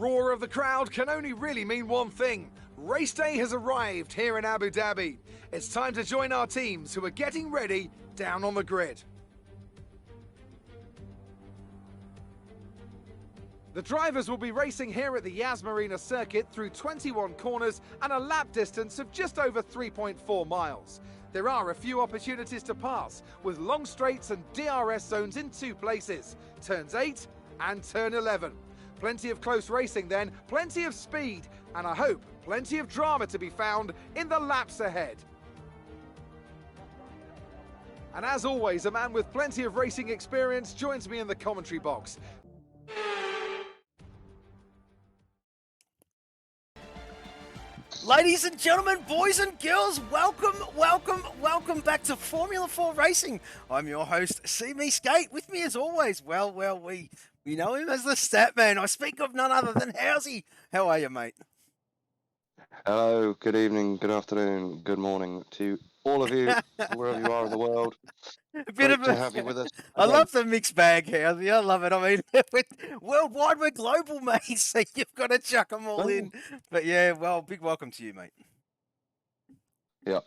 roar of the crowd can only really mean one thing. Race day has arrived here in Abu Dhabi. It's time to join our teams who are getting ready down on the grid. The drivers will be racing here at the Yas Marina circuit through 21 corners and a lap distance of just over 3.4 miles. There are a few opportunities to pass, with long straights and DRS zones in 2 places, turns 8 and turn 11. Plenty of close racing then, plenty of speed, and I hope plenty of drama to be found in the laps ahead. And as always, a man with plenty of racing experience joins me in the commentary box. Ladies and gentlemen, boys and girls, welcome back to Formula 4 Racing. I'm your host, See Me Skate. With me as always, we know him as the Stat Man. I speak of none other than Housey. How are you, mate? Hello, good evening, good afternoon, good morning to all of you, wherever you are in the world. Great to have you with us. I love the mixed bag, Housey. I love it. I mean, worldwide, we're global, mate, so you've got to chuck them all in. But yeah, well, big welcome to you, mate. Yeah,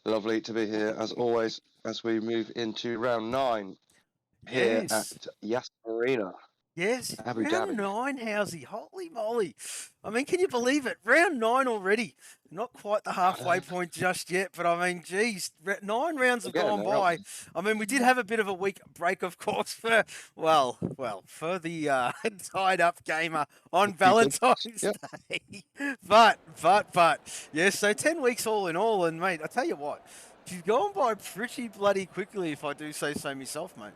lovely to be here, as always, as we move into round 9 here at Yas Marina. Yes, Abu round Dhabi. 9, Housey. Holy moly. I mean, can you believe it? Round 9 already. Not quite the halfway point just yet, but I mean, geez, 9 rounds have gone by. I mean, we did have a bit of a week break, of course, for, for the tied-up gamer on Valentine's Day. But, yes, so 10 weeks all in all, and, mate, I tell you what, she's gone by pretty bloody quickly, if I do say so myself, mate.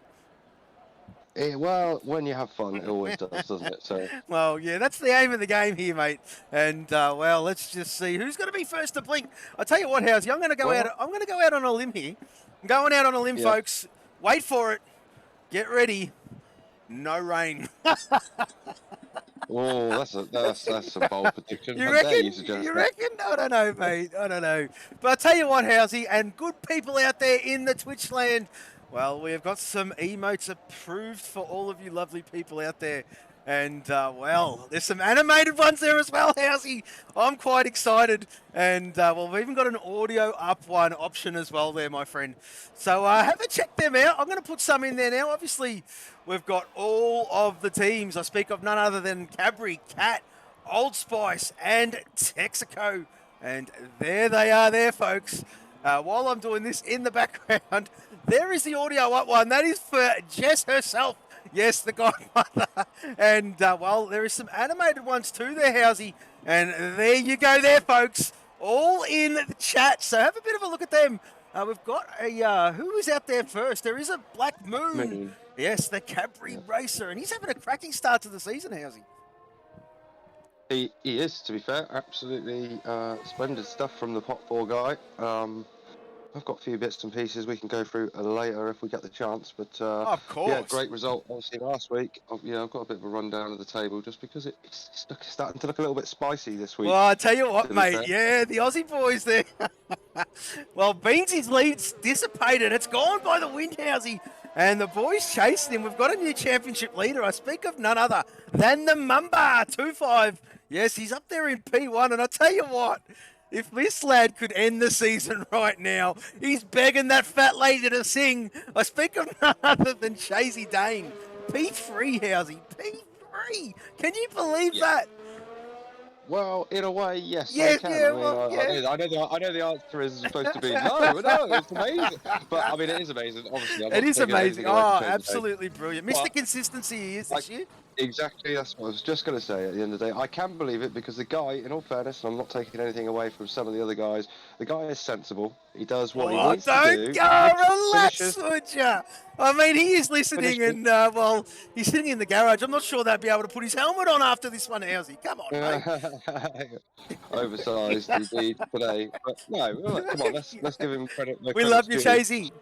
Well, when you have fun, it always does, doesn't it? So. Well, yeah, that's the aim of the game here, mate. And well, let's just see who's going to be first to blink. I tell you what, Housey, I'm going to go out. I'm going to go out on a limb here. I'm going out on a limb, folks. Wait for it. Get ready. No rain. Oh, that's a bold prediction. You reckon? I don't know, mate. I don't know. But I tell you what, Housey, and good people out there in the Twitch land. Well, we've got some emotes approved for all of you lovely people out there. And, well, there's some animated ones there as well, Housey. I'm quite excited. And, well, we've even got an audio up one option as well there, my friend. So have a check them out. I'm going to put some in there now. Obviously, we've got all of the teams. I speak of none other than Cadbury, Cat, Old Spice, and Texaco. And there they are there, folks. While I'm doing this in the background, there is the audio up one. That is for Jess herself. Yes, the godmother. And, well, there is some animated ones too there, Housey. And there you go there, folks. All in the chat. So have a bit of a look at them. We've got a, who is out there first? There is a Black Moon. Yes, the Cadbury Racer. And he's having a cracking start to the season, Housey. He is, to be fair. Absolutely splendid stuff from the Pot 4 guy. I've got a few bits and pieces we can go through later if we get the chance, but of course. Yeah, great result obviously last week. I've got a bit of a rundown of the table just because it's starting to look a little bit spicy this week. Well, I tell you what, mate, yeah, the Aussie boys there. Well, Beansy's lead's dissipated. It's gone by the wind, Housey, and the boys chasing him. We've got a new championship leader. I speak of none other than the Mamba 2-5. Yes, he's up there in P1, and I tell you what, if this lad could end the season right now, he's begging that fat lady to sing. I speak of none other than Shazy Dane. P3, Housey. P3. Can you believe that? Well, in a way, yes. Yeah, I can. I know the answer is supposed to be no, it's amazing. But I mean, it is amazing. Obviously, it is amazing. Oh, absolutely brilliant. Mr. Consistency he is this year. Exactly, that's what I was just going to say at the end of the day. I can believe it because the guy, in all fairness, and I'm not taking anything away from some of the other guys, the guy is sensible. He does what he needs to do. Relax, would ya? I mean, he is listening and, well, he's sitting in the garage. I'm not sure they'll be able to put his helmet on after this one, Housey. Come on, mate. Oversized indeed today. But no, come on, let's give him credit. We love you, Chasey.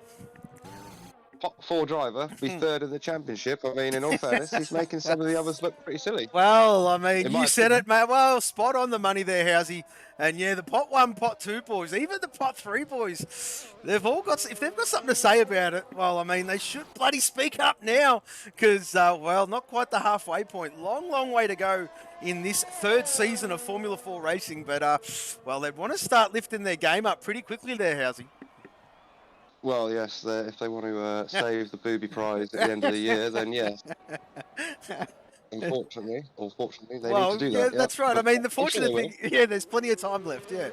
pot 4 driver be third in the championship. I mean, in all fairness, he's making some of the others look pretty silly. Well, I mean, In you my said it, opinion. mate. Well, spot on the money there, Housey. And yeah, the pot 1, pot 2 boys, even the pot 3 boys, they've all got, if they've got something to say about it, well, I mean, they should bloody speak up now because, well, not quite the halfway point. Long, long way to go in this 3rd season of Formula 4 racing. But, well, they'd want to start lifting their game up pretty quickly there, Housey. Well, yes, if they want to save the booby prize at the end of the year, then yes. Unfortunately, or fortunately, they need to do that. That's right. I mean, the I'm sure they fortunate thing, yeah, there's plenty of time left, yeah.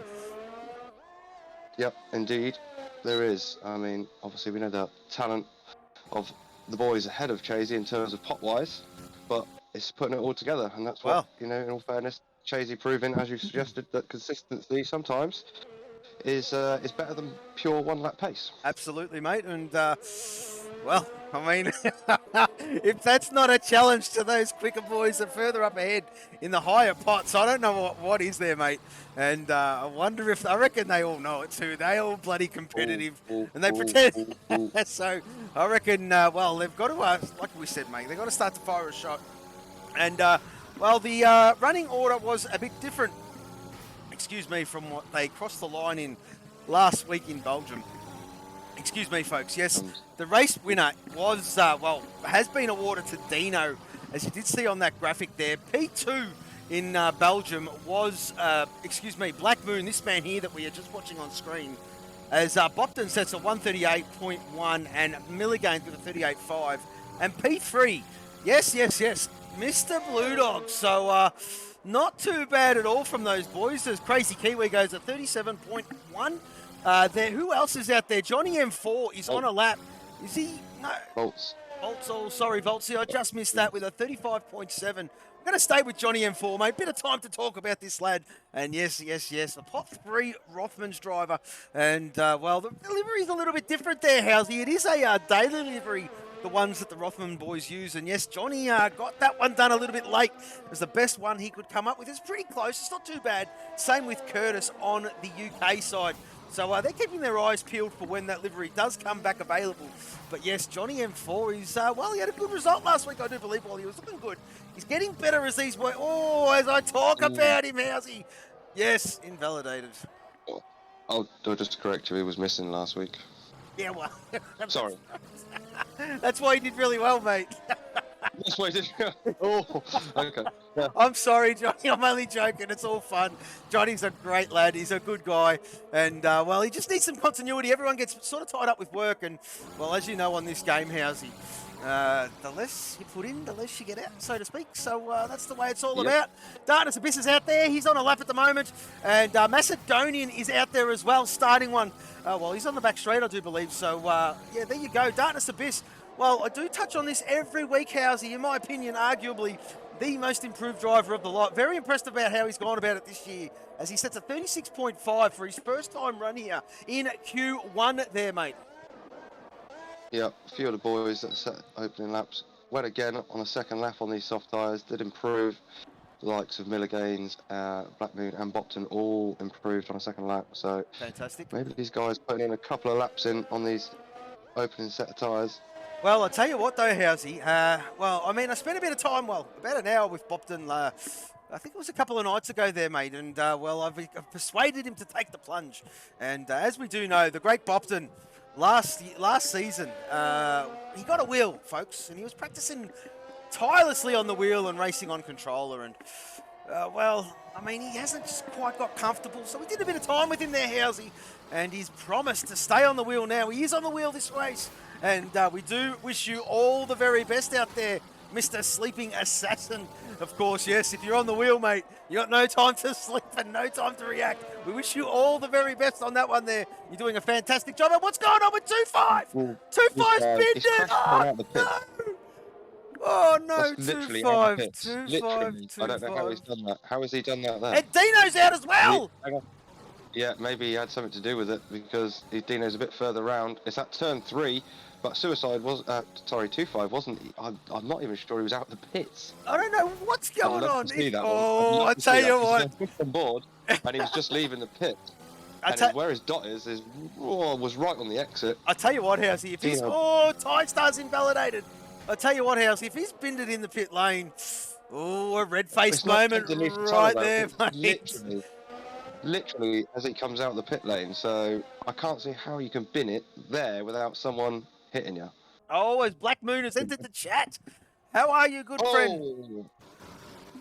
Yep, indeed, there is. I mean, obviously, we know the talent of the boys ahead of Chasey in terms of pot-wise, but it's putting it all together, and that's what, you know, in all fairness, Chasey proving, as you suggested, that consistency sometimes is better than pure one-lap pace. Absolutely, mate. And, well, I mean, if that's not a challenge to those quicker boys that are further up ahead in the higher pots, I don't know what is there, mate. And I wonder if, I reckon they all know it too. They all bloody competitive and they pretend. So I reckon, well, they've got to, like we said, mate, they've got to start to fire a shot. And, well, the running order was a bit different, excuse me, from what they crossed the line in last week in Belgium. Excuse me, folks. Yes, the race winner was, well, has been awarded to Dino, as you did see on that graphic there. P2 in Belgium was, excuse me, Black Moon, this man here that we are just watching on screen, as Bopton sets a 138.1 and Milligains with a 38.5. And P3, yes, Mr. Blue Dog. So, not too bad at all from those boys. As Crazy Kiwi goes at 37.1. There, who else is out there? Johnny M4 is on a lap. Is he? No. Volts. Oh, sorry, Voltsy. I just missed that with a 35.7. I'm going to stay with Johnny M4, mate. Bit of time to talk about this lad. And yes, the pot 3 Rothmans driver. And, well, the delivery's a little bit different there, Housey. It is a daily delivery, the ones that the Rothman boys use. And yes, Johnny got that one done a little bit late. It was the best one he could come up with. It's pretty close. It's not too bad. Same with Curtis on the UK side. So they're keeping their eyes peeled for when that livery does come back available. But yes, Johnny M4 is, well, he had a good result last week, I do believe, while he was looking good. He's getting better as these work. Oh, as I talk about him, Housey. Yes, invalidated. I'll just correct you, he was missing last week. Yeah, well. Sorry. That's why he did really well, mate. That's why I did. Oh, okay. Yeah. I'm sorry, Johnny. I'm only joking. It's all fun. Johnny's a great lad. He's a good guy. And, well, he just needs some continuity. Everyone gets sort of tied up with work. And, well, as you know on this game, Housey, the less you put in, the less you get out, so to speak. So that's the way it's all about. Darkness Abyss is out there. He's on a lap at the moment. And Macedonian is out there as well, starting one. Well, he's on the back straight, I do believe. So, yeah, there you go. Darkness Abyss. Well, I do touch on this every week, Housey. In my opinion, arguably the most improved driver of the lot. Very impressed about how he's gone about it this year, as he sets a 36.5 for his first time run here in Q1 there, mate. Yeah, a few of the boys that set opening laps went again on a second lap on these soft tyres, did improve. The likes of Milligains, Black Moon and Bopton all improved on a second lap. So fantastic. Maybe these guys putting in a couple of laps in on these opening set of tyres. Well, I'll tell you what though, Housey. Well, I mean, I spent a bit of time, well, about an hour with Bopton. I think it was a couple of nights ago there, mate. And, well, I've persuaded him to take the plunge. And as we do know, the great Bopton, last season, he got a wheel, folks. And he was practicing tirelessly on the wheel and racing on controller. And, well, I mean, he hasn't just quite got comfortable. So we did a bit of time with him there, Housey. And he's promised to stay on the wheel now. He is on the wheel this race. And we do wish you all the very best out there, Mr. Sleeping Assassin. Of course, yes, if you're on the wheel, mate, you got no time to sleep and no time to react. We wish you all the very best on that one there. You're doing a fantastic job. And what's going on with 2-5? 2-5's been there. Oh, no. Oh, no, 2-5. 2-5. I don't know how he's done that. How has he done that there? And Dino's out as well. Yeah, maybe he had something to do with it because Dino's a bit further round. It's at turn 3. But Suicide was, 2-5 wasn't. I'm not even sure he was out the pits. I don't know what's going on. I tell you what. He was on board and he was just leaving the pit. Where his dot is was right on the exit. I tell you what, Housey, if he's time star's invalidated. I tell you what, Housey, if he's binned it in the pit lane, a red-faced moment right there, mate. Literally as it comes out of the pit lane. So I can't see how you can bin it there without someone hitting you. Oh, as Black Moon has entered the chat. How are you, good friend?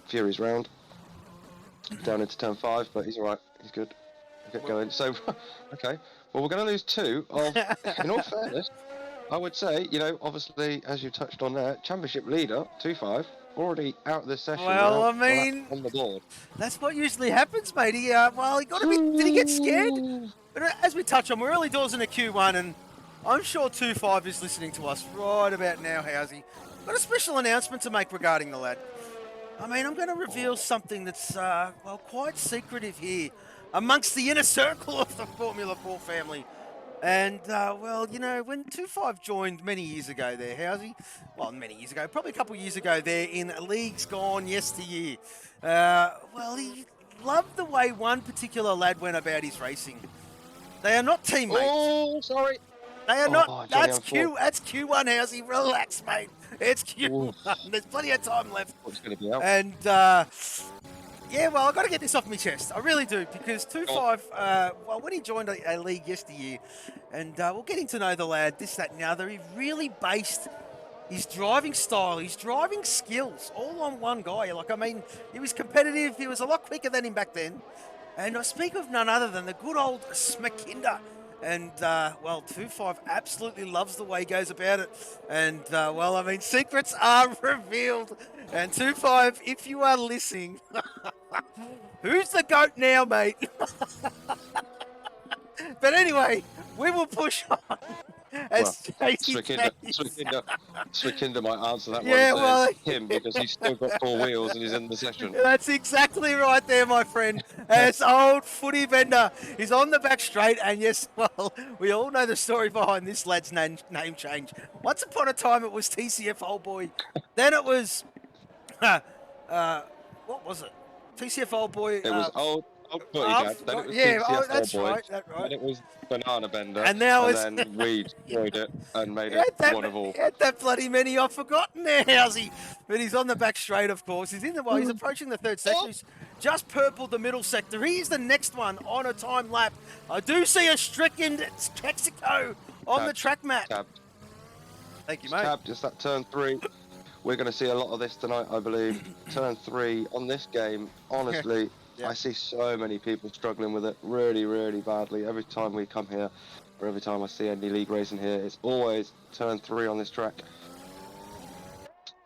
Fury's round. Down into turn 5, but he's all right. He's good. Get going. So, okay. Well, we're going to lose 2 of, in all fairness, I would say, obviously, as you touched on there, championship leader, 2-5, already out of this session. Well, I mean, on the board. That's what usually happens, mate. He got a bit, did he get scared? But as we touch on, we're early doors in the Q1, and I'm sure 2-5 is listening to us right about now, Housey. Got a special announcement to make regarding the lad. I mean, I'm going to reveal something that's, quite secretive here amongst the inner circle of the Formula 4 family. And, when 2-5 joined many years ago there, Housey, well, many years ago, probably a couple of years ago there in leagues gone yesteryear, he loved the way one particular lad went about his racing. They are not teammates. Oh, sorry. They are not. That's Q1, Housey. Relax, mate. It's Q1. There's plenty of time left. What's going to be out? And, I've got to get this off my chest. I really do, because 2-5, when he joined a league yesteryear, and we're getting to know the lad, this, that, and the other, he really based his driving style, his driving skills, all on one guy. He was competitive. He was a lot quicker than him back then. And I speak of none other than the good old Smakinda. And, 2-5 absolutely loves the way he goes about it. And, secrets are revealed. And 2-5, if you are listening, who's the GOAT now, mate? But anyway, we will push on. Swakinda might answer that one. Him, because he's still got 4 wheels and he's in the session. That's exactly right there, my friend. As old footy vendor is on the back straight, and yes, we all know the story behind this lad's name change. Once upon a time, it was TCF Old Boy. Then it was, what was it? TCF Old Boy. It was old Footy Dad. Then it was TCF that's Old Boy. right. That's right. And it was Banana Bender. And now then we destroyed it and made it one of all. He had that bloody many I've forgotten there, Housey. But he's on the back straight, of course. He's he's approaching the third sector. He's just purpled the middle sector. He's the next one on a time lap. I do see a stricken Texaco on the track map. Tabbed. Thank you, mate. Tabbed, just that turn 3. We're going to see a lot of this tonight, I believe. Turn 3 on this game, honestly. Yeah. I see so many people struggling with it really, really badly. Every time we come here, or every time I see any league racing here, it's always turn 3 on this track.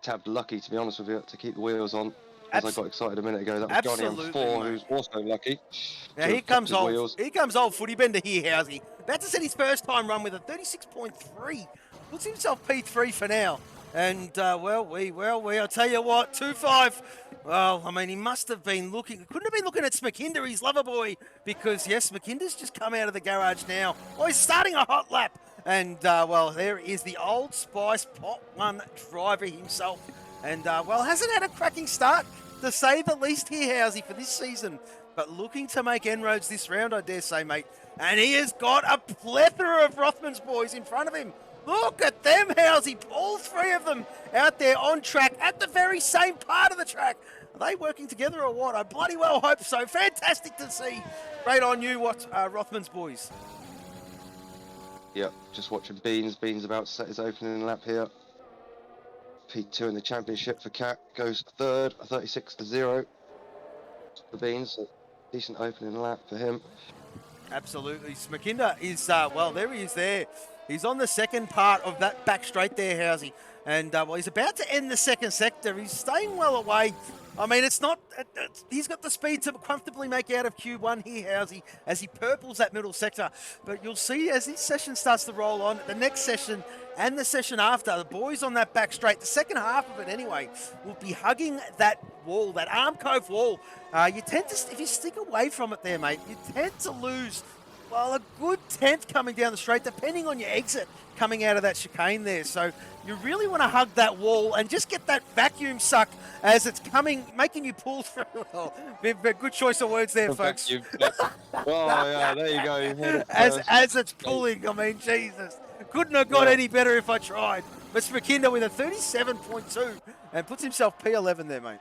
Tabbed lucky, to be honest with you, to keep the wheels on. As I got excited a minute ago, that was Johnny on 4, mate. who's also lucky. Now here comes old footy bender here, Housey. About to set his first time run with a 36.3. Puts himself P3 for now. And, I'll tell you what, 2-5. Well, he must have been couldn't have been looking at Smakinda, his lover boy, because, yes, Smakinda's just come out of the garage now. Oh, he's starting a hot lap. And, there is the Old Spice Pot 1 driver himself. And, hasn't had a cracking start, to say the least here, Housey, for this season. But looking to make inroads this round, I dare say, mate. And he has got a plethora of Rothmans boys in front of him. Look at them, Housey. All 3 of them out there on track at the very same part of the track. Are they working together or what? I bloody well hope so. Fantastic to see. Great on you, Rothmans boys. Yep, just watching Beans. Beans about to set his opening lap here. P2 in the championship for Cat. Goes third, 36-0 for Beans. So decent opening lap for him. Absolutely. Smakinda is, there he is there. He's on the second part of that back straight there, Housey. And, he's about to end the second sector. He's staying well away. It's not... he's got the speed to comfortably make out of Q1 here, Housey, as he purples that middle sector. But you'll see as this session starts to roll on, the next session and the session after, the boys on that back straight, the second half of it anyway, will be hugging that wall, that Arm Cove wall. You tend to... If you stick away from it there, mate, you tend to lose... well, a good 10th coming down the straight, depending on your exit coming out of that chicane there. So you really want to hug that wall and just get that vacuum suck as it's coming, making you pull through. Well, good choice of words there, folks. Oh, yeah, there you go. You hit it as it's pulling, I mean, Jesus. Couldn't have got any better if I tried. But Smakinda with a 37.2 and puts himself P11 there, mate.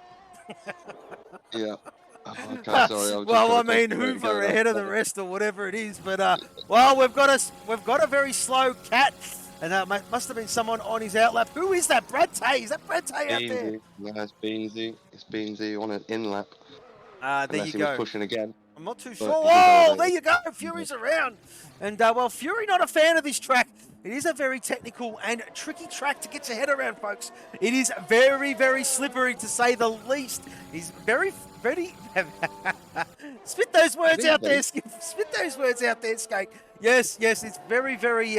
Yeah. Oh, okay, sorry. Well, I mean, Hoover ahead of the rest or whatever it is. But, well, we've got a very slow cat. And that must have been someone on his outlap. Who is that? Brad Tay. Is that Brad Tay out there? Yeah, it's Beansy. It's Beansy on an in-lap. There Unless you he go. was pushing again. I'm not too sure. Oh, there you go. Fury's around. And, well, Fury not a fan of this track. It is a very technical and tricky track to get your head around, folks. It is very, very slippery, to say the least. He's very... Spit those words out there, Skip. Spit those words out there, Skate. Yes, it's very, very...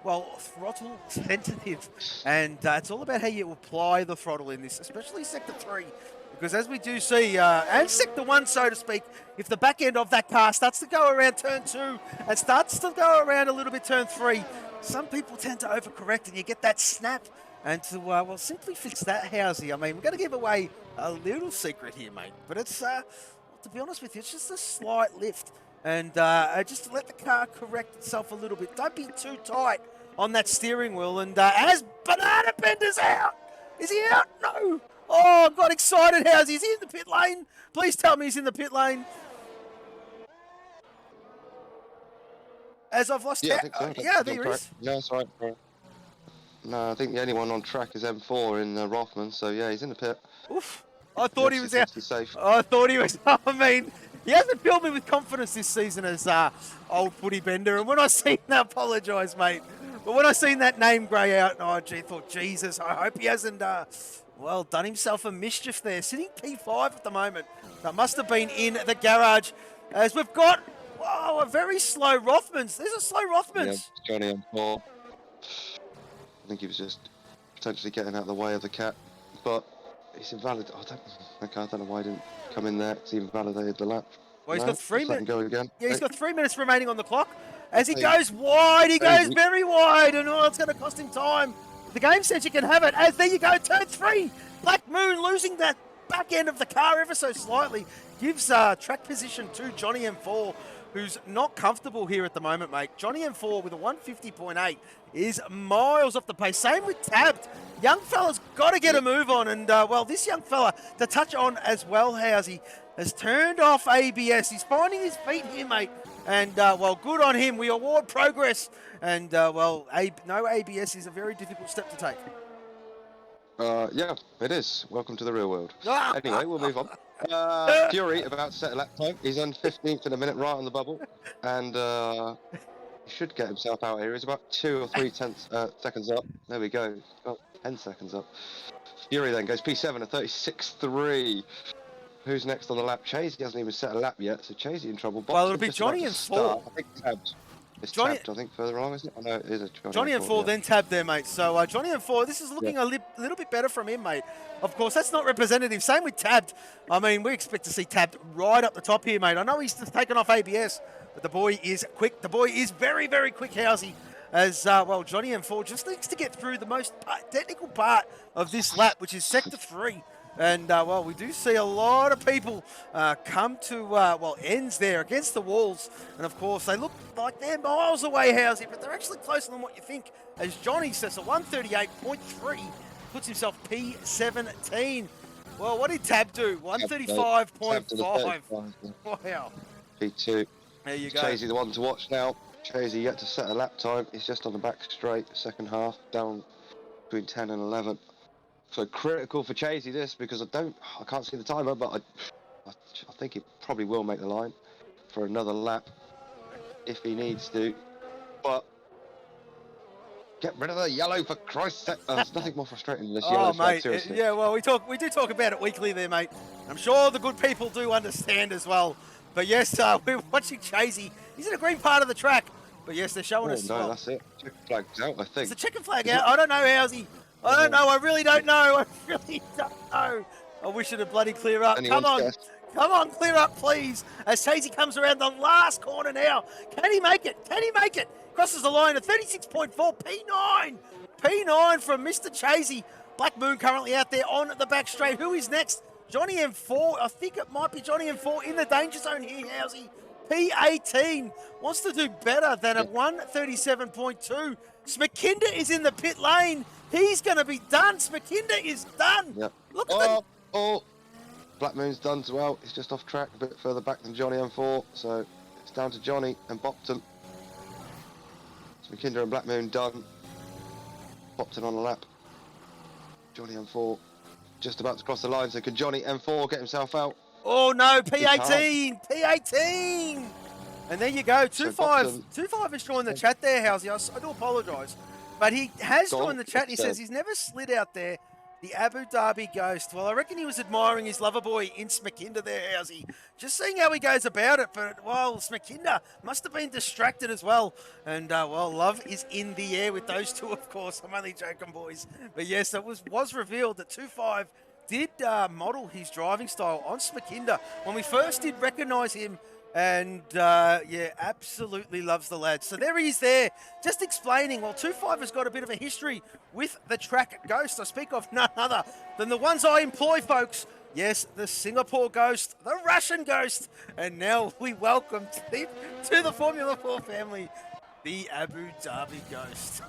well, throttle sensitive, and it's all about how you apply the throttle in this, especially Sector 3, because as we do see, and Sector 1, so to speak, if the back end of that car starts to go around Turn 2 and starts to go around a little bit Turn 3, some people tend to overcorrect and you get that snap. And to, well, simply fix that, Housey. I mean, we're going to give away a little secret here, mate, but it's, to be honest with you, it's just a slight lift. And just to let the car correct itself a little bit. Don't be too tight on that steering wheel. And as Banana Bender's out. Is he out? No. Oh, I got excited. How's he? Is he in the pit lane? Please tell me he's in the pit lane. As I've lost... Yeah, I think so. Yeah, there he is. Yeah, that's right. No, I think the only one on track is M4 in Rothman. So, yeah, he's in the pit. Oof. I thought he was out. Safe. I thought he was... I mean... He hasn't filled me with confidence this season as old footy bender. And when I seen that, apologise, mate. But when I seen that name grey out, I thought, Jesus, I hope he hasn't, well, done himself a mischief there. Sitting P5 at the moment. That must have been in the garage. As we've got, wow, a very slow Rothmans. There's a slow Rothmans. Yeah, Johnny M4. I think he was just potentially getting out of the way of the cat. But he's invalid. I don't know why he didn't come in there. He invalidated the lap. Well, he's got 3 minutes. Go again. Yeah, he's got 3 minutes remaining on the clock. As he goes wide, he goes very wide, and it's going to cost him time. The game says you can have it. As there you go, Turn 3. Black Moon losing that back end of the car ever so slightly. Gives track position to Johnny M4, who's not comfortable here at the moment, mate. Johnny M4 with a 150.8 is miles off the pace. Same with Tabbed. Young fella's got to get a move on. And, well, this young fella, to touch on as well, Housey, has turned off ABS. He's finding his feet here, mate. And, well, good on him. We award progress. And, well, no ABS is a very difficult step to take. Yeah, it is. Welcome to the real world. Anyway, we'll move on. Fury about to set a lap time. He's on 15th in a minute, right on the bubble. And he should get himself out here. He's about 2 or 3 seconds up. There we go. Oh, 10 seconds up. Fury then goes P7 at 36.3. Who's next on the lap? Chase, he hasn't even set a lap yet, so Chase in trouble. Well, it'll be Johnny and 4. I think Tabbed. It's Johnny, Tabbed, I think, further along, isn't it? Oh, no, it is a Johnny and 4, then Tabbed there, mate. So Johnny and 4, this is looking a little bit better from him, mate. Of course, that's not representative. Same with Tabbed. I mean, we expect to see Tabbed right up the top here, mate. I know he's taken off ABS, but the boy is quick. The boy is very, very quick, Housey. As, well, Johnny M4 just needs to get through the most technical part of this lap, which is Sector 3. And, well, we do see a lot of people come to, well, ends there against the walls. And, of course, they look like they're miles away, Housey, but they're actually closer than what you think. As Johnny says, a 138.3 puts himself P17. Well, what did Tab do? 135.5. Wow. P2. There you go. Chasey the one to watch now. Chasey yet to set a lap time. He's just on the back straight, second half, down between 10 and 11. So critical for Chasey this, because I can't see the timer, but I think he probably will make the line for another lap if he needs to. But get rid of the yellow, for Christ's sake. There's nothing more frustrating than this yellow flag, seriously. Yeah, well, we do talk about it weekly there, mate. I'm sure the good people do understand as well. But yes, we're watching Chasey. He's in a green part of the track. But yes, they're showing us. No, that's it. Checker flag's out, I think. Is the checker flag out? I don't know, Housey. I don't know. I really don't know. I really don't know. I wish it would bloody clear up. Come on. Come on, clear up, please. As Chasey comes around the last corner now. Can he make it? Can he make it? Crosses the line at 36.4. P9. P9 from Mr. Chasey. Black Moon currently out there on the back straight. Who is next? Johnny M4. I think it might be Johnny M4 in the danger zone here, Housey. P18 wants to do better than a 137.2. Smakinda is in the pit lane. He's going to be done. Smakinda is done. Yep. Look at Oh, Black Moon's done as well. He's just off track, a bit further back than Johnny M4. So it's down to Johnny and Bopton. Smakinda and Black Moon done. Bopton on the lap. Johnny M4 just about to cross the line. So can Johnny M4 get himself out? Oh no, P18, P18. And there you go, 2-5. 2-5 has joined the chat there, Housey. I do apologise. But he has joined the chat. He says he's never slid out there. The Abu Dhabi Ghost. Well, I reckon he was admiring his lover boy in Smakinda there, Housey. Just seeing how he goes about it. But, well, Smakinda must have been distracted as well. And, well, love is in the air with those two, of course. I'm only joking, boys. But, yes, it was revealed that 2-5 did model his driving style on Smakinda when we first did recognise him. And, yeah, absolutely loves the lad. So there he is there, just explaining. Well, 2-5 has got a bit of a history with the track Ghost. I speak of none other than the ones I employ, folks. Yes, the Singapore Ghost, the Russian Ghost. And now we welcome to the Formula 4 family, the Abu Dhabi Ghost.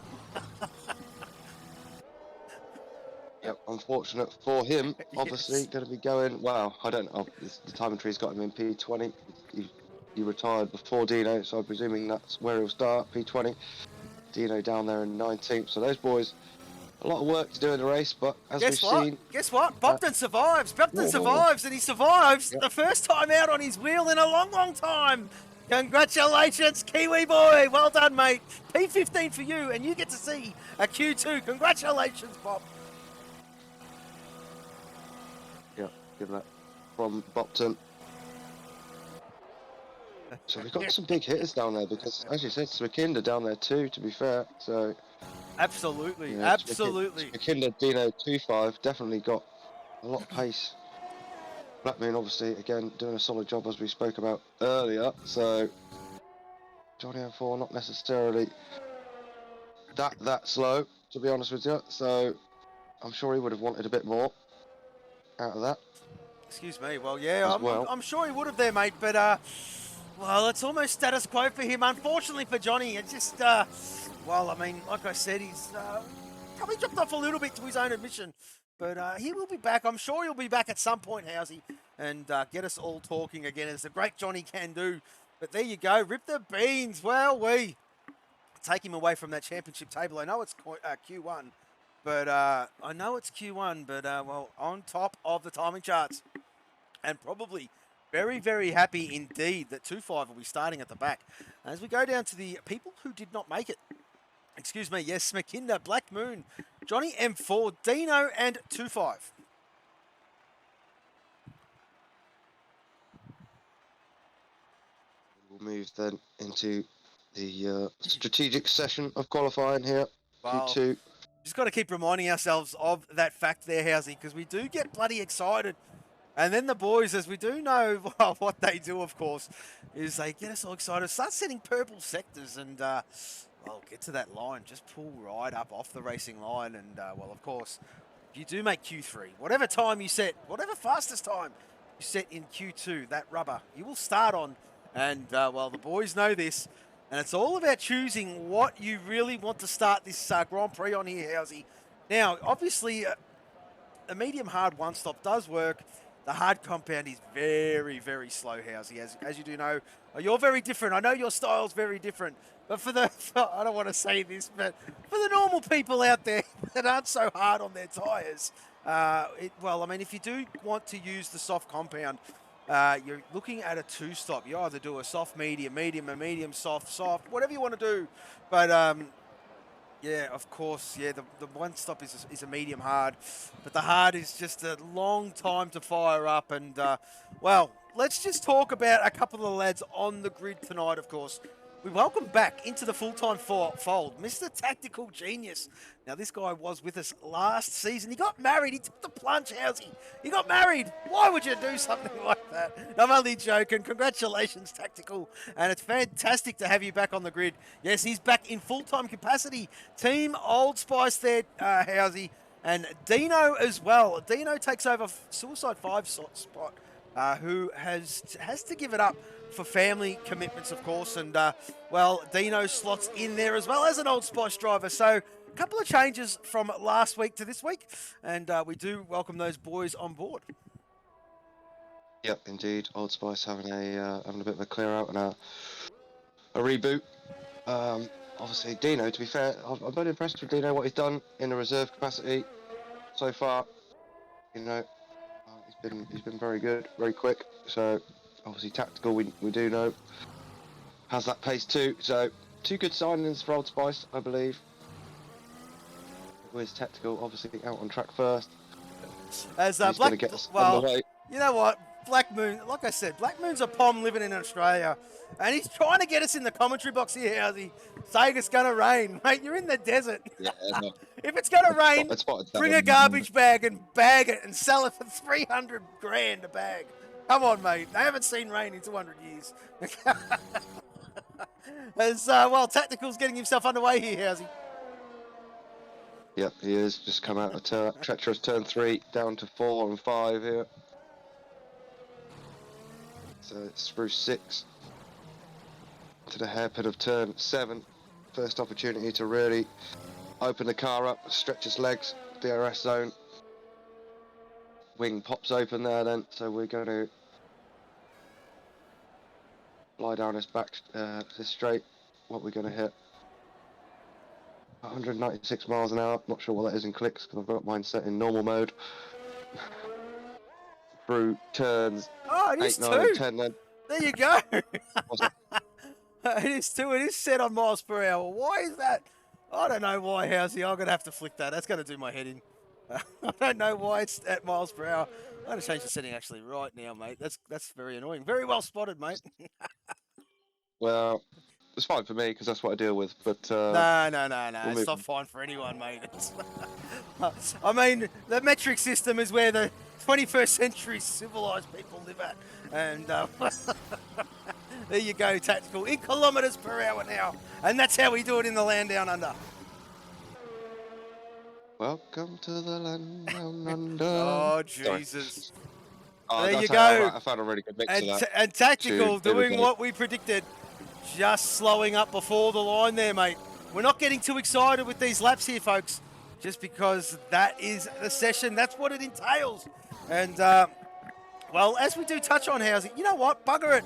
Yep, unfortunate for him. Obviously, going to be going. Wow, I don't know. The timing tree's got him in P20. He retired before Dino, so I'm presuming that's where he'll start. P20. Dino down there in 19th. So those boys, a lot of work to do in the race, but as we've seen. Guess what? Bopton survives. Bopton survives, and he survives the first time out on his wheel in a long, long time. Congratulations, Kiwi boy. Well done, mate. P15 for you, and you get to see a Q2. Congratulations, Bob. Give that from Bopton. So we've got some big hitters down there because, as you said, Smakinda down there too, to be fair. So absolutely, yeah, absolutely. Smakinda, Dino, 2-5 definitely got a lot of pace. Black Moon, obviously, again, doing a solid job as we spoke about earlier. So Johnny M4 not necessarily that slow, to be honest with you. So I'm sure he would have wanted a bit more out of that. Excuse me. Well, yeah, I'm sure he would have there, mate. But, well, it's almost status quo for him. Unfortunately for Johnny, it's just, well, I mean, like I said, he's probably dropped off a little bit to his own admission. But he will be back. I'm sure he'll be back at some point, Housey, and get us all talking again, as the great Johnny can do. But there you go. Rip the beans. Well, we take him away from that championship table. I know it's Q1. But I know it's Q1, but, well, on top of the timing charts. And probably very, very happy indeed that 2-5 will be starting at the back. As we go down to the people who did not make it. Excuse me, yes, Smakinda, Black Moon, Johnny M4, Dino, and 2-5. We'll move then into the strategic session of qualifying here. Wow. Q2. Just got to keep reminding ourselves of that fact there, Housey, because we do get bloody excited. And then the boys, as we do know what they do, of course, is they get us all excited, start setting purple sectors and, well, get to that line. Just pull right up off the racing line. And, well, of course, if you do make Q3, whatever time you set, whatever fastest time you set in Q2, that rubber, you will start on. And, well, the boys know this. And it's all about choosing what you really want to start this Grand Prix on here, Housey. Now, obviously, a medium-hard one-stop does work. The hard compound is very, very slow, Housey, as you do know. You're very different. I know your style's very different. But I don't want to say this, but for the normal people out there that aren't so hard on their tyres, well, I mean, if you do want to use the soft compound, you're looking at a two-stop. You either do a soft, medium, a medium, soft, whatever you want to do. But, yeah, of course, yeah, the one-stop is a medium hard. But the hard is just a long time to fire up. And, well, let's just talk about a couple of the lads on the grid tonight, of course. we welcome back into the full-time fold, Mr. Tactical Genius. Now, this guy was with us last season. He got married. He took the plunge, Housey. He got married. Why would you do something like that? I'm only joking. Congratulations, Tactical. And it's fantastic to have you back on the grid. Yes, he's back in full-time capacity. Team Old Spice there, Housey. And Dino as well. Dino takes over Suicide 5 spot, who has to give it up for family commitments, of course. And, well, Dino slots in there as well as an Old Spice driver. So a couple of changes from last week to this week. And we do welcome those boys on board. Yep, indeed. Old Spice having a bit of a clear out and a reboot. Obviously, Dino, to be fair, I've been impressed with Dino, what he's done in the reserve capacity so far. You know, he's been very good, very quick. So obviously Tactical, we do know, has that pace too. So 2 good signings for Old Spice, I believe. With Tactical obviously out on track first. As he's going to get us underway. You know what? Black Moon, like I said, Black Moon's a pom living in Australia, and he's trying to get us in the commentary box here, Housey, saying it's going to rain. Mate, you're in the desert. Yeah, no. If it's going to rain, bring a garbage bag and bag it and sell it for 300 grand a bag. Come on, mate. They haven't seen rain in 200 years. As, well, Tactical's getting himself underway here, Housey. Yep, he is. Just come out of treacherous turn 3, down to 4 and 5 here. So it's through 6 to the hairpin of turn 7. First opportunity to really open the car up, stretch its legs, DRS zone. Wing pops open there then, so we're going to lie down this back, this straight. What we're going to hit. 196 miles an hour, not sure what that is in clicks because I've got mine set in normal mode. Through turns 8, 9 and 10 then. There you go. It is 2. It is set on miles per hour. Why is that? I don't know why, Housey. I'm going to have to flick that. That's going to do my head in. I don't know why it's at miles per hour. I'm going to change the setting actually right now, mate. That's very annoying. Very well spotted, mate. Well, it's fine for me because that's what I deal with. But no. It's not fine for anyone, mate. I mean, the metric system is where the 21st century civilized people live at. And there you go, Tactical, in kilometres per hour now. And that's how we do it in the land down under. Welcome to the land down under. Oh, Jesus. Oh, there you go. I found a really good mix of that. And Tactical doing what we predicted. Just slowing up before the line there, mate. We're not getting too excited with these laps here, folks. Just because that is the session. That's what it entails. And, well, as we do touch on Housey, you know what? Bugger it.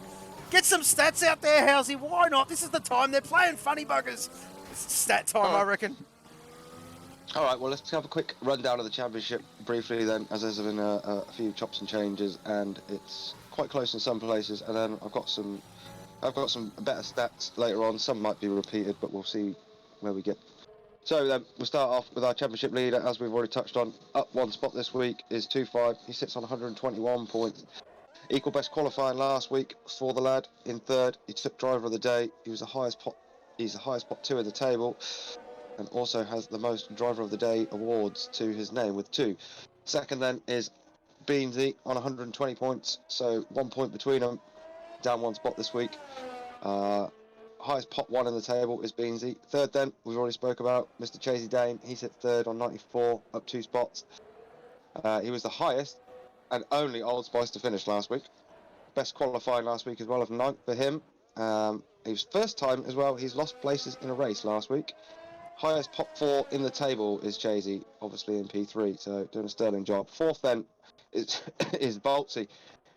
Get some stats out there, Housey. Why not? This is the time. They're playing funny buggers. It's stat time, I reckon. All right, well, let's have a quick rundown of the championship briefly then, as there's been a few chops and changes, and it's quite close in some places. And then I've got some better stats later on. Some might be repeated, but we'll see where we get. So then we'll start off with our championship leader, as we've already touched on. Up 1 spot this week is 2-5. He sits on 121 points. Equal best qualifying last week for the lad. In 3rd, he took driver of the day. He's the highest pot 2 in the table, and also has the most driver of the day awards to his name with 2. 2nd then is Beansy on 120 points, so 1 point between them. Down 1 spot this week. Highest pot 1 in the table is Beansy. 3rd then, we've already spoke about Mr. Chasey Dane. He sits 3rd on 94, up 2 spots. He was the highest and only Old Spice to finish last week. Best qualifying last week as well of 9th for him. He was first time as well. He's lost places in a race last week. Highest pot 4 in the table is Chasey, obviously in P3, so doing a sterling job. 4th then is Boltsy.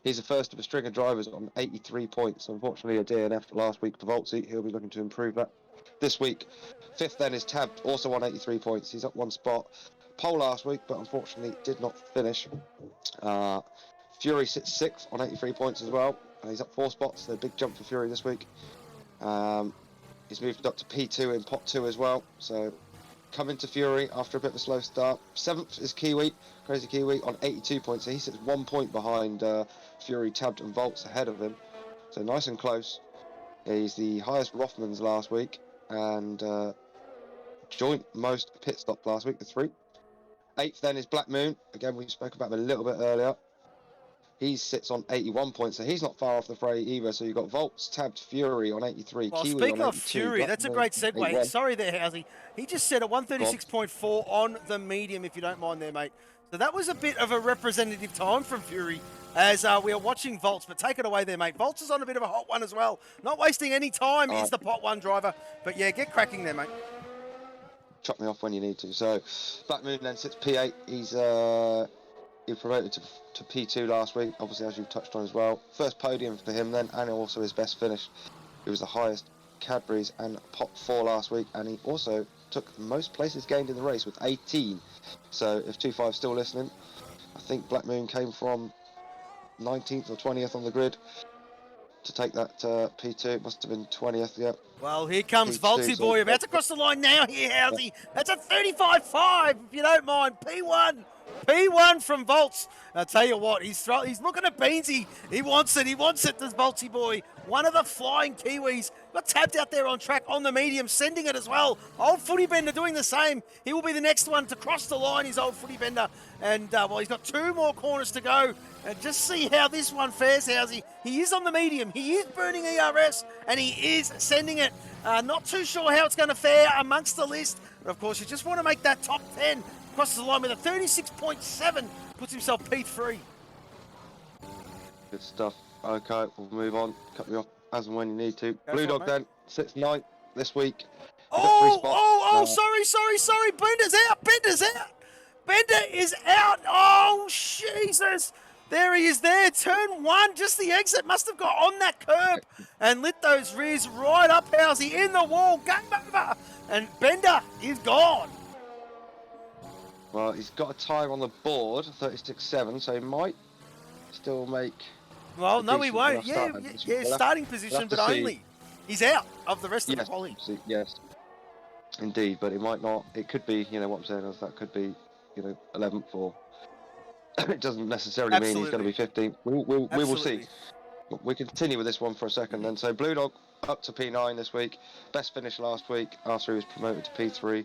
He's the first of a string of drivers on 83 points. Unfortunately, a DNF last week for Voltsy. He'll be looking to improve that this week. 5th then is Tabbed, also on 83 points. He's up 1 spot. Pole last week, but unfortunately did not finish. Fury sits 6th on 83 points as well. He's up 4 spots. So a big jump for Fury this week. He's moved up to P2 in pot 2 as well. So coming to Fury after a bit of a slow start. 7th is Kiwi, Crazy Kiwi, on 82 points. So he sits 1 point behind Fury, Tabbed and Volts ahead of him. So nice and close. He's the highest Rothmans last week, and joint most pit stops last week, the 3. 8th then is Black Moon. Again, we spoke about him a little bit earlier. He sits on 81 points, so he's not far off the fray either. So you've got Volts, Tabbed, Fury on 83, Well, Kiwi speaking on of 82. Fury, that's a great segue. 81. Sorry there, Housey. He just said a 136.4 on the medium, if you don't mind there, mate. So that was a bit of a representative time from Fury as we are watching Volts. But take it away there, mate. Volts is on a bit of a hot one as well. Not wasting any time is the pot 1 driver. But yeah, get cracking there, mate. Chop me off when you need to. So Black Moon then sits P8. He promoted to P2 last week, obviously, as you've touched on as well. First podium for him then, and also his best finish. He was the highest Cadbury's and Pot 4 last week, and he also took most places gained in the race with 18. So if 25's still listening, I think Black Moon came from 19th or 20th on the grid to take that P2. It must have been 20th, yeah. Well, here comes P2, Voltsy so boy, about to cross the line now here, Housey. That's a 35.5, if you don't mind. P1 from Volts. I'll tell you what, he's looking at Beansy. He wants it, this Voltsy boy. One of the flying Kiwis. Got tapped out there on track on the medium, sending it as well. Old Footy Bender doing the same. He will be the next one to cross the line, his Old Footy Bender. And, well, he's got 2 more corners to go. And just see how this one fares, Housey. He is on the medium. He is burning ERS, and he is sending it. Not too sure how it's going to fare amongst the list. But, of course, you just want to make that top 10. Crosses the line with a 36.7. Puts himself P3. Good stuff. Okay, we'll move on. Cut me off as and when you need to. Go Blue for Dog it, then sits 9th this week. Sorry. Bender's out. Bender is out. Oh, Jesus. There he is there. Turn 1, just the exit. Must have got on that curb and lit those rears right up, Housey, in the wall. Game over. And Bender is gone. Well, he's got a time on the board, 36.7, so he might still make... Well, no, he won't. Yeah, starting we'll position, have to but see. only. He's out of the rest of the quali. Yes, indeed, but it might not. It could be, what I'm saying is that could be, 11th or... it doesn't necessarily mean he's going to be 15th. We will see. We continue with this one for a second then. So Blue Dog up to P9 this week. Best finish last week after he was promoted to P3.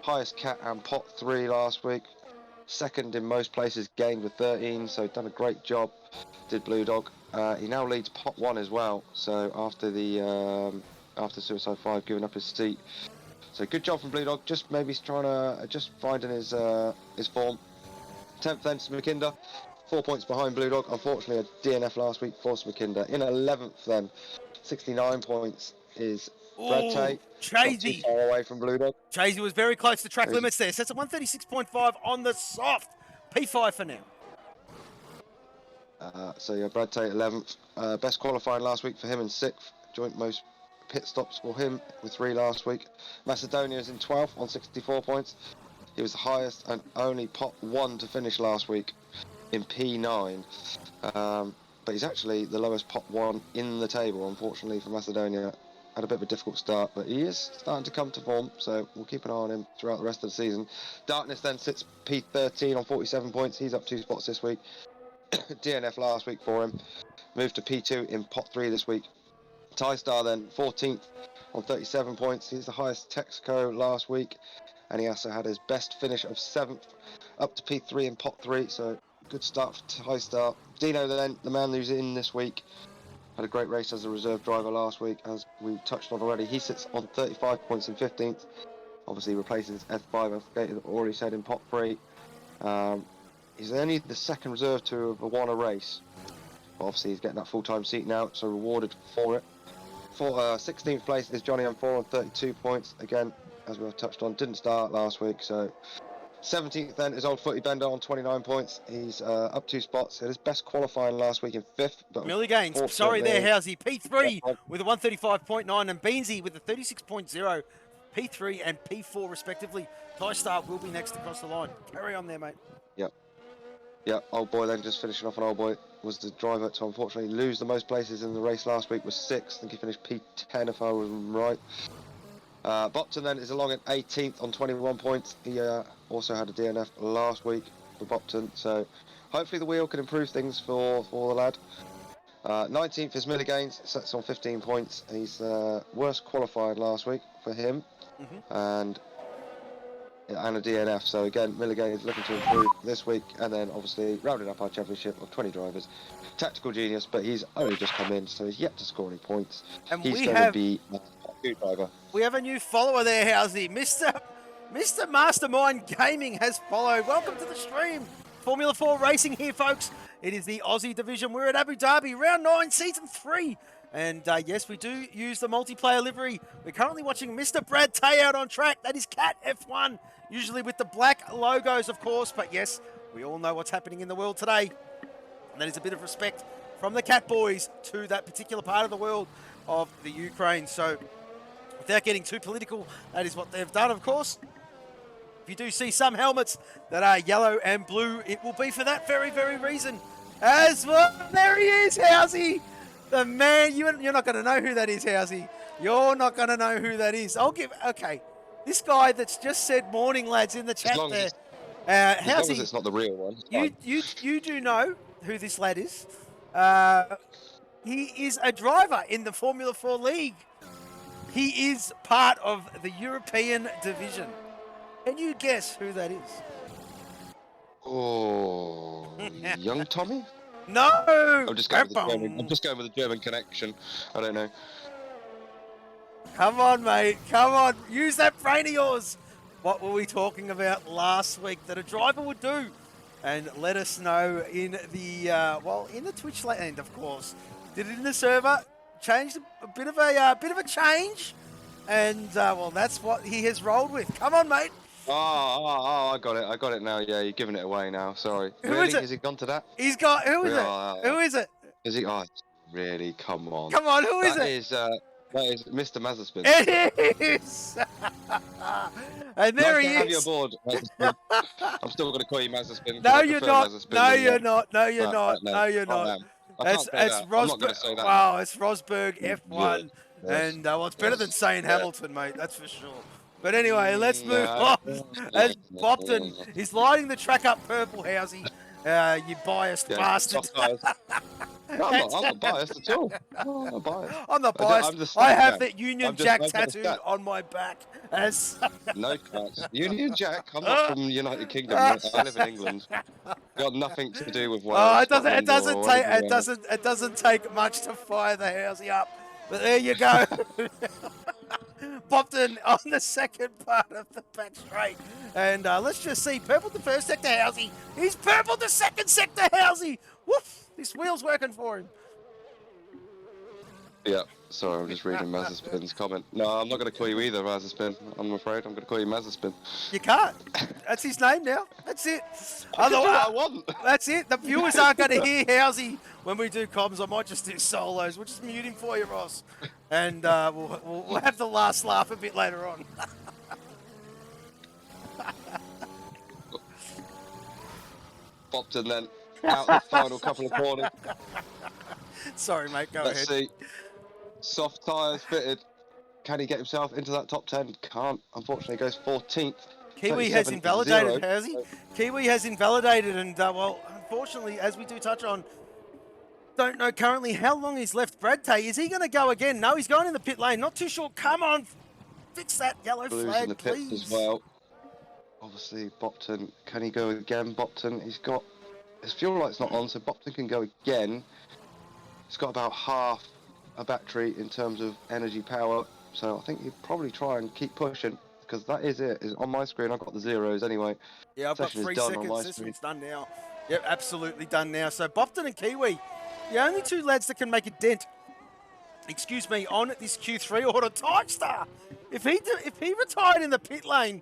Highest Cat and Pot 3 last week. Second in most places gained with 13, so done a great job, did Blue Dog. He now leads Pot 1 as well, so after the after Suicide 5 giving up his seat. So good job from Blue Dog, just maybe trying to just finding his form. 10th then to McKinder, 4 points behind Blue Dog. Unfortunately a DNF last week for McKinder. In 11th then, 69 points is Brad Tate. Chasey. Far away from Blue Dog. Chasey was very close to track limits there. Sets at 136.5 on the soft. P5 for now. So yeah, Brad Tate 11th. Best qualifying last week for him in 6th. Joint most pit stops for him with 3 last week. Macedonia is in 12th on 64 points. He was the highest and only Pot 1 to finish last week in P9. But he's actually the lowest Pot 1 in the table, unfortunately, for Macedonia. Had a bit of a difficult start, but he is starting to come to form, so we'll keep an eye on him throughout the rest of the season. Darkness then sits P13 on 47 points. He's up 2 spots this week. DNF last week for him. Moved to P2 in Pot 3 this week. Ty Star then 14th on 37 points. He's the highest Texaco last week, and he also had his best finish of 7th, up to P3 in Pot 3, so good start for Ty Star. Dino then, the man who's in this week, had a great race as a reserve driver last week, as we touched on already. He sits on 35 points in 15th. Obviously replaces F5, as Gator already said, in Pot 3. He's only the second reserve to have won a race. But obviously he's getting that full-time seat now, so rewarded for it. For 16th place is Johnny M4 on 32 points. Again, as we've touched on, didn't start last week, so... 17th then is Old Footy Bender on 29 points. He's up 2 spots. He had his best qualifying last week in 5th. But Millie Gaines, sorry there, Housey. P3 with a 135.9 and Beansy with a 36.0. P3 and P4 respectively. Ty Star will be next across the line. Carry on there, mate. Yep, Old Boy then just finishing off on Old Boy was the driver to unfortunately lose the most places in the race last week, was 6th. I think he finished P10 if I was right. Bopton then is along at 18th on 21 points. He also had a DNF last week for Bopton, so hopefully the wheel can improve things for the lad. 19th is Milligains, sets on 15 points. He's worst qualified last week for him, and a DNF. So again, Milligains is looking to improve this week, and then obviously rounding up our championship of 20 drivers. Tactical genius, but he's only just come in, so he's yet to score any points. And he's going to be a good driver. We have a new follower there, Housey. Mr. Mastermind Gaming has followed. Welcome to the stream. Formula 4 Racing here, folks. It is the Aussie division. We're at Abu Dhabi, round 9, season 3. And yes, we do use the multiplayer livery. We're currently watching Mr. Brad Tay out on track. That is Cat F1, usually with the black logos, of course. But yes, we all know what's happening in the world today. And that is a bit of respect from the Cat Boys to that particular part of the world of the Ukraine. So without getting too political, that is what they've done, of course. If you do see some helmets that are yellow and blue, it will be for that very, very reason. As well, there he is, Housey. The man, you're not going to know who that is, Housey. You're not going to know who that is. Okay, this guy that's just said morning, lads, in the chat there. As long as it's not the real one. You do know who this lad is. He is a driver in the Formula 4 League. He is part of the European division. Can you guess who that is? Oh, young Tommy? No! I'm just going with the German connection. I don't know. Come on, mate. Come on. Use that brain of yours. What were we talking about last week that a driver would do? And let us know in the in the Twitch land, of course. Did it in the server? Changed a bit of a change, and well, that's what he has rolled with. Come on, mate. Oh, I got it now. Yeah, you're giving it away now. Sorry. Who really? is it? Has he gone to that? He's got. Who is it? Who is it? Is he? Oh, really? Come on. Come on. Who is it? That is Mr. Mazepin. It is. And there nice he to have is. you aboard, I'm still going to call you Mazepin. No, you're not. No, you're not. No, you're not. No, you're not. It's Rosberg. Wow, it's Rosberg F1, and well, it's better than saying Hamilton, mate. That's for sure. But anyway, let's move on. As Bopton is lighting the track up purple, Housey. You biased bastard. No, I'm not biased at all. No, I'm not biased. I'm not biased. I have that Union Jack tattooed on my back. As no chance. Union Jack? I'm not from the United Kingdom. I live in England. Got nothing to do with Wales. Oh, it doesn't take much to fire the Housey up. But there you go. Bopton on the second part of the back straight. And let's just see. Purple the first sector, Housey. He's purple the second sector, Housey. Woof. This wheel's working for him. Yeah, sorry, I'm just reading Mazepin's comment. No, I'm not going to call you either, Mazepin. I'm afraid I'm going to call you Mazepin. You can't. That's his name now. That's it. I want. That's it. The viewers aren't going to hear Housey when we do comms. I might just do solos. We'll just mute him for you, Ross. And we'll have the last laugh a bit later on. Bopton then. Out the final couple of corners. Sorry, mate. Go Let's ahead. See. Soft tyres fitted. Can he get himself into that top 10? Can't. Unfortunately, goes 14th. Kiwi has invalidated, has he? Kiwi has invalidated, and well, unfortunately, as we do touch on, don't know currently how long he's left. Brad Tay, is he going to go again? No, he's going in the pit lane. Not too sure. Come on, fix that yellow Blues flag, in the pits please. as well. Obviously, Bopton. Can he go again? Bopton. He's got. His fuel light's not on, so Bopton can go again. He's got about half a battery in terms of energy power, so I think he'll probably try and keep pushing, because that is it. On my screen, I've got the zeros anyway. Yeah, I've got 3 seconds. This one's done now. Yep, absolutely done now. So Bopton and Kiwi, the only 2 lads that can make a dent, excuse me, on this Q3 order. Timestar, if he retired in the pit lane,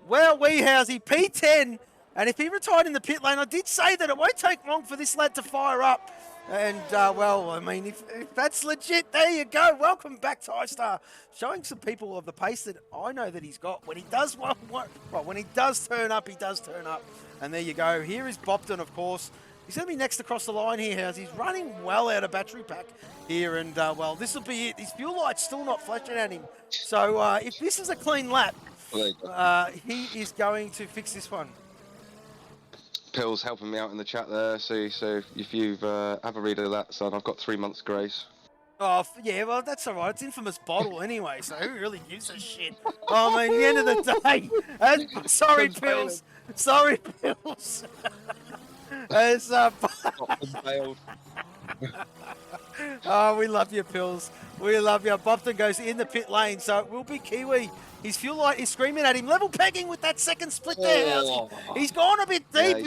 well, Housey, P10. And if he retired in the pit lane, I did say that it won't take long for this lad to fire up. And, well, I mean, if that's legit, there you go. Welcome back, Timestar. Showing some people of the pace that I know that he's got. When he does when he does turn up, he does turn up. And there you go. Here is Bopton, of course. He's going to be next across the line here, House. He's running well out of battery pack here. And, well, this will be it. His fuel light's still not flashing at him. So, if this is a clean lap, he is going to fix this one. Pills helping me out in the chat there. So if you've have a read of that, son, I've got 3 months grace. Oh, yeah, well, that's all right. It's infamous bottle anyway, so who really gives a shit? I mean, at the end of the day, sorry, Pills. Sorry, Pills. As, oh, we love you, Pills. We love you. Bobton goes in the pit lane, so it will be Kiwi. His fuel light is screaming at him. Level pegging with that second split there. He's gone a bit deep. Yeah,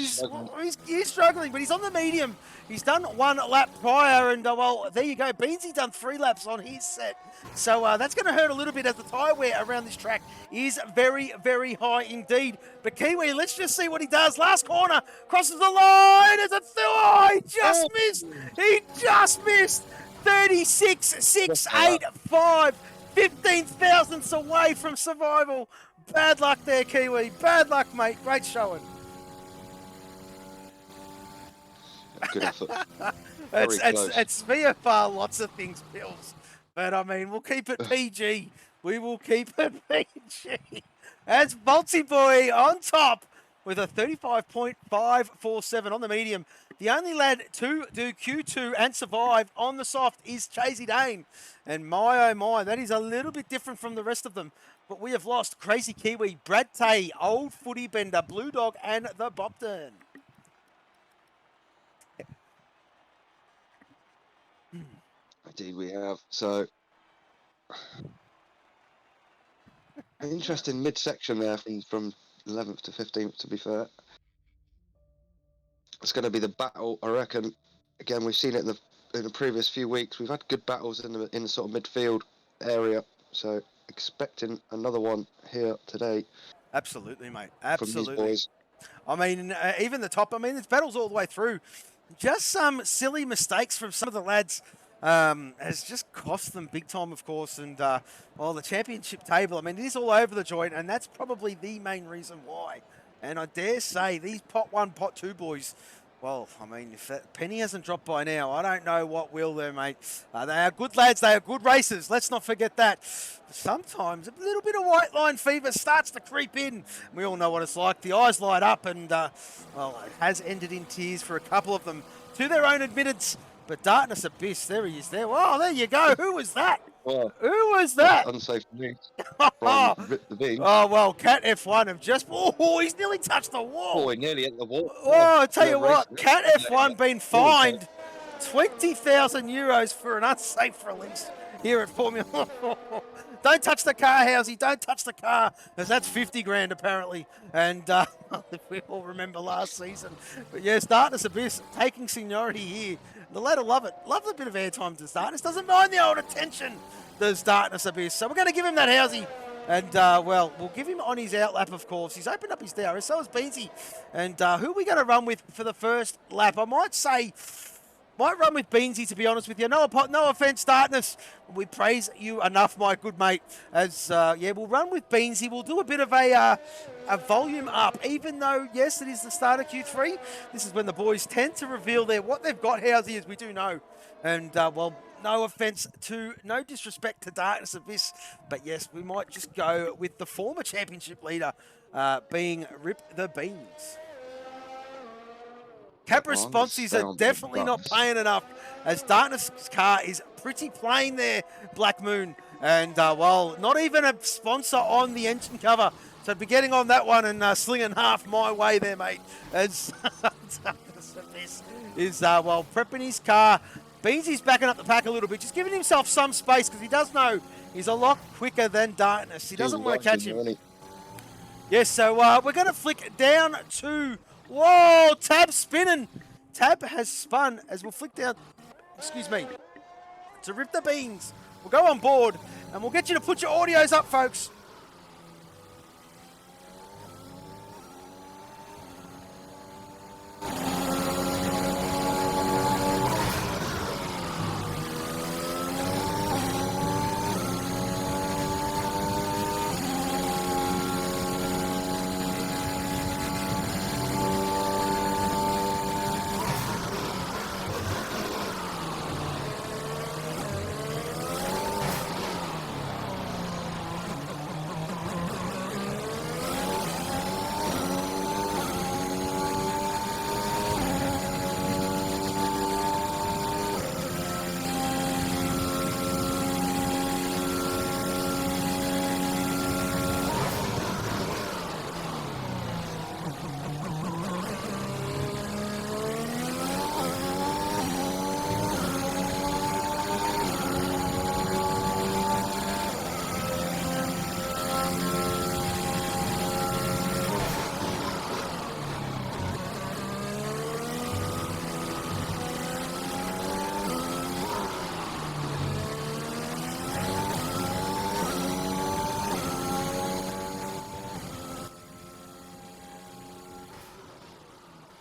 he's struggling, but he's on the medium. He's done 1 lap prior, and, well, there you go. Beansy done 3 laps on his set. So that's going to hurt a little bit as the tyre wear around this track is very, very high indeed. But Kiwi, let's just see what he does. Last corner, crosses the line. He just missed. He just missed. 36.685. 15 thousandths away from survival. Bad luck there, Kiwi. Bad luck, mate. Great showing. Good effort. It's VFR, lots of things, Bills. But, I mean, we'll keep it PG. We will keep it PG. That's Boltsy Boy on top with a 35.547 on the medium. The only lad to do Q2 and survive on the soft is Chasey Dane. And my, oh my, that is a little bit different from the rest of them. But we have lost Crazy Kiwi, Brad Tay, Old Footy Bender, Blue Dog, and the Bobton. Indeed, we have. So, an interesting midsection there from 11th to 15th, to be fair. It's going to be the battle, I reckon. Again, we've seen it in the previous few weeks. We've had good battles in the sort of midfield area. So, expecting another one here today. Absolutely, mate. Absolutely. From these boys. I mean, even the top, I mean, it's battles all the way through. Just some silly mistakes from some of the lads has just cost them big time, of course. And, well, the championship table, I mean, it is all over the joint, and that's probably the main reason why. And I dare say these pot 1, pot 2 boys, well, I mean, if that penny hasn't dropped by now, I don't know what will there, mate. They are good lads. They are good racers. Let's not forget that. But sometimes a little bit of white line fever starts to creep in. We all know what it's like. The eyes light up and, well, it has ended in tears for a couple of them to their own admittance. But Darkness Abyss, there he is there. Oh, there you go. Who was that? Well, who was that? Unsafe for me. From Rip the Bean. Oh, well, Cat F1 have just... Oh, he's nearly touched the wall. Oh, he nearly hit the wall. Oh, I tell you what, Cat F1 been fined 20,000 euros for an unsafe release here at Formula 4. Don't touch the car, Housey. Don't touch the car, because that's 50 grand apparently. And if we all remember last season. But yes, Darkness Abyss taking seniority here. The lad will love it. Love a bit of airtime to Darkness. Doesn't mind the old attention, does Darkness Abyss. So we're going to give him that, Housey. And, well, we'll give him on his outlap, of course. He's opened up his DRS, so is Beansy. And who are we going to run with for the first lap? I might say... Might run with Beansy, to be honest with you. No offence, Darkness. We praise you enough, my good mate. As, yeah, we'll run with Beansy. We'll do a bit of a volume up, even though, yes, it is the start of Q3. This is when the boys tend to reveal what they've got, Housey, as we do know. And, well, no disrespect to Darkness Abyss, but yes, we might just go with the former championship leader being Rip the Beans. Cap responses are definitely not paying enough, as Darkness' car is pretty plain there, Black Moon. And, well, not even a sponsor on the engine cover. So be getting on that one and slinging half my way there, mate. As Darkness is, well, prepping his car. Beansy's backing up the pack a little bit, just giving himself some space, because he does know he's a lot quicker than Darkness. He doesn't want to catch him. Yes, so we're going to flick down to... Whoa, Tab spinning. Tab has spun as we'll flick down, excuse me, to Rip the Beans. We'll go on board and we'll get you to put your audios up, folks.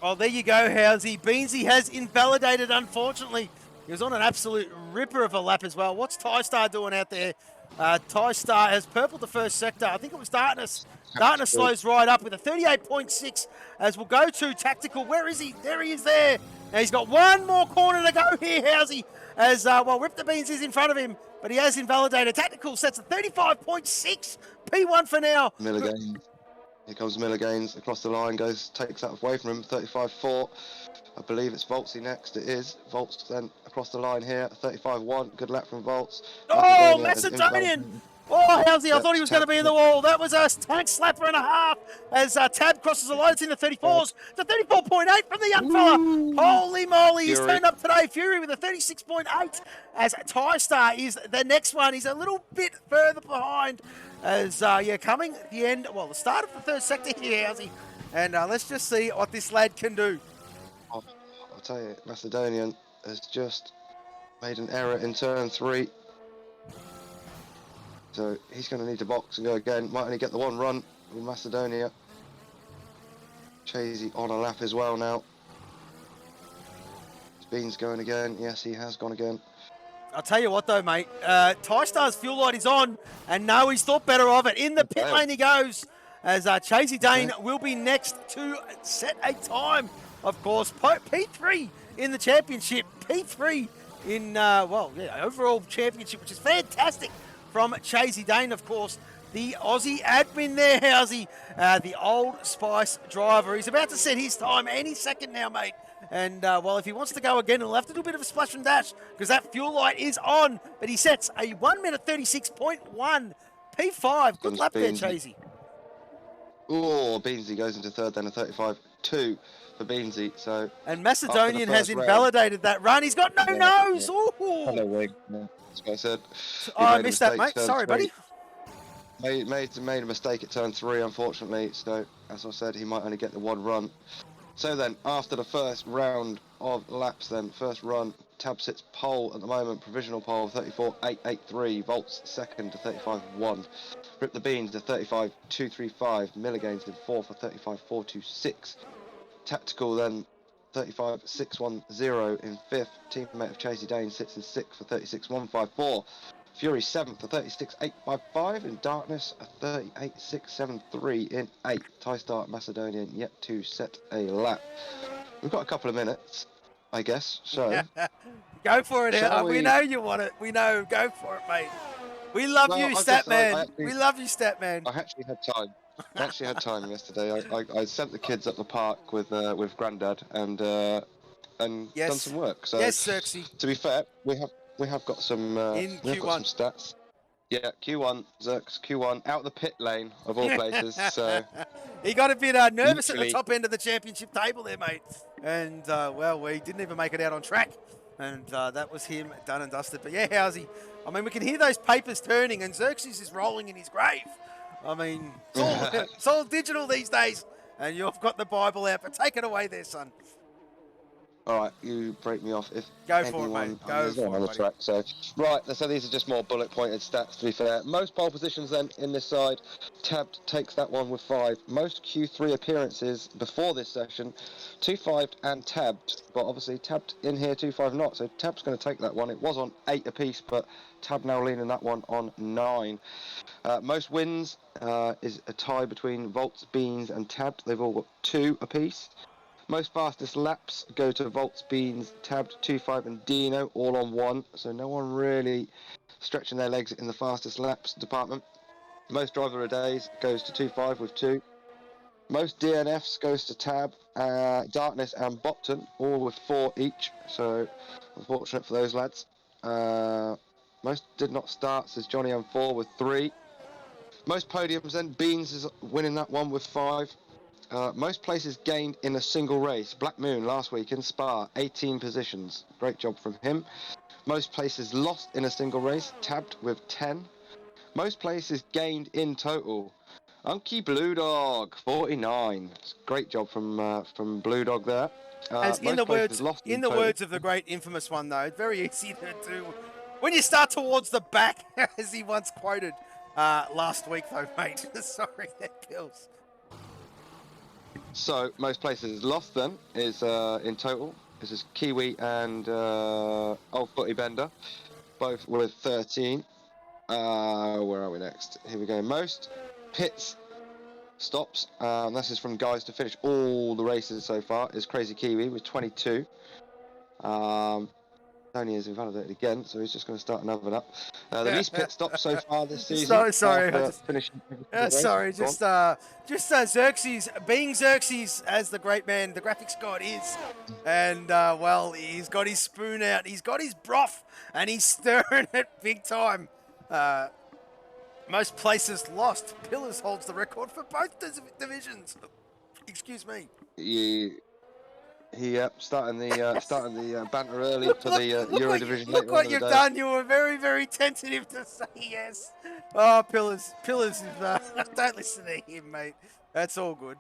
Oh, there you go, Housey. Beansy has invalidated, unfortunately. He was on an absolute ripper of a lap as well. What's TieStar doing out there? TieStar has purpled the first sector. I think it was Darkness. Darkness slows right up with a 38.6 as we'll go to Tactical. Where is he? There he is there. Now he's got one more corner to go here, Housey, as, Rip the Beans is in front of him, but he has invalidated. Tactical sets a 35.6. P1 for now. Miller Gaines. Here comes Miller Gaines across the line, takes that away from him, 35.4. I believe it's Voltsy next. It is. Volts then across the line here, 35.1. Good lap from Volts. Oh, Macedonian! Oh, Housey, I thought he was going to be in the wall. That was a tank slapper and a half as Tab crosses the line. It's in the 34s. It's a 34.8 from the young fella. Holy moly, he's turned up today. Fury with a 36.8 as TieStar is the next one. He's a little bit further behind as, coming at the end, the start of the third sector here, Housey. And let's just see what this lad can do. I'll tell you, Macedonian has just made an error in turn 3. So he's going to need to box and go again. Might only get the one run with Macedonia. Chasey on a lap as well now. Bean's going again. Yes, he has gone again. I'll tell you what though, mate. TieStar's fuel light is on, and no, he's thought better of it. In the pit lane he goes, as Chasey Dane will be next to set a time. Of course, P3 in the championship. P3 in, overall championship, which is fantastic from Chasey Dane, of course. The Aussie admin there, Housey. The Old Spice driver. He's about to set his time any second now, mate. And, if he wants to go again, he'll have to do a bit of a splash and dash because that fuel light is on. But he sets a 1 minute 36.1. P5. Good lap there, Chasey. Oh, Beansy goes into third, then a 35.2 for Beansy. So, and Macedonian has invalidated that run. He's got no nose. Yeah. No wing. Yeah. That's what I said. I missed that, mate. Sorry, buddy. Made a mistake at turn 3, unfortunately. So, as I said, he might only get the one run. So then, after the first round of laps, first run, Tab sits pole at the moment, provisional pole, 34.883. Volts second to 35.1. Rip the Beans to 35.235. Miller Gaines in 4th for 35.426. Tactical then 35.610 in 5th. Teammate of Chasey Dane sits in 6th for 36.154. Fury 7th for 36.855. In Darkness, a 38.673 in 8th. TieStar Macedonian yet to set a lap. We've got a couple of minutes, I guess, so... Go for it, we know you want it. We know. Go for it, mate. We love you, Statman. We love you, Statman. I actually had time. I actually had time yesterday. I sent the kids up the park with Grandad and done some work. So yes, Xerxes. To be fair, we have got some in Q1 got some stats. Yeah, Q1, Xerx, Q1 out the pit lane of all places. So he got a bit nervous at the top end of the championship table there, mate. And we didn't even make it out on track. And that was him done and dusted. But yeah, Housey, I mean, we can hear those papers turning, and Xerxes is rolling in his grave. I mean, it's all digital these days, and you've got the Bible out, but take it away there, son. All right, you break me off if go for it, mate. Go for on it, the track. So, right, so these are just more bullet-pointed stats, to be fair. Most pole positions then in this side. Tabbed takes that one with 5. Most Q3 appearances before this session, 2-5 and Tabbed. But obviously Tabbed in here, 2-5 not. So Tabbed's going to take that one. It was on 8 apiece, but Tab now leaning that one on 9. Most wins is a tie between Volts, Beans and Tabbed. They've all got 2 apiece. Most fastest laps go to Volts, Beans, Tabbed, 2-5 and Dino, all on 1. So no one really stretching their legs in the fastest laps department. Most driver of days goes to 2-5 with 2. Most DNFs goes to Tab, Darkness and Bopton, all with 4 each. So unfortunate for those lads. Most did not start, says Johnny M4 with 3. Most podiums then, Beans is winning that one with 5. Most places gained in a single race. Black Moon last week in Spa, 18 positions. Great job from him. Most places lost in a single race. Tabbed with 10. Most places gained in total. Unky Blue Dog, 49. Great job from Blue Dog there. As in the words of the great infamous one, though, very easy to do when you start towards the back, as he once quoted last week, though, mate. Sorry, that kills. So most places lost then is in total. This is Kiwi and Old Footy Bender, both with 13. Where are we next? Here we go. Most pits stops. This is from guys to finish all the races so far. Is Crazy Kiwi with 22. Tony is invalidated again, so he's just going to start another one up. The least pit stops so far this season. Sorry, Finishing. sorry. Xerxes, being Xerxes as the great man, the graphics god is, and well, he's got his spoon out, he's got his broth, and he's stirring it big time. Most places lost. Pillars holds the record for both divisions. Excuse me. Starting the banter early for the Euro division. Look what you've done. You were very, very tentative to say yes. Oh, Pillars is. Don't listen to him, mate. That's all good.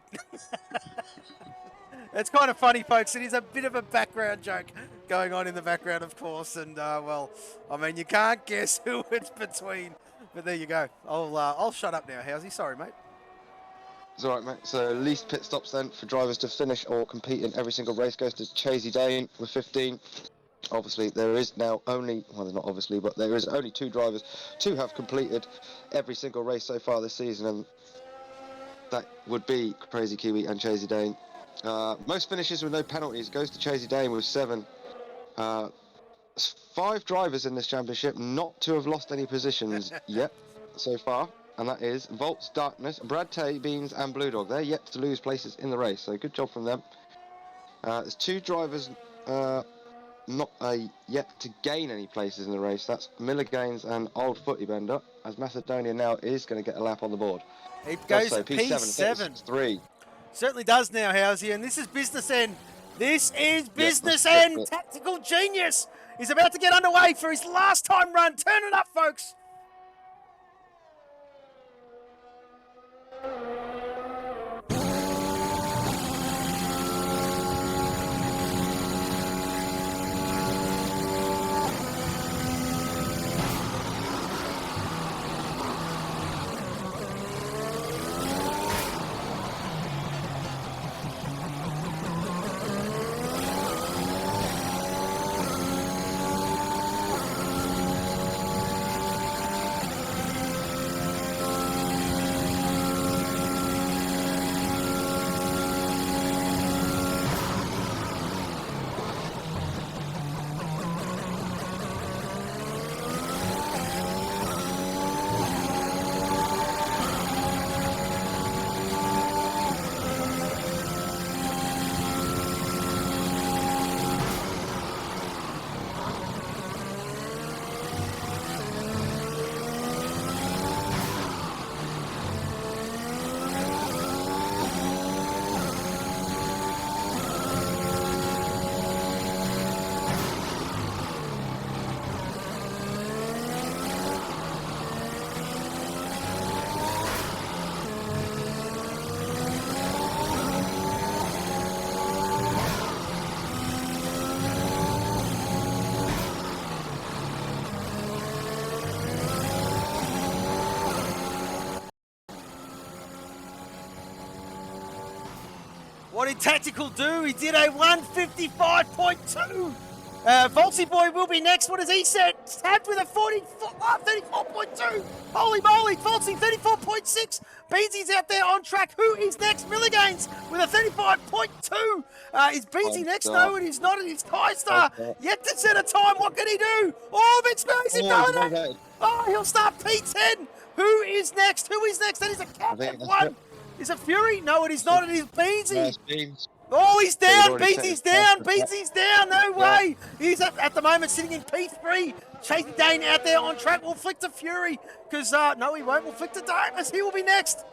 It's kind of funny, folks. It is a bit of a background joke going on in the background, of course. And well, I mean, you can't guess who it's between. But there you go. I'll shut up now, Housey. Sorry, mate. It's all right, mate. So least pit stops then for drivers to finish or compete in every single race goes to Chasey Dane with 15. Obviously, there is now only, well, not obviously, but there is only 2 drivers to have completed every single race so far this season, and that would be Crazy Kiwi and Chasey Dane. Most finishes with no penalties goes to Chasey Dane with 7. 5 drivers in this championship not to have lost any positions yet so far. And that is Volts, Darkness, Brad Tay, Beans and Blue Dog. They're yet to lose places in the race, so good job from them. There's 2 drivers not yet to gain any places in the race. That's Miller Gaines and Old Footy Bender, as Macedonia now is going to get a lap on the board. It goes so, P7. 3. Certainly does now, Housey, and this is business end. This is business end. Tactical Genius is about to get underway for his last time run. Turn it up, folks. What did Tactical do? He did a 155.2. Voltsy Boy will be next. What does he set? Tapped with a 34.2. Holy moly, Voltsy 34.6. Beansy's out there on track. Who is next? Milligains with a 35.2. Is Beansy next? No, it is not. It is Tystar. Yet to set a time. What can he do? Oh, explosive. Oh, he'll start P10. Who is next? Who is next? That is a captain one. Is it Fury? No, it is not. It is Beansy. Oh, he's down. Beansy's down. Beansy's down. No way. He's at the moment sitting in P3. Chasey Dane out there on track. We'll flick to Fury. Because, no, he won't. We'll flick to Darkness. He will be next.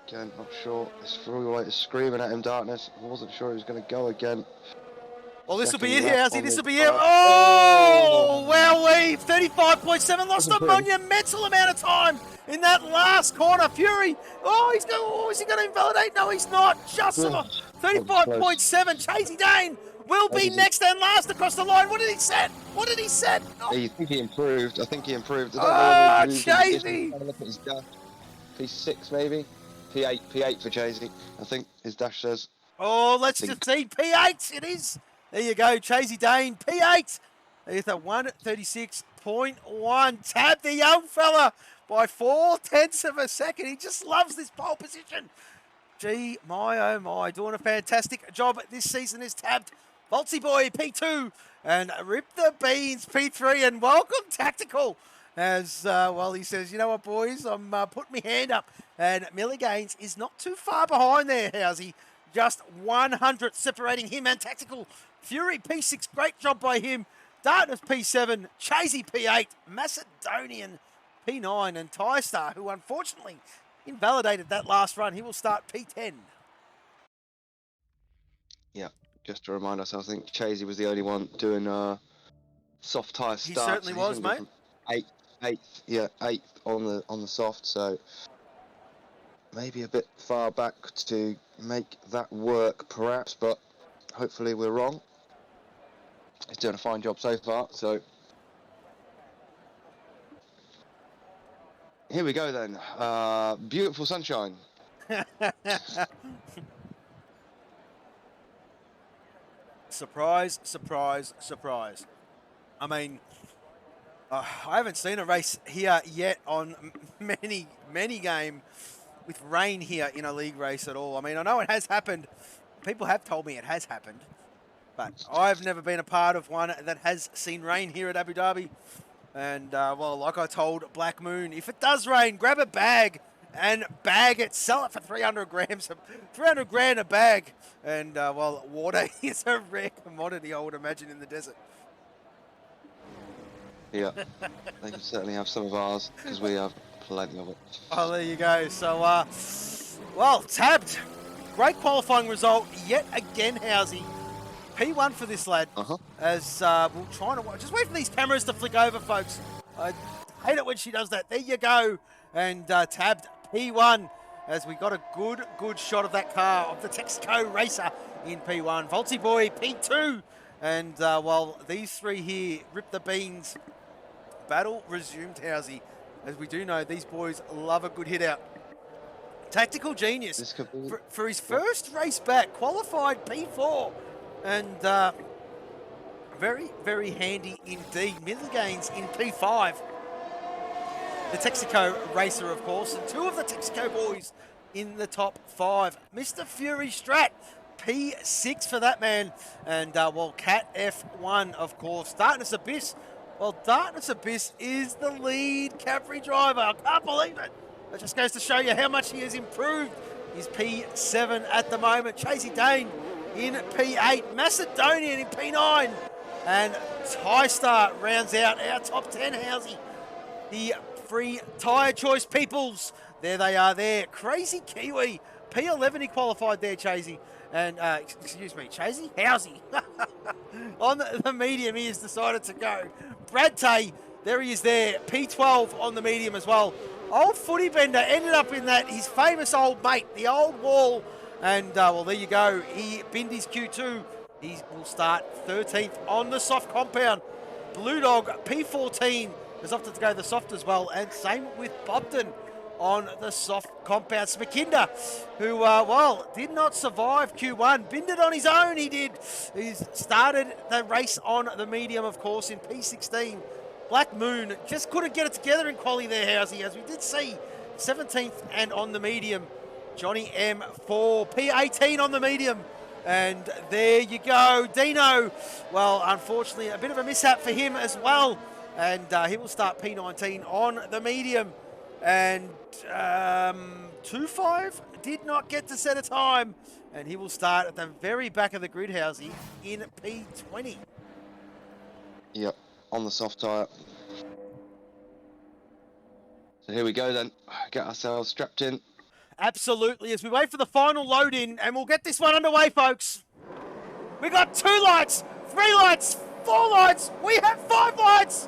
Again, not sure. It's Fury is screaming at him, Darkness. I wasn't sure he was going to go again. Well, this will be it, Housey. This will be it. Oh, well, leave. 35.7. Lost a monumental amount of time in that last corner. Fury. Oh, is he going to invalidate? No, he's not. Just 35.7. Chasey Dane will be next and last across the line. What did he set? What did he set? Oh, I think he improved. I think he improved. I oh don't know whether he Chasey! look at his dash. P6 maybe. P8 for Chasey. I think his dash says. Oh, let's just see. P8 it is. There you go, Chasey Dane. P8. There's a 136.1. Tab the young fella by 0.4 of a second. He just loves this pole position. Gee, my oh my, doing a fantastic job this season is Tabbed. Voltsy Boy, P2, and Rip the Beans, P3, and welcome Tactical. As, well, he says, you know what, boys, I'm putting my hand up. And Millie Gaines is not too far behind there, Housey. Just 100 separating him and Tactical. Fury, P6, great job by him. Darkness, P7, Chasey, P8, Macedonian, P9, and Tystar, who unfortunately invalidated that last run. He will start P10. Yeah, just to remind ourselves, I think Chasey was the only one doing soft tyre starts. He certainly was, mate. Eighth on the soft, so maybe a bit far back to make that work, perhaps, but hopefully we're wrong. He's doing a fine job so far, so here we go then. Beautiful sunshine. Surprise, surprise, surprise. I mean, I haven't seen a race here yet on many game with rain here in a league race at all. I mean, I know it has happened. People have told me it has happened. But I've never been a part of one that has seen rain here at Abu Dhabi. And, well, like I told Black Moon, if it does rain, grab a bag and bag it. Sell it for 300 grams, 300 grand a bag. And, well, water is a rare commodity, I would imagine, in the desert. Yeah, they can certainly have some of ours, because we have plenty of it. Oh, there you go. So, well, Tabbed. Great qualifying result yet again, Housey. P1 for this lad, as we'll try to watch. Just wait for these cameras to flick over, folks. I hate it when she does that. There you go. And Tabbed P1, as we got a good shot of that car, of the Texaco Racer in P1. Voltsy Boy, P2. And while these three here rip the beans, battle resumed, Housey. As we do know, these boys love a good hit out. Tactical Genius, for his first race back, qualified P4. And very, very handy indeed. Middle gains in P5. The Texaco Racer, of course, and two of the Texaco boys in the top 5. Mr. Fury Strat, P6 for that man. And, well, Cat F1, of course. Darkness Abyss. Well, Darkness Abyss is the lead Capri driver. I can't believe it. That just goes to show you how much he has improved. He's P7 at the moment. Chasey Dane in P8, Macedonian in P9, and Tystar rounds out our top 10, Housey. The free tyre choice peoples, there they are there. Crazy Kiwi, P11 he qualified there, Chasey. And, excuse me, Chasey? Housey. On the medium he has decided to go. Brad Tay, there he is there, P12 on the medium as well. Old footy bender ended up in that, his famous old mate, the old wall. And, well, there you go. He binned his Q2. He will start 13th on the soft compound. Blue Dog, P14, has opted to go the soft as well. And same with Bobden on the soft compound. Smakinda, who, well, did not survive Q1. Binned it on his own, he did. He's started the race on the medium, of course, in P16. Black Moon just couldn't get it together in quali there, Housey, as we did see. 17th and on the medium. Johnny M4, P18 on the medium. And there you go. Dino, well, unfortunately, a bit of a mishap for him as well. And he will start P19 on the medium. And 2.5 did not get to set a time. And he will start at the very back of the grid, Housey, in P20. Yep, on the soft tyre. So here we go then. Get ourselves strapped in. Absolutely, as we wait for the final load in, and we'll get this one underway, folks. We got 2 lights, 3 lights, 4 lights, we have 5 lights.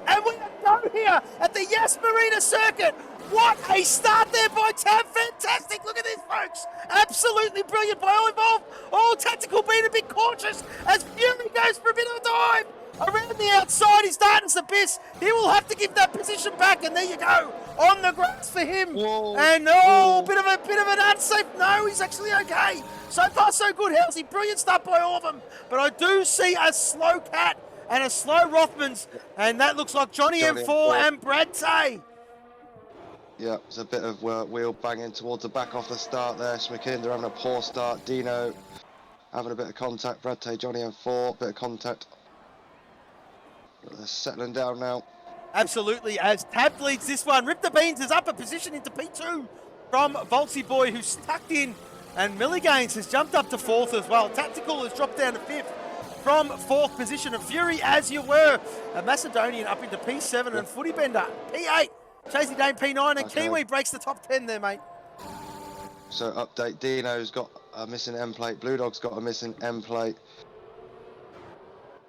And we are done here at the Yas Marina Circuit What a start there by Tab. Fantastic. Look at this, folks. Absolutely brilliant by all involved. All tactical being a bit cautious as Fury goes for a bit of a dive. Around the outside, he's Darkness Abyss. He will have to give that position back, and there you go. On the grass for him. Whoa. And bit of an unsafe. No, he's actually okay. So far, so good, Halsey. Brilliant start by all of them. But I do see a slow Cat and a slow Rothmans, and that looks like Johnny M4 and Brad Tay. Yeah, it's a bit of wheel banging towards the back off the start there. Smakinder having a poor start. Dino having a bit of contact. Brad Tay, Johnny M4, bit of contact. They're settling down now. Absolutely, as Tab leads this one. Rip the Beans is up a position into P2 from Voltsy Boy, who's tucked in, and Milligains has jumped up to 4th as well. Tactical has dropped down to 5th from 4th position, and Fury, as you were, a Macedonian up into P7, and Footy Bender P8, Chasey Dane P9, and Kiwi breaks the top 10 there, mate. So update, Dino's got a missing M plate, Blue Dog's got a missing M plate.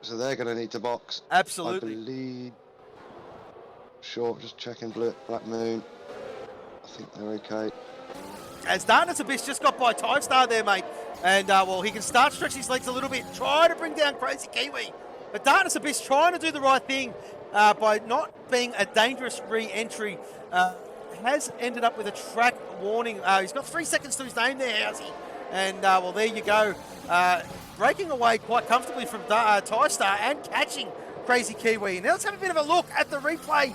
So they're going to need to box. Absolutely. I believe. Sure, just checking Black Moon. I think they're okay. As Darkness Abyss just got by Time Star there, mate. And, well, he can start to stretch his legs a little bit, try to bring down Crazy Kiwi. But Darkness Abyss trying to do the right thing by not being a dangerous re-entry. Has ended up with a track warning. He's got 3 seconds to his name there, Housey. And, well, there you go. Breaking away quite comfortably from Tie Star and catching Crazy Kiwi. Now let's have a bit of a look at the replay.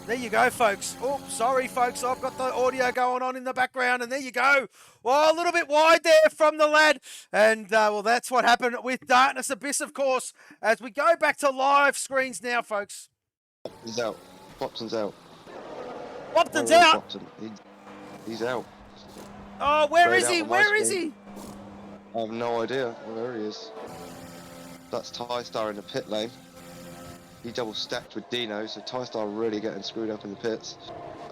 There you go, folks. Oh, sorry, folks. I've got the audio going on in the background, and there you go. Well, a little bit wide there from the lad. And, well, that's what happened with Darkness Abyss, of course, as we go back to live screens now, folks. He's out. Bopton's out. Bopton's out? Bopton. He's out. Oh, where is he? Where is he? I have no idea where he is. That's Tie Star in the pit lane. He double stacked with Dino, so Tie Star really getting screwed up in the pits.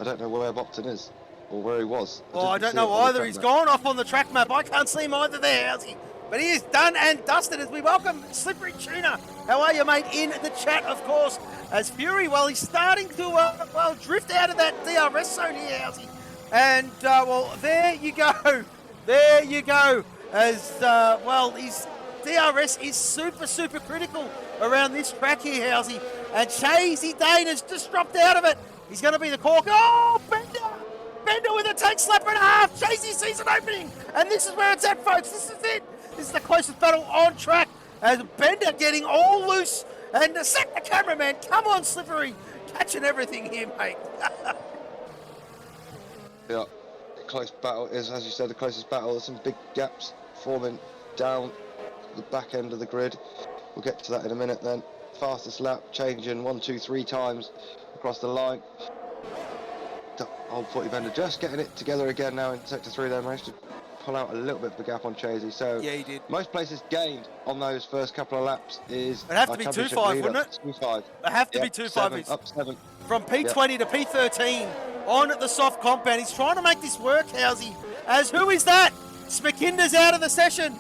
I don't know where Bopton is, or where he was. Well, I don't know either. He's gone off on the track map. I can't see him either there, how's he? But he is done and dusted as we welcome Slippery Tuna. How are you, mate? In the chat, of course. As Fury, well, he's starting to, well, drift out of that DRS zone here, how's he? And, well, there you go. There you go. As, well, his DRS is super, super critical around this track here, Housey. And Chasey Dane has just dropped out of it. He's going to be the cork. Oh, Bender! Bender with a tank slapper and a half. Chasey sees an opening. And this is where it's at, folks. This is it. This is the closest battle on track. As Bender getting all loose. And sack the cameraman. Come on, Slippery. Catching everything here, mate. Yeah, close battle is, as you said, the closest battle. There's some big gaps forming down the back end of the grid. We'll get to that in a minute then. Fastest lap, changing 1, 2, 3 times across the line. Old Footy Bender just getting it together again now in sector 3 there. Managed to pull out a little bit of a gap on Chasey. So yeah, he did. Most places gained on those first couple of laps is... It'd have to be 2.5, wouldn't it? 2.5. It'd have to be 2.5. Up 7. From P20 to P13 on the soft compound. He's trying to make this work, Housey. As who is that? Smakinder's out of the session.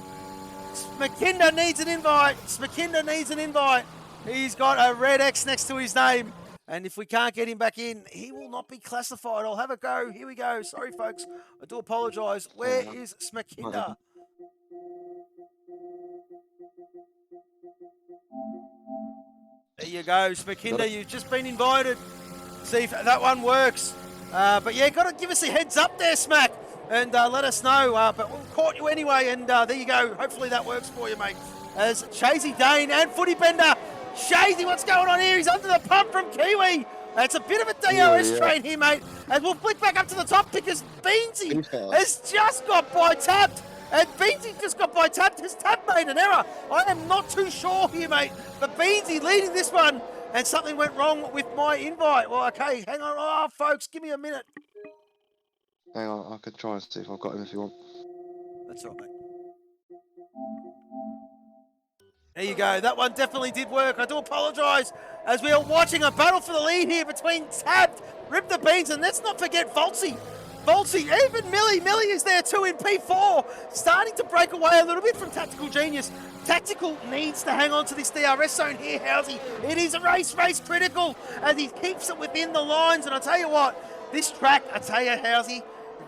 Smakinder needs an invite. Smakinder needs an invite. He's got a red X next to his name. And if we can't get him back in, he will not be classified. I'll have a go. Here we go. Sorry, folks. I do apologise. Where is Smakinder? There you go, Smakinder. You've just been invited. See if that one works. But yeah, got to give us a heads up there, Smack. And let us know. But we'll caught you anyway. And there you go. Hopefully that works for you, mate. As Chasey Dane and Footy Bender. Chasey, what's going on here? He's under the pump from Kiwi. It's a bit of a DRS train here, mate. And we'll flick back up to the top because Beansy has just got by-tapped. And Beansy just got by-tapped. His tap made an error. I am not too sure here, mate. But Beansy leading this one. And something went wrong with my invite. Well, okay, hang on. Oh, folks, give me a minute. Hang on, I could try and see if I've got him if you want. That's all right, mate. There you go. That one definitely did work. I do apologise as we are watching a battle for the lead here between Tab, Rip the Beans, and let's not forget Voltsy. Voltsy, even Millie is there too in P4, starting to break away a little bit from Tactical Genius. Tactical needs to hang on to this DRS zone here, Housey. It is a race critical, as he keeps it within the lines. And I tell you what, this track, I tell you, Housey,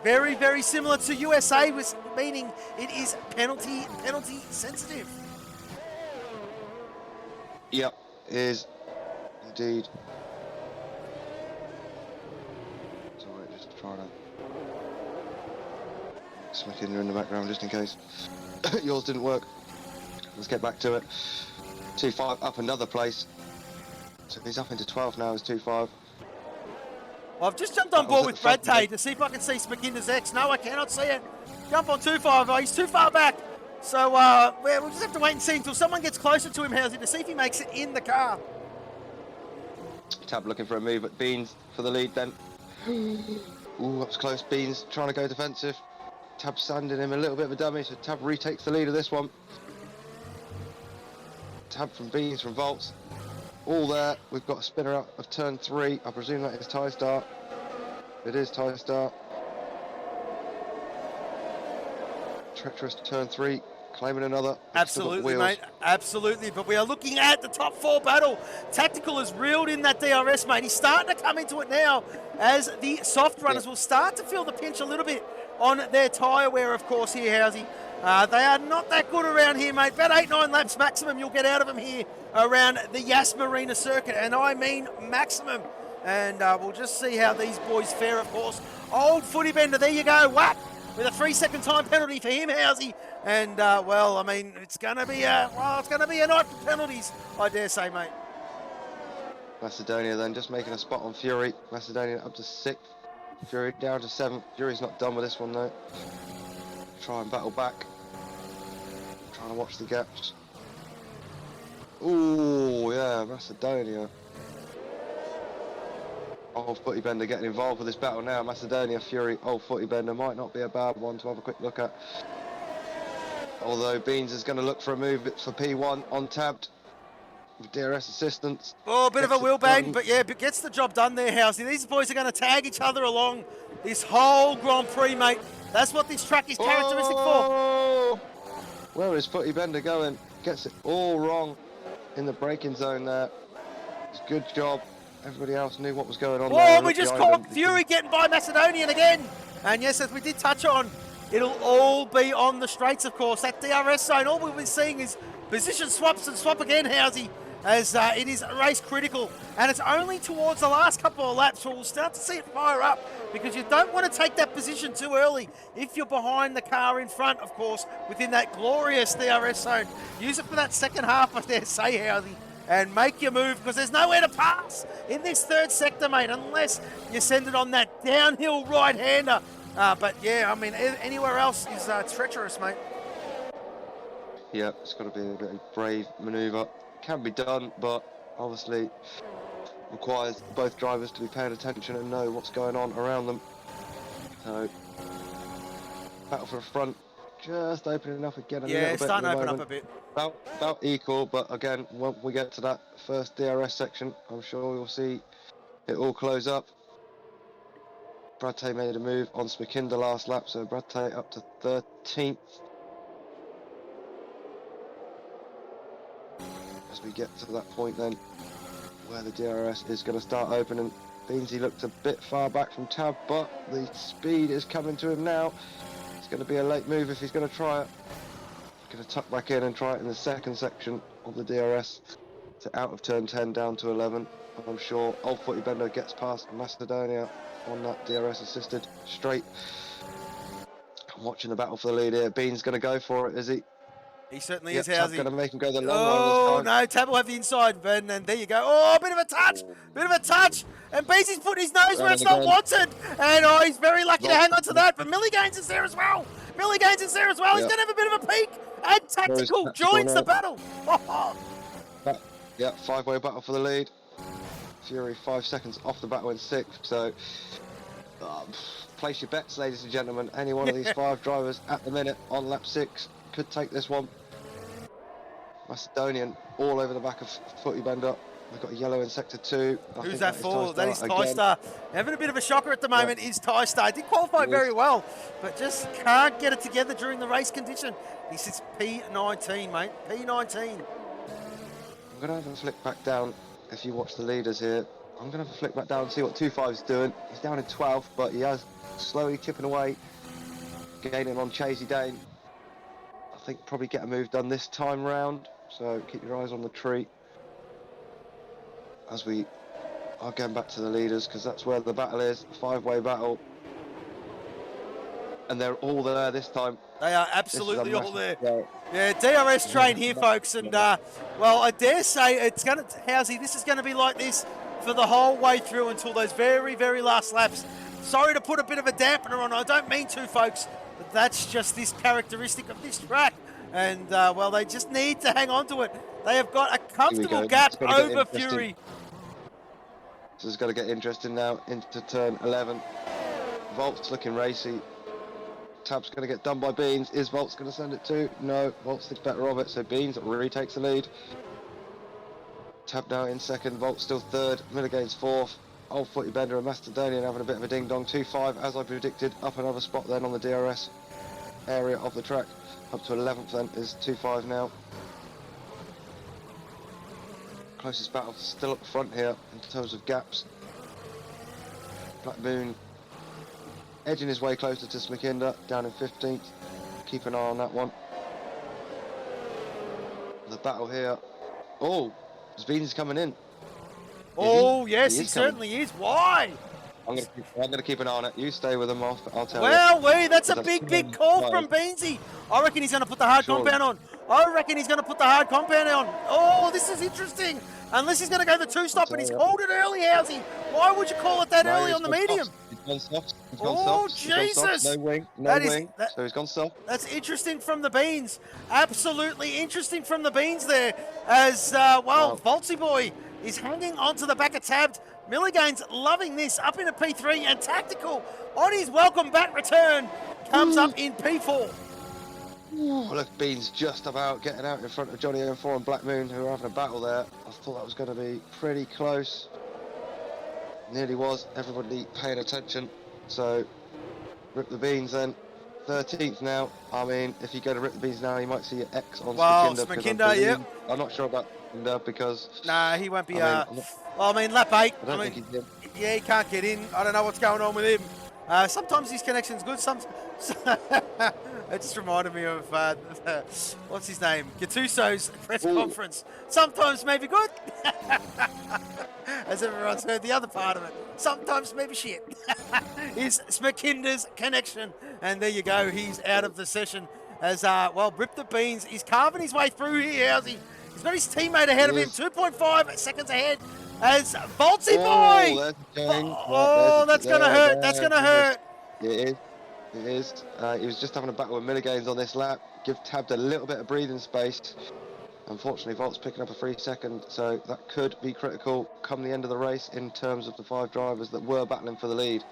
very, very similar to USA, meaning it is penalty sensitive. Yep, it is indeed. Sorry, just trying to smack in in the background just in case yours didn't work. Let's get back to it. 2.5 up another place. So he's up into 12 now, is 2.5. Well, I've just jumped on board with Brad Tay to see if I can see Smakinda's X. No, I cannot see it. Jump on 2.5. Oh, he's too far back. So we'll just have to wait and see until someone gets closer to him, Housey, to see if he makes it in the car. Tab looking for a move, but Beans for the lead then. Ooh, that was close. Beans trying to go defensive. Tab sanding him a little bit of a dummy, so Tab retakes the lead of this one. Tab from Beans from Volts. All there. We've got a spinner out of turn 3. I presume that is tie start. It is tie start. Treacherous to turn 3. Claiming another. Absolutely, mate. Absolutely. But we are looking at the top 4 battle. Tactical has reeled in that DRS, mate. He's starting to come into it now as the soft runners will start to feel the pinch a little bit on their tyre wear, of course, here, Housey. They are not that good around here, mate. About 8-9 laps maximum you'll get out of them here around the Yas Marina circuit. And I mean maximum. And we'll just see how these boys fare, of course. Old footy bender, there you go. Whack! With a 3-second time penalty for him, Housey. And, well, I mean, it's going to be a night for penalties, I dare say, mate. Macedonia then just making a spot on Fury. Macedonia up to 6th. Fury down to 7th. Fury's not done with this one, though. Try and battle back. Trying to watch the gaps. Ooh, yeah, Macedonia. Old footy bender getting involved with this battle now. Macedonia, Fury, old footy bender might not be a bad one to have a quick look at. Although Beans is going to look for a move for P1 on tabbed with DRS assistance. Oh, a bit of a wheel bang, but yeah, but gets the job done there, Housey. These boys are going to tag each other along this whole Grand Prix, mate. That's what this track is characteristic for. Where is footy bender going? Gets it all wrong in the braking zone there. It's a good job. Everybody else knew what was going on. Oh, we just caught Fury getting by Macedonian again. And yes, as we did touch on, it'll all be on the straights, of course. That DRS zone, all we've been seeing is position swaps and swap again, Housey, as it is race critical. And it's only towards the last couple of laps where we'll start to see it fire up, because you don't want to take that position too early if you're behind the car in front, of course, within that glorious DRS zone. Use it for that second half, I dare say, Housey, and make your move, because there's nowhere to pass in this third sector, mate, unless you send it on that downhill right-hander. But yeah, I mean, anywhere else is treacherous, mate. Yeah, it's got to be a bit of brave manoeuvre. Can be done, but obviously requires both drivers to be paying attention and know what's going on around them. So, battle for the front, just opening up again a little bit. Yeah, starting to open up a bit. About equal, but again, when we get to that first DRS section, I'm sure we'll see it all close up. Brad Tay made a move on Smakinda last lap, so Brad Tay up to 13th. As we get to that point then, where the DRS is going to start opening. Beansy looked a bit far back from Tab, but the speed is coming to him now. It's going to be a late move if he's going to try it. Going to tuck back in and try it in the second section of the DRS to out of turn 10 down to 11. I'm sure old footy bender gets past Macedonia on that DRS assisted straight. I'm watching the battle for the lead here. Bean's going to go for it, is he? He certainly Yep, is, Housey. going to make him go the long Oh, run this time. no, Tab will have the inside, and there you go. Oh, a bit of a touch. And Beasy's putting his nose where it's not wanted. And he's very lucky to hang on to that. But Millie Gaines is there as well. He's going to have a bit of a peek. And Tactical joins the battle. Yeah, 5-way battle for the lead. Fury 5 seconds off the battle in 6th. So, place your bets, ladies and gentlemen. Any one of these 5 drivers at the minute on lap 6 could take this one. Macedonian all over the back of footy bender. We've got a yellow in sector 2. Who's that for? That is Again. Tystar. Having a bit of a shocker at the moment is Tystar. Did qualify very well, but just can't get it together during the race condition. He sits P19, mate. P19. I'm going to have a flick back down if you watch the leaders here. I'm going to have a flick back down and see what 2.5's doing. He's down in 12th, but he has slowly chipping away, gaining on Chasey Dane. I think probably get a move done this time round, so keep your eyes on the tree as we are going back to the leaders, because that's where the battle is, a 5-way battle. And they're all there this time. They are absolutely all there. Yeah, DRS train here, folks, and well, I dare say it's going to, Housey, this is going to be like this for the whole way through until those very, very last laps. Sorry to put a bit of a dampener on, I don't mean to, folks, but that's just this characteristic of this track. And, well, they just need to hang on to it. They have got a comfortable gap over Fury. This is going to get interesting now into turn 11. Volt's looking racy. Tab's going to get done by Beans. Is Volt's going to send it to? No, Volt's thinks better of it, so Beans retakes the lead. Tab now in second, Volt still third, Milligane's fourth. Old Footy Bender and Macedonian having a bit of a ding-dong. 2.5, as I predicted, up another spot then on the DRS area of the track. Up to 11th then is 2.5 now. Closest battle still up the front here in terms of gaps. Black Moon edging his way closer to Smakinda, down in 15th. Keep an eye on that one. The battle here. Oh, Beans is coming in. Oh, yes, he certainly is. Why? I'm gonna keep an eye on it. You stay with him, I'll tell you. Well, that's a big call from Beansy. I reckon he's going to put the hard compound on. I reckon he's going to put the hard compound on. Oh, this is interesting. Unless he's going to go the two-stop, and he's called it early, Housey. Why would you call it that early on the medium? He's gone soft. Oh, Jesus. No wing, so he's gone soft. That's interesting from the Beans. Absolutely interesting from the Beans there. As, well, Voltsy Boy is hanging onto the back of Tab. Milligane's loving this, up into P3, and Tactical on his welcome back return comes up in P4. Well, look, Bean's just about getting out in front of Johnny M4 and Black Moon, who are having a battle there. I thought that was going to be pretty close. Nearly was. Everybody paying attention. So, rip the Beans then. 13th now. I mean, if you go to rip the Beans now, you might see your X on Smakinda, yep. I'm not sure about Smakinda because... Nah, he won't be... lap 8. I don't think he's in. Yeah, he can't get in. I don't know what's going on with him. Sometimes his connection's good. It just reminded me of, what's his name? Gattuso's press conference. Sometimes maybe good. As everyone's heard the other part of it. Sometimes maybe shit. Is Smakinda's connection. And there you go. He's out of the session. As, well, Rip the Beans. He's carving his way through here. He's got his teammate ahead of him. 2.5 seconds ahead. As Voltsy Boy. That's going to hurt. That's going to hurt. It is. He was just having a battle with Milliganes on this lap. Give Tab a little bit of breathing space. Unfortunately, Volt's picking up a 3 second, so that could be critical come the end of the race in terms of the 5 drivers that were battling for the lead.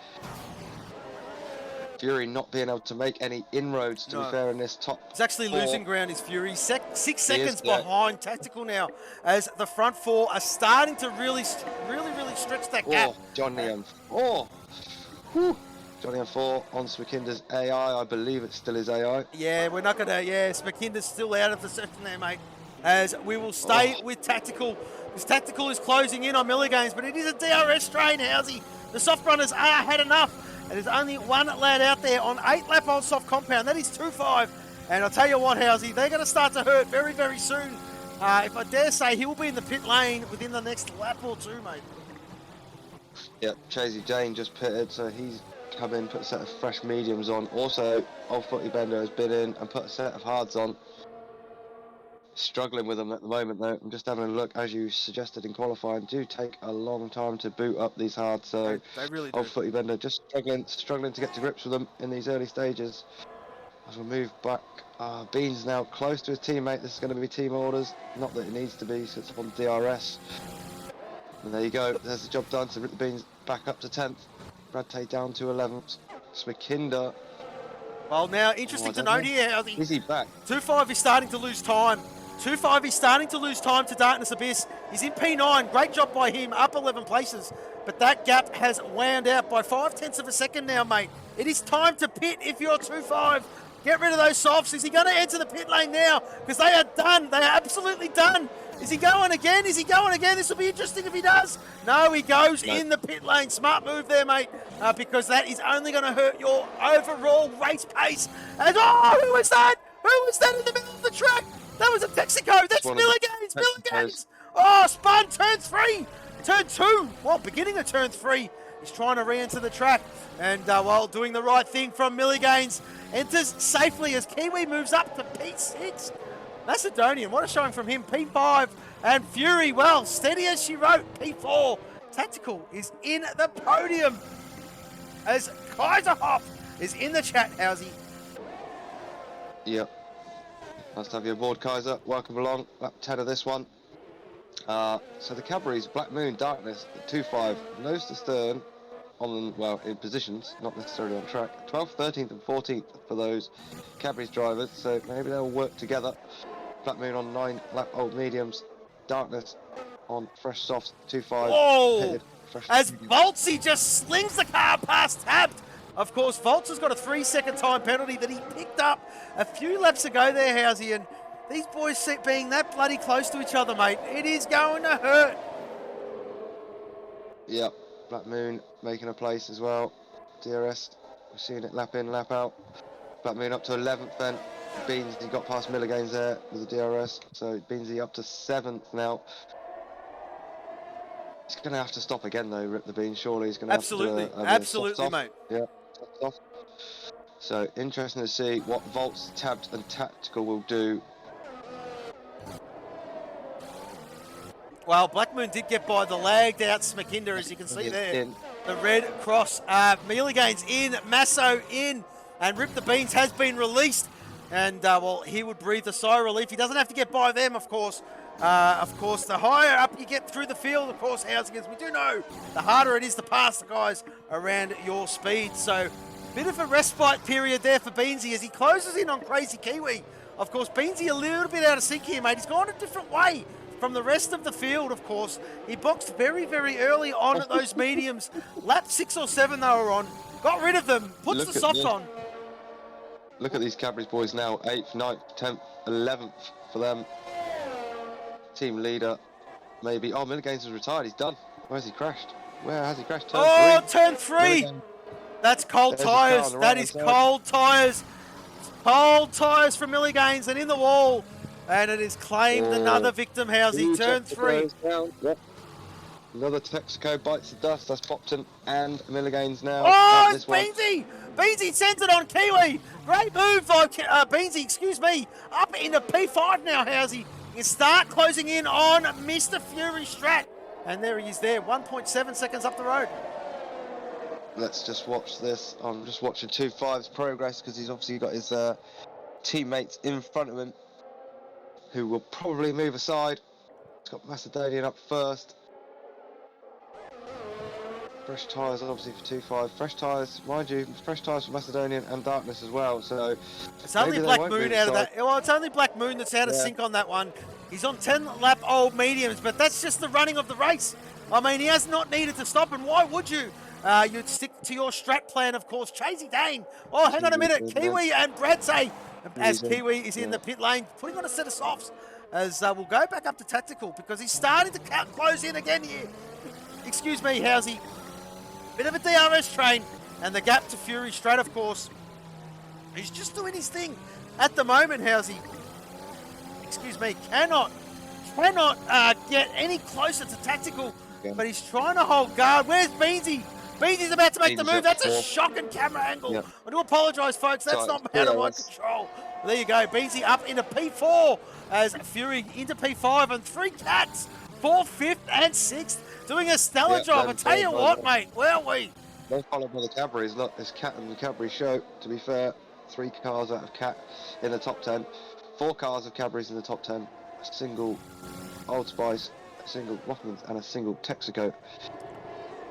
Fury not being able to make any inroads, to be fair, in this top. He's actually losing ground, is Fury. 6 seconds behind Tactical now, as the front 4 are starting to really stretch that gap. Johnny M4. Johnny M4 on Smakinda's AI. I believe it still is AI. Yeah, we're not going to... Yeah, Smakinda's still out of the session there, mate. As we will stay with Tactical. Because Tactical is closing in on Milliganes, but it is a DRS train, Housey. The soft runners are had enough. There's only one lad out there on 8-lap on soft compound. That is 2.5. And I'll tell you what, Housey, they're going to start to hurt very, very soon. If I dare say, he will be in the pit lane within the next lap or two, mate. Yep, Chasey Jane just pitted, so he's come in, put a set of fresh mediums on. Also, Old Footy Bender has been in and put a set of hards on. Struggling with them at the moment, though. I'm just having a look, as you suggested in qualifying, do take a long time to boot up these hards, so they really do. Old Footy Bender just struggling to get to grips with them in these early stages. As we move back, Beans now close to his teammate. This is going to be team orders, not that it needs to be, so it's on DRS. And there you go, there's the job done to rip the Beans back up to 10th. Brad Tay down to 11th. Smakinda. Well, now, interesting to note here, is he back? 2.5 is starting to lose time. 2.5 is starting to lose time to Darkness Abyss. He's in P9. Great job by him, up 11 places. But that gap has wound out by 0.5 of a second now, mate. It is time to pit if you're 2-5. Get rid of those softs. Is he going to enter the pit lane now? Because they are done. They are absolutely done. Is he going again? Is he going again? This will be interesting if he does. No, he goes in the pit lane. Smart move there, mate, because that is only going to hurt your overall race pace. And, oh, who was that? Who was that in the middle of the track? That was a Texaco. That's Milligan's. Milligan's. Oh, spun. Turn 3. Turn 2. Well, beginning of turn 3. He's trying to re-enter the track. And while doing the right thing from Milligan's, enters safely as Kiwi moves up to P6. Macedonian, what a showing from him. P5. And Fury, well, steady as she wrote. P4. Tactical is in the podium as Kaiserhoff is in the chat, Housey. Yep. Nice to have you aboard, Kaiser. Welcome along. Lap 10 of this one. So the Cadbury's Black Moon, Darkness, 2-5, nose to stern, well, in positions, not necessarily on track. 12th, 13th and 14th for those Cadbury's drivers, so maybe they'll work together. Black Moon on 9 lap old mediums, Darkness on fresh softs, 2-5. Oh! As Voltsy just slings the car past Tabbed. Of course, Volts has got a 3-second time penalty that he picked up a few laps ago there, Housey, and these boys being that bloody close to each other, mate, it is going to hurt. Yep, Black Moon making a place as well. DRS, we're seeing it lap in, lap out. Black Moon up to 11th then. Beansy got past Milligan's there with the DRS, so Beansy up to 7th now. He's going to have to stop again though, Rip the Bean, surely he's going to absolutely, have to... absolutely, mate. Yeah, off. So, interesting to see what Volts, Tabbed and Tactical will do. Well, Black Moon did get by the lagged out Smakinder, as you can see there. The red cross. Milligan's in, Masso in, and Rip the Beans has been released. And, well, he would breathe a sigh of relief. He doesn't have to get by them, of course. The higher up you get through the field, of course, Housing, as we do know, the harder it is to pass the guys around your speed. So, bit of a respite period there for Beansy as he closes in on Crazy Kiwi. Of course, Beansy a little bit out of sync here, mate. He's gone a different way from the rest of the field, of course. He boxed very, very early on at those mediums. Lap 6 or 7 they were on. Got rid of them. Puts the softs on. Look at these Cadbury's boys now. 8th, 9th, 10th, 11th for them. Team leader, maybe. Oh, Milligan's is retired. He's done. Where's he crashed? Where has he crashed? Turn 3. Turn 3. That's cold tyres. That is cold tyres. Cold tyres from Milligan's and in the wall. And it is claimed another victim, Housey. Turn 3. Yep. Another Texaco bites the dust. That's Popton and Milligan's now. Oh, it's Beansy! Beansy sends it on Kiwi. Great move by Beansy, excuse me. Up into P5 now, Housey. You start closing in on Mr. Fury Strat. And there he is there, 1.7 seconds up the road. Let's just watch this. I'm just watching 2-5's progress because he's obviously got his teammates in front of him who will probably move aside. He's got Macedonian up first. Fresh tyres obviously for 2-5. Fresh tyres, mind you, fresh tyres for Macedonian and Darkness as well. So it's only Black Moon out of that. Well, it's only Black Moon that's out of sync on that one. He's on 10 lap old mediums, but that's just the running of the race. I mean, he has not needed to stop, and why would you? You'd stick to your strat plan, of course. Chasey Dane. Oh, hang on a minute. Kiwi and Bradsay, as Kiwi is in the pit lane, putting on a set of softs, as we'll go back up to Tactical, because he's starting to close in again here. Excuse me, Housey. Bit of a DRS train, and the gap to Fury Strat, of course. He's just doing his thing at the moment, Housey. Excuse me, cannot get any closer to Tactical, but he's trying to hold guard. Where's Beansy? Beansy's about to make the move. That's a shocking camera angle. Yep. I do apologise, folks. That's not out of my control. There you go. Beansy up into P4 as Fury into P5 and 3 Cats, 4th, 5th and 6th. Doing a stellar job. I tell you what, mate, where are we? They're followed by the Cadburys. Look, it's Cat and the Cadbury show. To be fair, 3 cars out of Cat in the top 10. 4 cars of Cadbury's in the top 10. A single Old Spice, a single Rothmans and a single Texaco.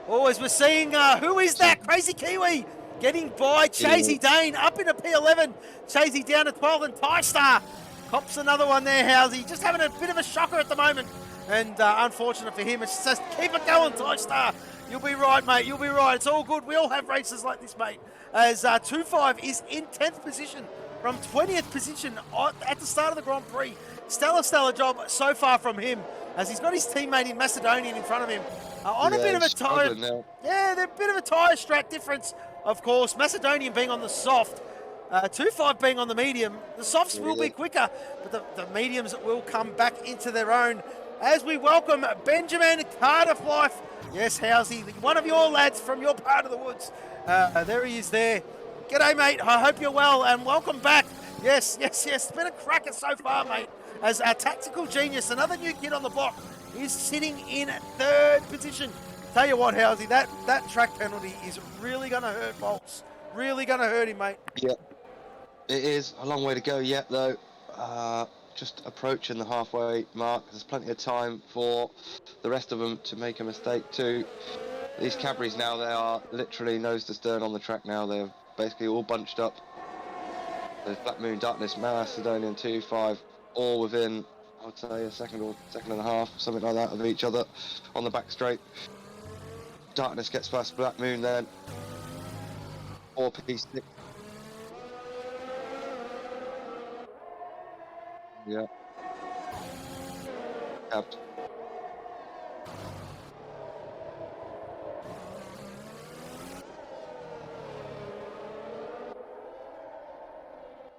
Oh, as we're seeing, who is that? Crazy Kiwi getting by Chasey Dane up into P11. Chasey down to 12 and Ty Star cops another one there, Housey. Just having a bit of a shocker at the moment. And unfortunate for him, it's just keep it going, Star. You'll be right, mate. You'll be right. It's all good. We all have races like this, mate. As 2-5 is in 10th position from 20th position at the start of the Grand Prix. Stellar job so far from him, as he's got his teammate in Macedonian in front of him. On a bit of a tyre, they're a bit of a tyre strat difference, of course. Macedonian being on the soft, 2-5 being on the medium. The softs will be quicker, but the mediums will come back into their own. As we welcome Benjamin Cardiff Life. Yes, Housey, one of your lads from your part of the woods. There he is there. G'day, mate. I hope you're well, and welcome back. Yes. It's been a cracker so far, mate. As our tactical genius, another new kid on the block, is sitting in 3rd position. Tell you what, Housey, that track penalty is really going to hurt Volts. Really going to hurt him, mate. Yeah, it is. A long way to go yet, though. Just approaching the halfway mark. There's plenty of time for the rest of them to make a mistake too. These Cadburys now, they are literally nose to stern on the track now. They're basically all bunched up. There's Black Moon, Darkness, Macedonian 2-5, all within, I would say, a second or second and a half, something like that, of each other on the back straight. Darkness gets past Black Moon then. 4P6. Yeah. Capped.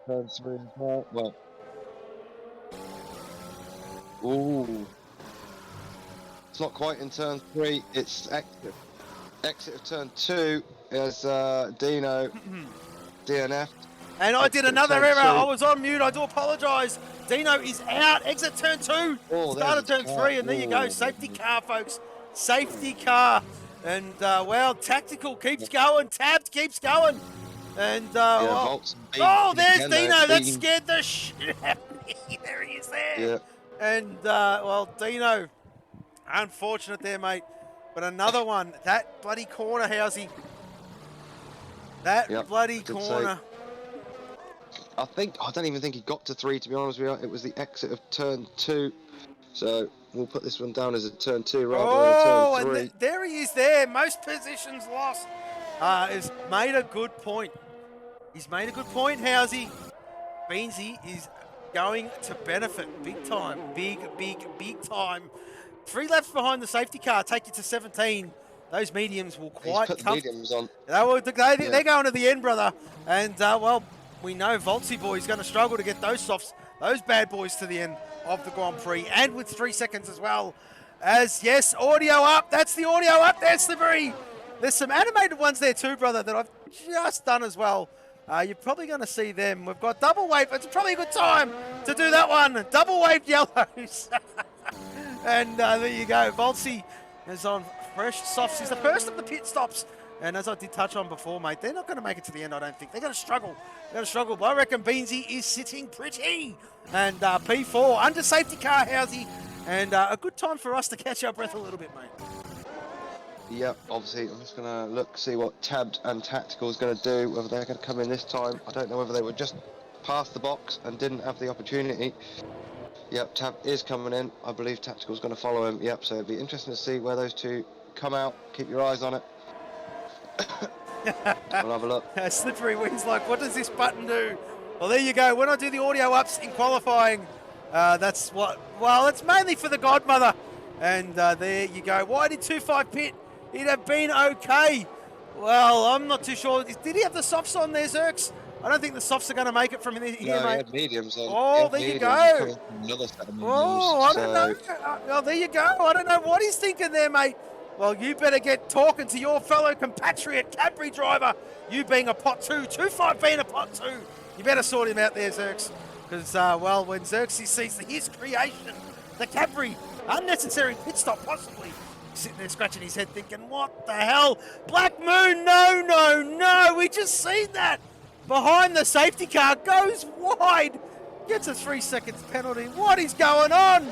Turn 3 now. Well. Ooh. It's not quite in turn 3. It's exit. Exit of turn 2 is Dino DNF. And I did another error. I was on mute. I do apologise. Dino is out. Exit turn 2. Start of turn 3. And there you go. Safety car, folks. Safety car. And, well, Tactical keeps going. Tabbed keeps going. And, there's Dino. That scared the shit out of me. There he is there. Yeah. And, well, Dino, unfortunate there, mate. But another one. That bloody corner, Housey. That bloody corner. I don't even think he got to 3, to be honest with you. It was the exit of turn 2. So we'll put this one down as a turn 2 rather than a turn 3. And there he is there. Most positions lost. Has made a good point. He's made a good point, Housey. Beansy is going to benefit big time. Big time. 3 laps behind the safety car take you to 17. Those mediums will quite come. Mediums on. They're going to the end, brother. And, well, we know Voltsy Boy is going to struggle to get those softs, those bad boys to the end of the Grand Prix, and with 3 seconds as well. As, yes, audio up. That's the audio up there, Slippery. There's some animated ones there too, brother, that I've just done as well. You're probably going to see them. We've got double wave. It's probably a good time to do that one. Double wave yellows. And there you go. Voltsy is on fresh softs. He's the first of the pit stops. And as I did touch on before, mate, they're not going to make it to the end, I don't think. They're going to struggle. But I reckon Beansy is sitting pretty. And P4 under safety car, Housey. And a good time for us to catch our breath a little bit, mate. Yep, obviously, I'm just going to see what Tabbed and Tactical is going to do, whether they're going to come in this time. I don't know whether they were just past the box and didn't have the opportunity. Yep, Tab is coming in. I believe Tactical is going to follow him. Yep, so it'll be interesting to see where those two come out. Keep your eyes on it. We'll have a look. Slippery wins like, what does this button do? Well, there you go. When I do the audio ups in qualifying, that's what, well, it's mainly for the godmother. And there you go. Why did 2-5 pit? He'd have been okay. Well, I'm not too sure. Did he have the softs on there, Zerks? I don't think the softs are going to make it from here, mate. He had mediums on. Oh, there you go. I don't know. Well, there you go. I don't know what he's thinking there, mate. Well, you better get talking to your fellow compatriot Cadbury driver. You being a pot 2, 2-5 being a pot 2. You better sort him out there, Zerks. Because, well, when Zerks sees his creation, the Cadbury unnecessary pit stop possibly, sitting there scratching his head thinking, what the hell? Black Moon, no. We just seen that. Behind the safety car, goes wide. Gets a 3 seconds penalty. What is going on?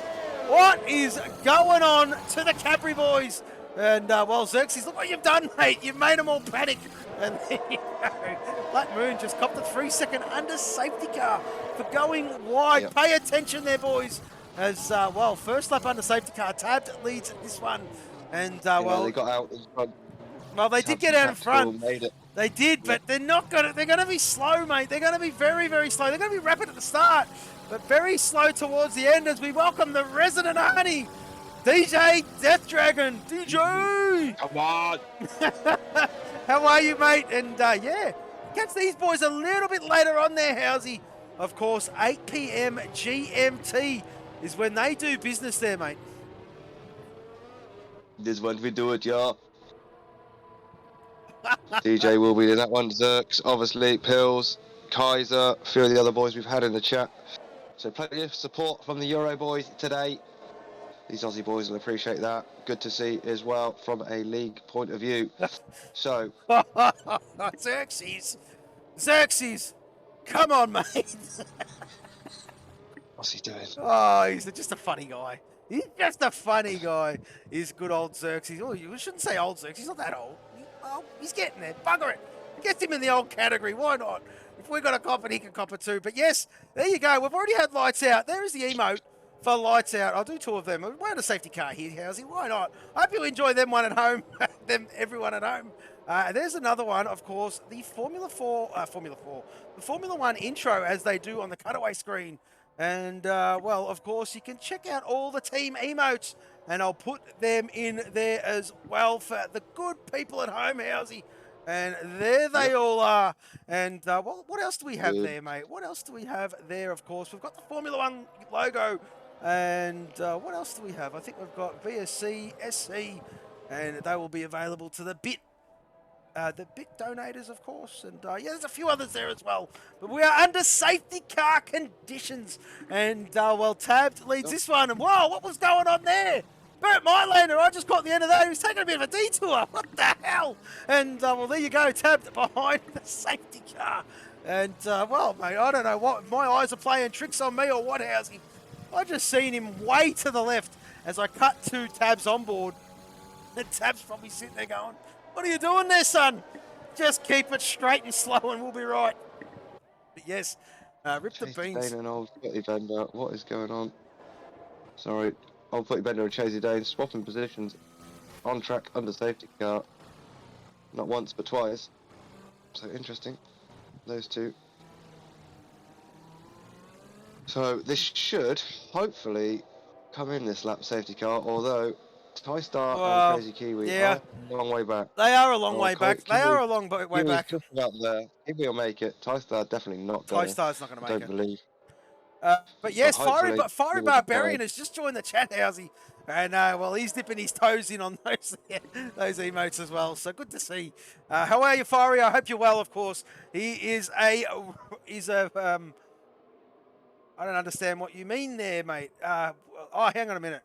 What is going on to the Cadbury boys? And, well, Xerxes, look what you've done, mate. You've made them all panic. And there you go. Black Moon just copped a 3 second under safety car for going wide. Yep. Pay attention there, boys. as well. First lap under safety car, Tabbed leads this one, and well, they got out in front. well, they did get out in front. Made it. They did, but they're not gonna. They're gonna be slow, mate. They're gonna be very, very slow. They're gonna be rapid at the start, but very slow towards the end as we welcome the resident Arnie, DJ Death Dragon. DJ, Come on. how are you, mate? And yeah, catch these boys a little bit later on there, Housey. Of course, 8 p.m. GMT is when they do business there, mate. This is when we do it, yeah. DJ will be in that one. Zerks, obviously, Pills, Kaiser, a few of the other boys we've had in the chat. So plenty of support from the Euro boys today. These Aussie boys will appreciate that. Good to see as well from a league point of view. So, Xerxes, come on, mate. what's he doing? Oh, he's just a funny guy. He's just a funny guy. He's good old Xerxes. Oh, you shouldn't say old Xerxes. He's not that old. Oh, he's getting there. Bugger it. Get him in the old category. Why not? If we got a cop it, he can cop it too. But yes, there you go. We've already had lights out. There is the emote for lights out. I'll do two of them. We're in a safety car here, Housey. Why not? I hope you enjoy them one at home. Everyone at home. There's another one, of course, the Formula 1 intro, as they do on the cutaway screen. And, well, of course, you can check out all the team emotes, and I'll put them in there as well for the good people at home, Housey. And there they all are. And, well, what else do we have there, mate? What else do we have there, of course? We've got the Formula 1 logo. And what else do we have? I think we've got BSC, SC, and they will be available to the bit donators, of course, and yeah, there's a few others there as well. But we are under safety car conditions, and well, Tabbed leads this one. And whoa, what was going on there? Bert Mylander, I just caught the end of that. He was taking a bit of a detour. What the hell? And well, there you go, Tabbed behind the safety car. And well, mate, I don't know what my eyes are playing tricks on me or what, Housey. I just seen him way to the left as I cut to Tabb's on board. And Tabb's probably sitting there going, "What are you doing there, son? Just keep it straight and slow and we'll be right." But yes, rip the beans. Dane and old Putty Bender, what is going on? Sorry, old Putty Bender and Chasey Dane swapping positions on track under safety car. Not once, but twice. So interesting, those two. So this should hopefully come in this lap safety car, although TyStar and Crazy Kiwi are a long way back. They are a long way back. They are a long way back. Just about there. If we'll make it, TyStar definitely not going. TyStar's not going to make it. Don't believe. But yes, hopefully Fiery Barbarian has just joined the chat, Housey. And well, he's dipping his toes in on those emotes as well. So good to see. How are you, Fiery? I hope you're well, of course. He's a I don't understand what you mean there, mate. Oh, hang on a minute.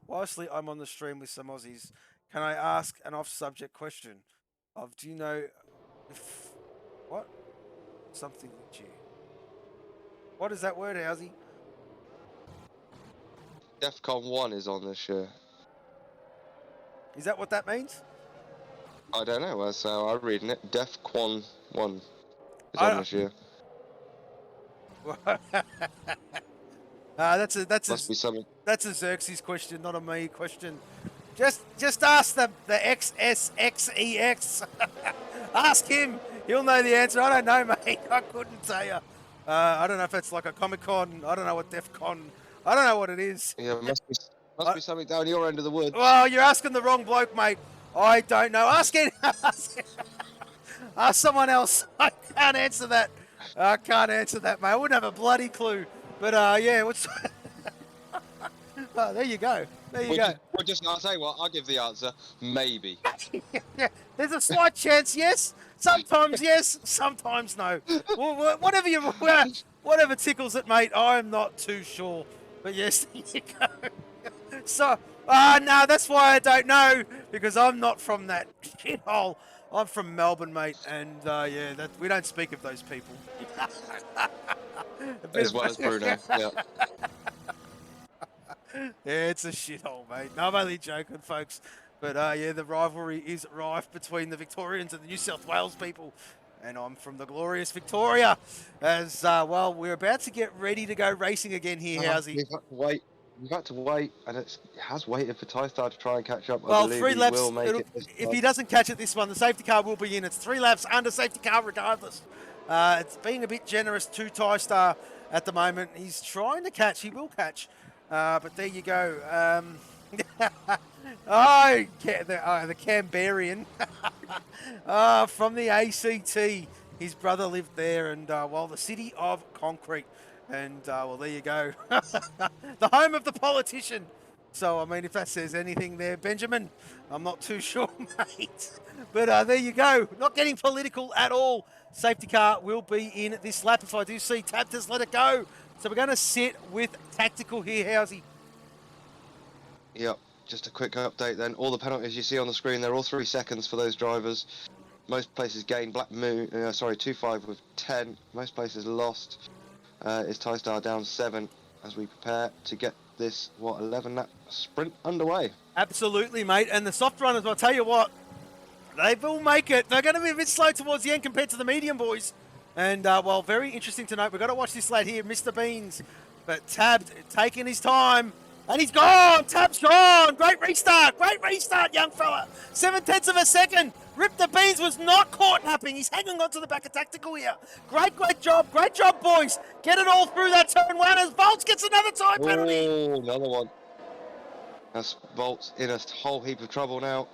Whilstly I'm on the stream with some Aussies, can I ask an off-subject question of, do you know if, what? Something with you. What is that word, Housey? DEFCON 1 is on this year. Is that what that means? I don't know, that's how I'm reading it. DEFCON 1 is on this year. That's Must be something. That's a Xerxes question, not a me question. Just ask the XSXEX. Ask him. He'll know the answer. I don't know, mate. I couldn't tell you. I don't know if it's like a Comic-Con. I don't know what DEFCON. I don't know what it is. Yeah, must be something down your end of the woods. Well, you're asking the wrong bloke, mate. I don't know. Ask someone else. I can't answer that. I can't answer that, mate. I wouldn't have a bloody clue. But yeah, what's? Oh, there you go. There you go. I'll tell you what. I'll give the answer. Maybe. Yeah, there's a slight chance. Yes. Sometimes yes. Sometimes no. Well, whatever tickles it, mate. I'm not too sure. But yes, there you go. So, no, that's why I don't know, because I'm not from that shithole. I'm from Melbourne, mate, and yeah, we don't speak of those people. As well as Bruno, yeah. Yeah, it's a shithole, mate. No, I'm only joking, folks. But yeah, the rivalry is rife between the Victorians and the New South Wales people. And I'm from the glorious Victoria. As, well, we're about to get ready to go racing again here, Housey. We've had to wait. We've had to wait, and it has waited for Tystar to try and catch up. Well, I believe 3 he laps. will make it this If time. he doesn't catch it this one, the safety car will be in. It's 3 laps under safety car regardless. It's being a bit generous to Tystar at the moment. He's trying to catch. He will catch. But there you go. The Canberrian from the ACT. His brother lived there, and the city of concrete. And well, there you go. The home of the politician. So, I mean, if that says anything there, Benjamin, I'm not too sure, mate. But there you go. Not getting political at all. Safety car will be in this lap. If I do see Tabters, let it go. So we're going to sit with tactical here, Housey. Yep, just a quick update then. All the penalties you see on the screen, they're all 3 seconds for those drivers. Most places gained. 2-5 with 10. Most places lost. Is Tystar down 7 as we prepare to get this, 11-lap sprint underway. Absolutely, mate. And the soft runners, I'll tell you what, they will make it. They're going to be a bit slow towards the end compared to the medium boys. And, well, very interesting to note. We've got to watch this lad here, Mr. Beans. But Tab taking his time. And he's gone. Tab's gone. Great restart. Great restart, young fella. 7/10 of a second. Rip the Beans was not caught napping. He's hanging on to the back of tactical here. Great job. Great job, boys. Get it all through that turn 1 as Volts gets another time penalty. Oh, another one. That's Volts in a whole heap of trouble now.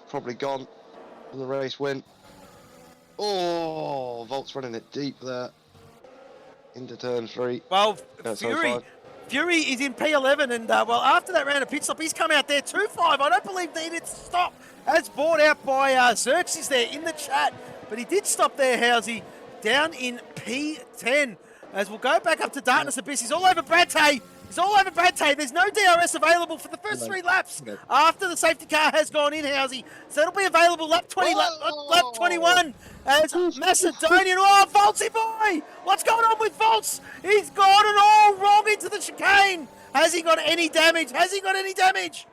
Probably gone for the race win. Oh, Volts running it deep there. Into turn 3. Well, Sorry, Fury is in P11, and well, after that round of pit stop, he's come out there 2-5. I don't believe needed to stop. As brought out by Xerxes there in the chat, but he did stop there, Housey, down in P10. As we'll go back up to Darkness Abyss. He's all over Bradtay. He's all over Bradtay. There's no DRS available for the first 3 laps after the safety car has gone in, Housey. So it'll be available lap 20, lap 21 as Macedonian. Oh, Voltsy boy! What's going on with Volts? He's got it all wrong into the chicane. Has he got any damage? Has he got any damage?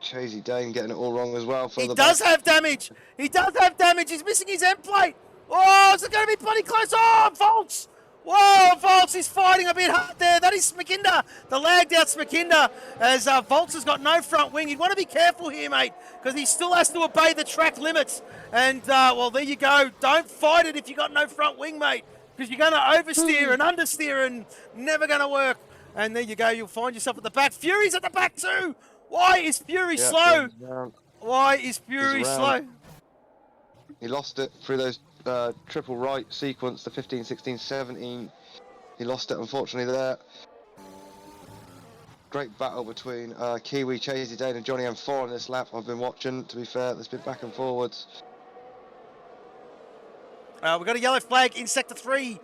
Chasey Dane getting it all wrong as well. He does have damage. He does have damage. He's missing his end plate. Oh, is it going to be bloody close? Oh, Volts! Whoa, Volts is fighting a bit hard there. That is Smakinda, the lagged out Smakinda, as Volts has got no front wing. You'd want to be careful here, mate, because he still has to obey the track limits. And, well, there you go. Don't fight it if you got no front wing, mate, because you're going to oversteer and understeer and never going to work. And there you go. You'll find yourself at the back. Fury's at the back too. Why is Fury slow? Why is Fury slow? He lost it through those triple right sequence, the 15, 16, 17. He lost it, unfortunately, there. Great battle between Kiwi, Chasey Dane and Johnny M4 in this lap. I've been watching, to be fair. There's been back and forwards. We've got a yellow flag in Sector 3.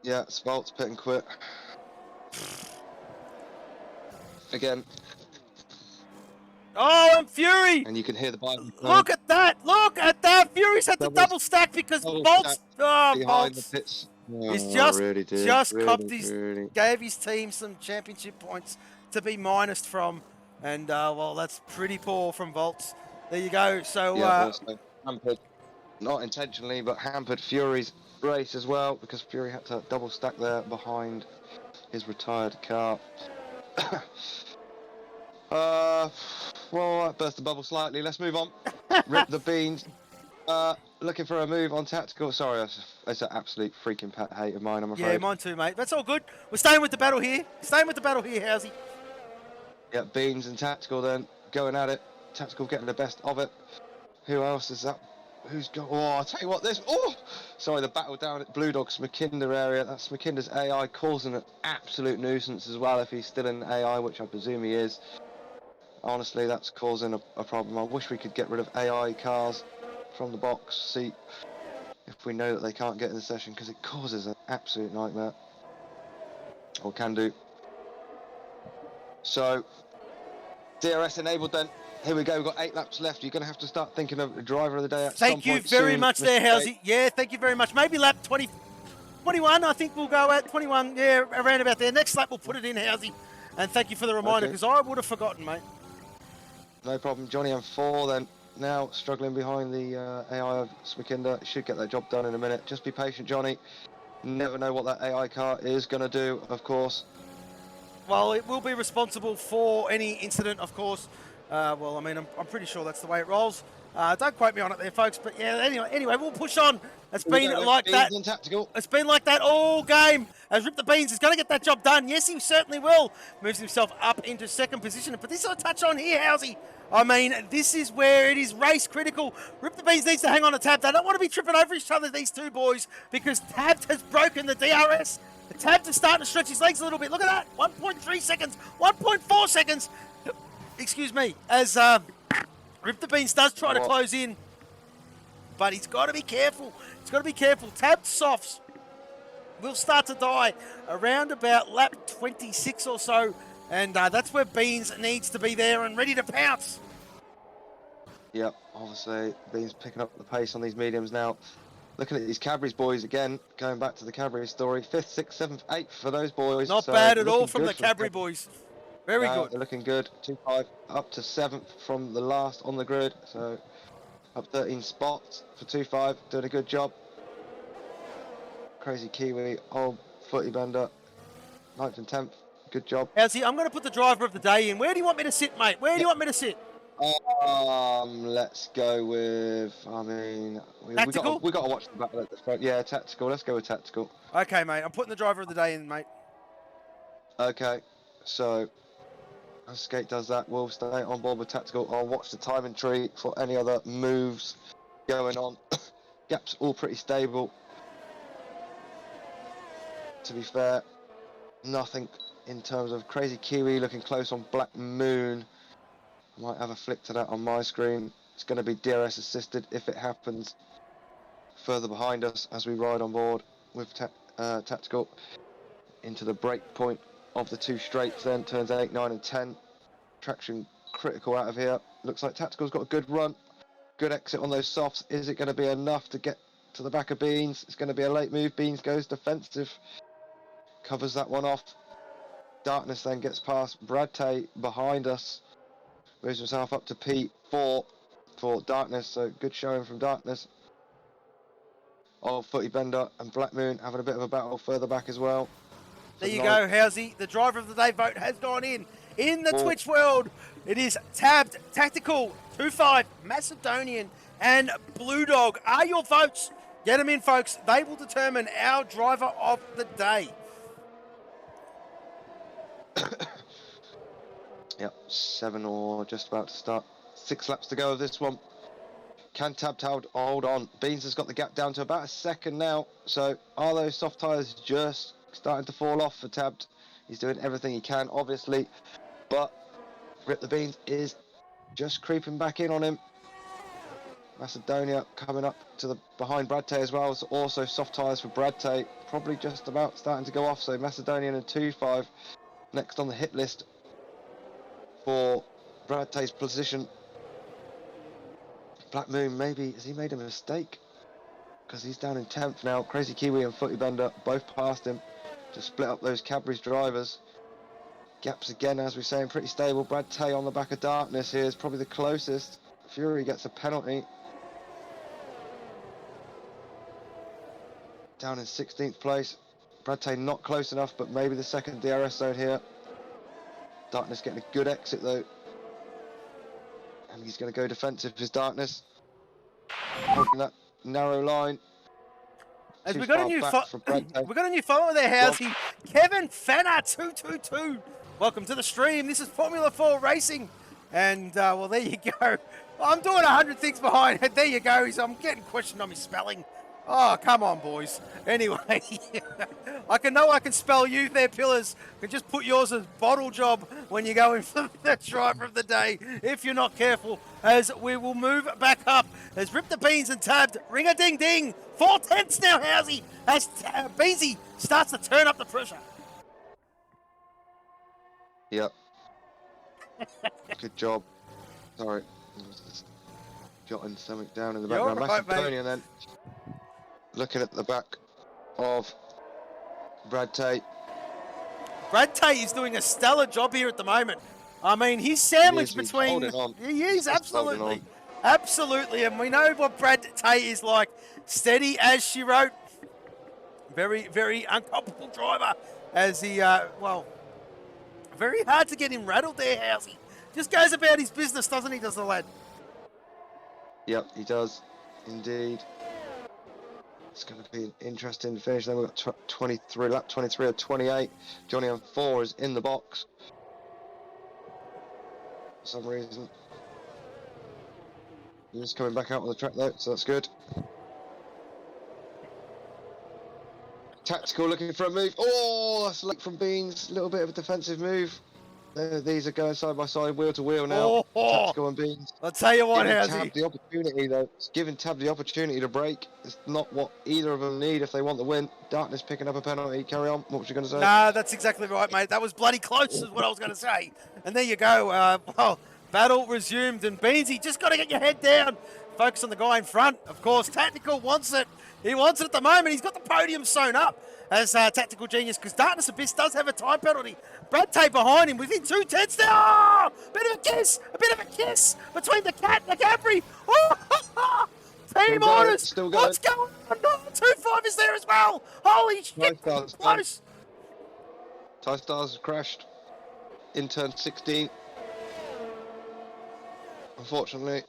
Yeah, Spalt's pit and quit. Again. Oh, and Fury! And you can hear the bike. Look at that! Look at that! Fury's had to double stack because Bolts. Oh, behind Bolts. the pits. He's just copped his, really. gave his team some championship points to be minused from, and well, that's pretty poor from Volts. There you go. So also hampered, not intentionally, but hampered Fury's race as well because Fury had to double stack there behind his retired car. Well, that burst the bubble slightly. Let's move on. Rip the Beans. Looking for a move on tactical. Sorry, that's an absolute freaking pet hate of mine, I'm afraid. Yeah, mine too, mate. That's all good. We're staying with the battle here. Housey. Yeah, Beans and tactical then going at it. Tactical getting the best of it. Who else is that? Who's got? Oh, I'll tell you what. This. Oh, sorry. The battle down at Blue Dog Smakinda area. That's Smakinda's AI causing an absolute nuisance as well. If he's still in AI, which I presume he is. Honestly, that's causing a problem. I wish we could get rid of AI cars from the box seat if we know that they can't get in the session, because it causes an absolute nightmare. Or can do. So, DRS enabled then. Here we go, we've got 8 laps left. You're going to have to start thinking of a driver of the day at some point soon. Thank you very much there, Housey. Yeah, thank you very much. Maybe lap 21, I think we'll go at 21. Yeah, around about there. Next lap, we'll put it in, Housey. And thank you for the reminder, because I would have forgotten, mate. No problem. Johnny M4 then now struggling behind the AI of Smikinder. Should get that job done in a minute. Just be patient, Johnny. Never know what that AI car is going to do, of course. Well, it will be responsible for any incident, of course. Well, I mean, I'm pretty sure that's the way it rolls. Don't quote me on it there, folks. But yeah, anyway, we'll push on. It's been like that. It's been like that all game. As Rip the Beans is going to get that job done. Yes, he certainly will. Moves himself up into second position. But this is a touch on here, Housey. I mean, this is where it is race critical. Rip the Beans needs to hang on to Tabbed. They don't want to be tripping over each other, these two boys, because Tabbed has broken the DRS. The Tabbed is starting to stretch his legs a little bit. Look at that. 1.3 seconds, 1.4 seconds. Excuse me. As Rip the Beans does try to close in, but he's got to be careful. He's got to be careful. Tabbed softs will start to die around about lap 26 or so, and that's where Beans needs to be there and ready to pounce. Yep, obviously Beans picking up the pace on these mediums now. Looking at these Cadbury's boys again, going back to the Cadbury story, 5th, 6th, 7th, 8th for those boys. Not bad at all from the Cadbury boys. Very good. They're looking good. 2-5 up to 7th from the last on the grid, so up 13 spots for 2-5, doing a good job. Crazy Kiwi, old footy bender, 9th and 10th, good job. Housey, I'm going to put the driver of the day in. Where do you want me to sit, mate? Where do you want me to sit? Let's go with, I mean, we got to watch the battle at the front. Yeah, tactical. Let's go with tactical. Okay, mate. I'm putting the driver of the day in, mate. Okay, so as Skate does that, we'll stay on board with tactical. I'll watch the timing tree for any other moves going on. Gaps all pretty stable. To be fair, nothing in terms of Crazy Kiwi looking close on Black Moon. I might have a flick to that on my screen. It's going to be DRS assisted if it happens further behind us as we ride on board with tactical into the break point of the two straights, then turns 8, 9 and 10. Traction critical out of here. Looks like tactical's got a good run, good exit on those softs. Is it going to be enough to get to the back of Beans? It's going to be a late move. Beans goes defensive, covers that one off. Darkness then gets past Brad Tay behind us, moves himself up to P4 for Darkness, so good showing from Darkness. Old Footy Bender and Black Moon having a bit of a battle further back as well. There you go, Housey. The driver of the day vote has gone in. In the Twitch world, it is Tabbed, Tactical, 2-5, Macedonian, and Blue Dog. Are your votes? Get them in, folks. They will determine our driver of the day. Yep, 7 or just about to start. 6 laps to go of this one. Can Tabbed hold on? Beans has got the gap down to about a second now. So are those soft tyres just starting to fall off for Tabbed? He's doing everything he can, obviously. But Rip the Beans is just creeping back in on him. Macedonia coming up to the behind Brad Tay as well. So also soft tyres for Brad Tay. Probably just about starting to go off. So Macedonian and 2-5 next on the hit list for Brad Tay's position. Black Moon, maybe, has he made a mistake? Because he's down in 10th now. Crazy Kiwi and Footy Bender both past him to split up those Cadbury's drivers. Gaps again, as we're saying, pretty stable. Brad Tay on the back of Darkness here is probably the closest. Fury gets a penalty. Down in 16th place. Brad Tay not close enough, but maybe the second DRS zone here. Darkness getting a good exit though. And he's going to go defensive as Darkness. Holding that narrow line. As we got a new follower there, Housey. Kevin Fenner 222. Welcome to the stream. This is Formula 4 Racing. And well, there you go. I'm doing 100 things behind. There you go. I'm getting questioned on my spelling. Oh, come on, boys. Anyway, I can spell you there, Pillars. I can just put yours as bottle job when you go in for the driver of the day, if you're not careful, as we will move back up. As Rip the Beans and Tabbed, ring-a-ding-ding. 4/10 now, Housey, as Beansy starts to turn up the pressure. Yep. Good job. Sorry. I was just jotting something down in the background. Right, Macedonia then. Looking at the back of Brad Tay. Brad Tay is doing a stellar job here at the moment. I mean, he's sandwiched between... He is, absolutely. Absolutely, and we know what Brad Tay is like. Steady as she wrote. Very, very uncomfortable driver as he, well, very hard to get him rattled there, Housey. Just goes about his business, doesn't he, does the lad? Yep, he does, indeed. It's going to be an interesting finish. Then we've got 23, lap 23 or 28. Johnny M4 is in the box. For some reason. He's coming back out on the track though, so that's good. Tactical looking for a move. Oh, that's late from Beans. A little bit of a defensive move. These are going side by side, wheel to wheel now. Tactical and Beans. I'll tell you what, Giving Housey. Tab the opportunity though. It's giving Tab the opportunity to break. It's not what either of them need if they want the win. Darkness picking up a penalty. Carry on. What was you going to say? Nah, that's exactly right, mate. That was bloody close is what I was going to say. And there you go. Well, battle resumed. And Beansy, just got to get your head down. Focus on the guy in front. Of course, Tactical wants it. He wants it at the moment. He's got the podium sewn up as Tactical Genius because Darkness Abyss does have a time penalty. Brad Tay behind him within 2 tenths there. Oh, bit of a kiss between the cat and the Capri. Oh, Team Orders. What's going on? No, 2-5 is there as well. Holy shit. Close. Ty Stars has crashed in turn 16. Unfortunately.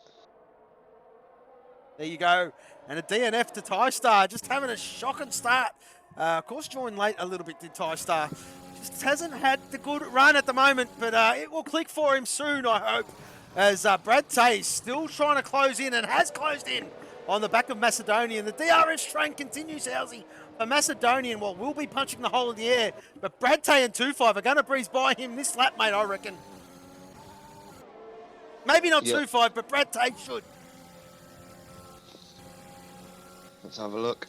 There you go. And a DNF to Ty Star, just having a shocking start. Of course, joined late a little bit, did Ty Star. Just hasn't had the good run at the moment, but it will click for him soon, I hope. As Brad Tay still trying to close in and has closed in on the back of Macedonian. The DRS train continues, Housey. A Macedonian, well, will be punching the hole in the air, but Brad Tay and 2-5 are going to breeze by him this lap, mate, I reckon. Maybe not 2-5, but Brad Tay should. Let's have a look.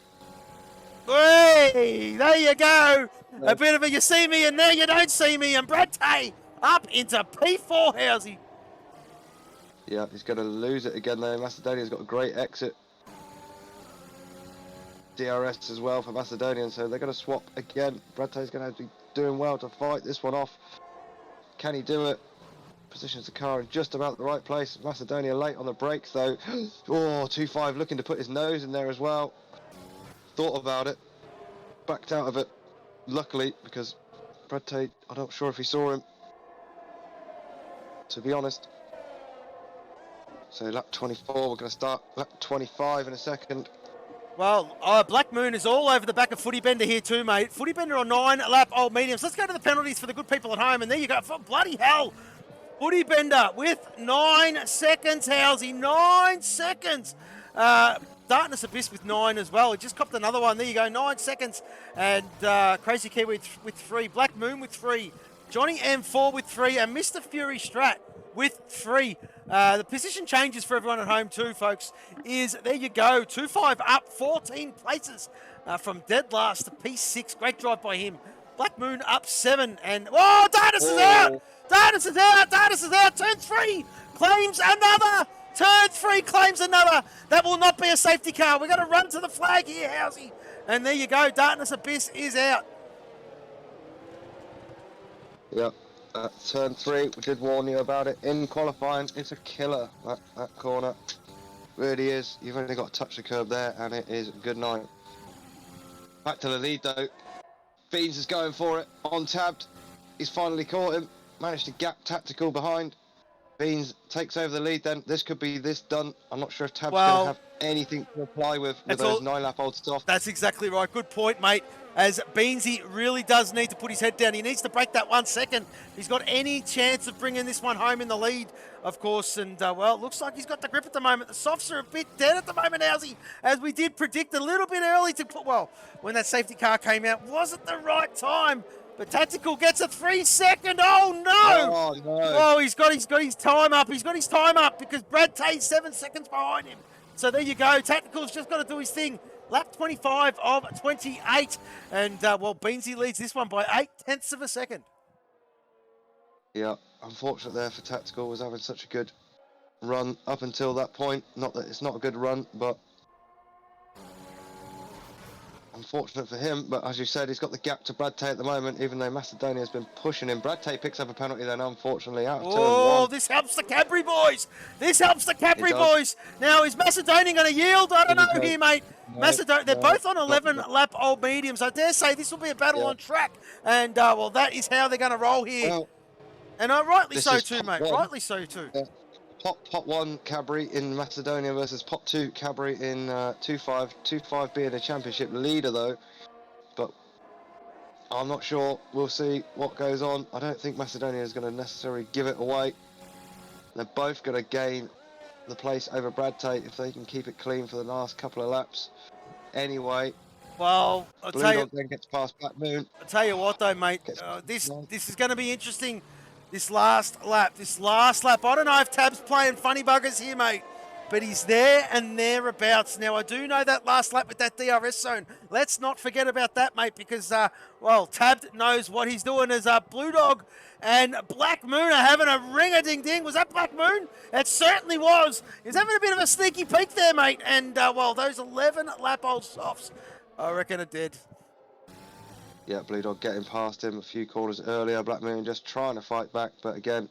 Hey, there you go. A bit of a you see me and now you don't see me. And Brad Tay up into P4, Housey. Yeah, he's going to lose it again though. Macedonian's got a great exit. DRS as well for Macedonian, so they're going to swap again. Brad Tay's going to have to be doing well to fight this one off. Can he do it? Positions the car in just about the right place. Macedonia late on the brakes though. Oh, 2-5 looking to put his nose in there as well. Thought about it. Backed out of it. Luckily, because Brad Tay, I'm not sure if he saw him. To be honest. So lap 24, we're going to start lap 25 in a second. Well, Black Moon is all over the back of Footy Bender here too, mate. Footy Bender on 9-lap old mediums. Let's go to the penalties for the good people at home. And there you go. For bloody hell. Footy Bender with 9 seconds, Housey. 9 seconds. Darkness Abyss with 9 as well. He just copped another one. There you go. 9 seconds. And Crazy Kiwi with 3. Black Moon with 3. Johnny M4 with 3. And Mr. Fury Strat with 3. The position changes for everyone at home too, folks, is there you go. 2-5 up 14 places from dead last to P6. Great drive by him. Black Moon up 7. And, oh, Darkness is out. Darkness is out. Darkness is out. Turn 3 claims another. Turn 3 claims another. That will not be a safety car. We're going to run to the flag here, Housey. And there you go. Darkness Abyss is out. Yep. Turn 3, we did warn you about it in qualifying. It's a killer, that corner. Really is. You've only got to touch the curb there, and it is good night. Back to the lead, though. Beans is going for it. On tabbed. He's finally caught him. Managed to gap Tactical behind. Beans takes over the lead then. This could be this done. I'm not sure if Tab's going to have anything to apply with those 9-lap-old stuff. That's exactly right. Good point, mate. As Beansy really does need to put his head down. He needs to break that 1 second. He's got any chance of bringing this one home in the lead, of course. And, well, it looks like he's got the grip at the moment. The softs are a bit dead at the moment, Housey, as we did predict a little bit early to put, well, when that safety car came out, wasn't the right time. But Tactical gets a 3-second. Oh, no. Oh, no. Oh, he's got his time up. He's got his time up because Brad Tay's 7 seconds behind him. So there you go. Tactical's just got to do his thing. Lap 25 of 28. And, well, Beansy leads this one by 0.8 of a second. Yeah, unfortunate there for Tactical. Was having such a good run up until that point. Not that it's not a good run, but unfortunate for him, but as you said, he's got the gap to Brad Tay at the moment, even though Macedonia has been pushing him. Brad Tay picks up a penalty then, unfortunately, out of turn one. This helps the Cadbury boys. This helps the Cadbury boys. Now, is Macedonia going to yield? I don't know here, mate. Macedonia, they're both on 11-lap old mediums. I dare say this will be a battle on track. And, well, that is how they're going to roll here. Well, and rightly so too, mate. Rightly so too. Yeah. Pot 1 Cadbury in Macedonia versus Pot 2 Cadbury in 2-5. 2-5 being a championship leader, though. But I'm not sure. We'll see what goes on. I don't think Macedonia is going to necessarily give it away. They're both going to gain the place over Brad Tate if they can keep it clean for the last couple of laps. Anyway, well, Blue Dog then gets past Black Moon. I'll tell you what, though, mate. This is going to be interesting. This last lap. I don't know if Tab's playing funny buggers here, mate, but he's there and thereabouts. Now, I do know that last lap with that DRS zone. Let's not forget about that, mate, because, well, Tab knows what he's doing as Blue Dog and Black Moon are having a ring-a-ding-ding. Was that Black Moon? It certainly was. He's having a bit of a sneaky peek there, mate, and, well, those 11-lap-old softs, I reckon, are dead. Yeah, Blue Dog getting past him a few corners earlier. Black Moon just trying to fight back, but again,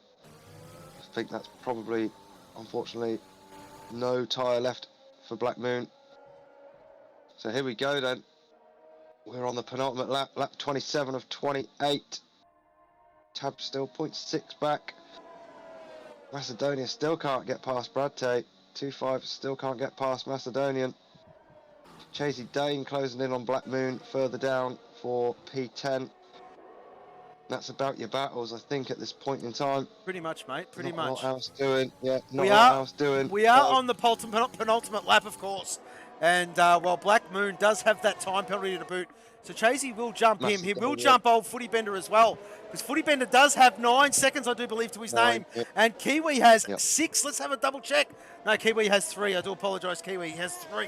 I think that's probably, unfortunately, no tyre left for Black Moon. So here we go then. We're on the penultimate lap, lap 27 of 28. Tab still 0.6 back. Macedonia still can't get past Brad Tate. 2-5 still can't get past Macedonian. Chasey Dane closing in on Black Moon further down for P10. That's about your battles, I think, at this point in time. Pretty much, mate. Pretty Not much. a lot else doing. Yeah, not a lot else doing. We are on the penultimate lap, of course. And, well, Black Moon does have that time penalty to boot. So Chasey will jump him. He will jump old Footy Bender as well. Because Footy Bender does have 9 seconds, I do believe, to his name. Yeah. And Kiwi has 6. Let's have a double check. No, Kiwi has 3. I do apologise, Kiwi. He has 3.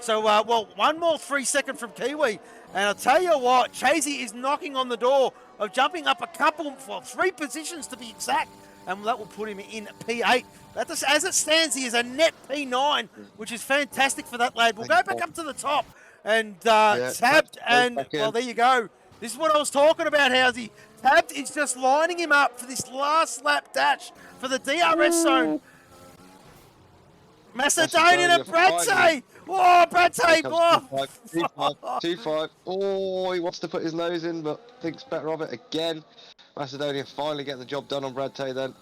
So, well, one more 3-second from Kiwi. And I'll tell you what, Chasey is knocking on the door of jumping up a couple, well, 3 positions to be exact. And that will put him in P8. That is, as it stands, he is a net P9, which is fantastic for that lad. We'll go back up to the top. And Tabbed, and, well, there you go. This is what I was talking about, Housey. Tabbed is just lining him up for this last lap dash for the DRS zone. Macedonian and Brad Tate. Oh, Brad Tate. 2-5. Oh, he wants to put his nose in, but thinks better of it again. Macedonia finally getting the job done on Brad Tate then.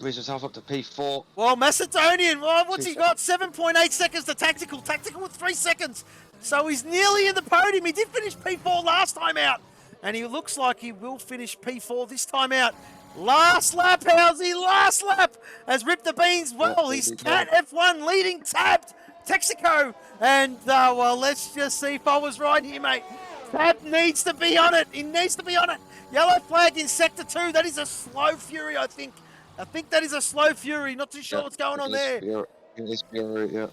Moves himself up to P4. Well, Macedonian, well, what's he got? 7.8 seconds to tactical. Tactical with 3 seconds. So he's nearly in the podium. He did finish P4 last time out. And he looks like he will finish P4 this time out. Last lap, Housey, last lap. Has ripped the beans. Well, he's Cat F1 leading Tabbed, Texaco. And, well, let's just see if I was right here, mate. Tab needs to be on it. He needs to be on it. Yellow flag in Sector 2. That is a slow Fury, I think. I think that is a slow Fury. Not too sure what's going on there. It is Fury, yeah.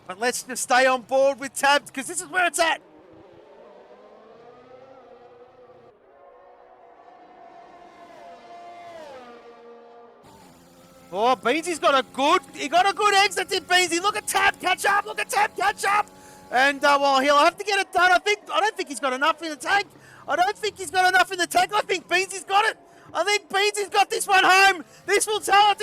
But let's just stay on board with Tabbed, because this is where it's at. Oh, Beansy's got a good exit, did Beansy. Look at Tab, catch up. Look at Tab, catch up. And, well, he'll have to get it done. I don't think he's got enough in the tank. I think Beansy's got it. I think Beansy's got this one home. This will tell it.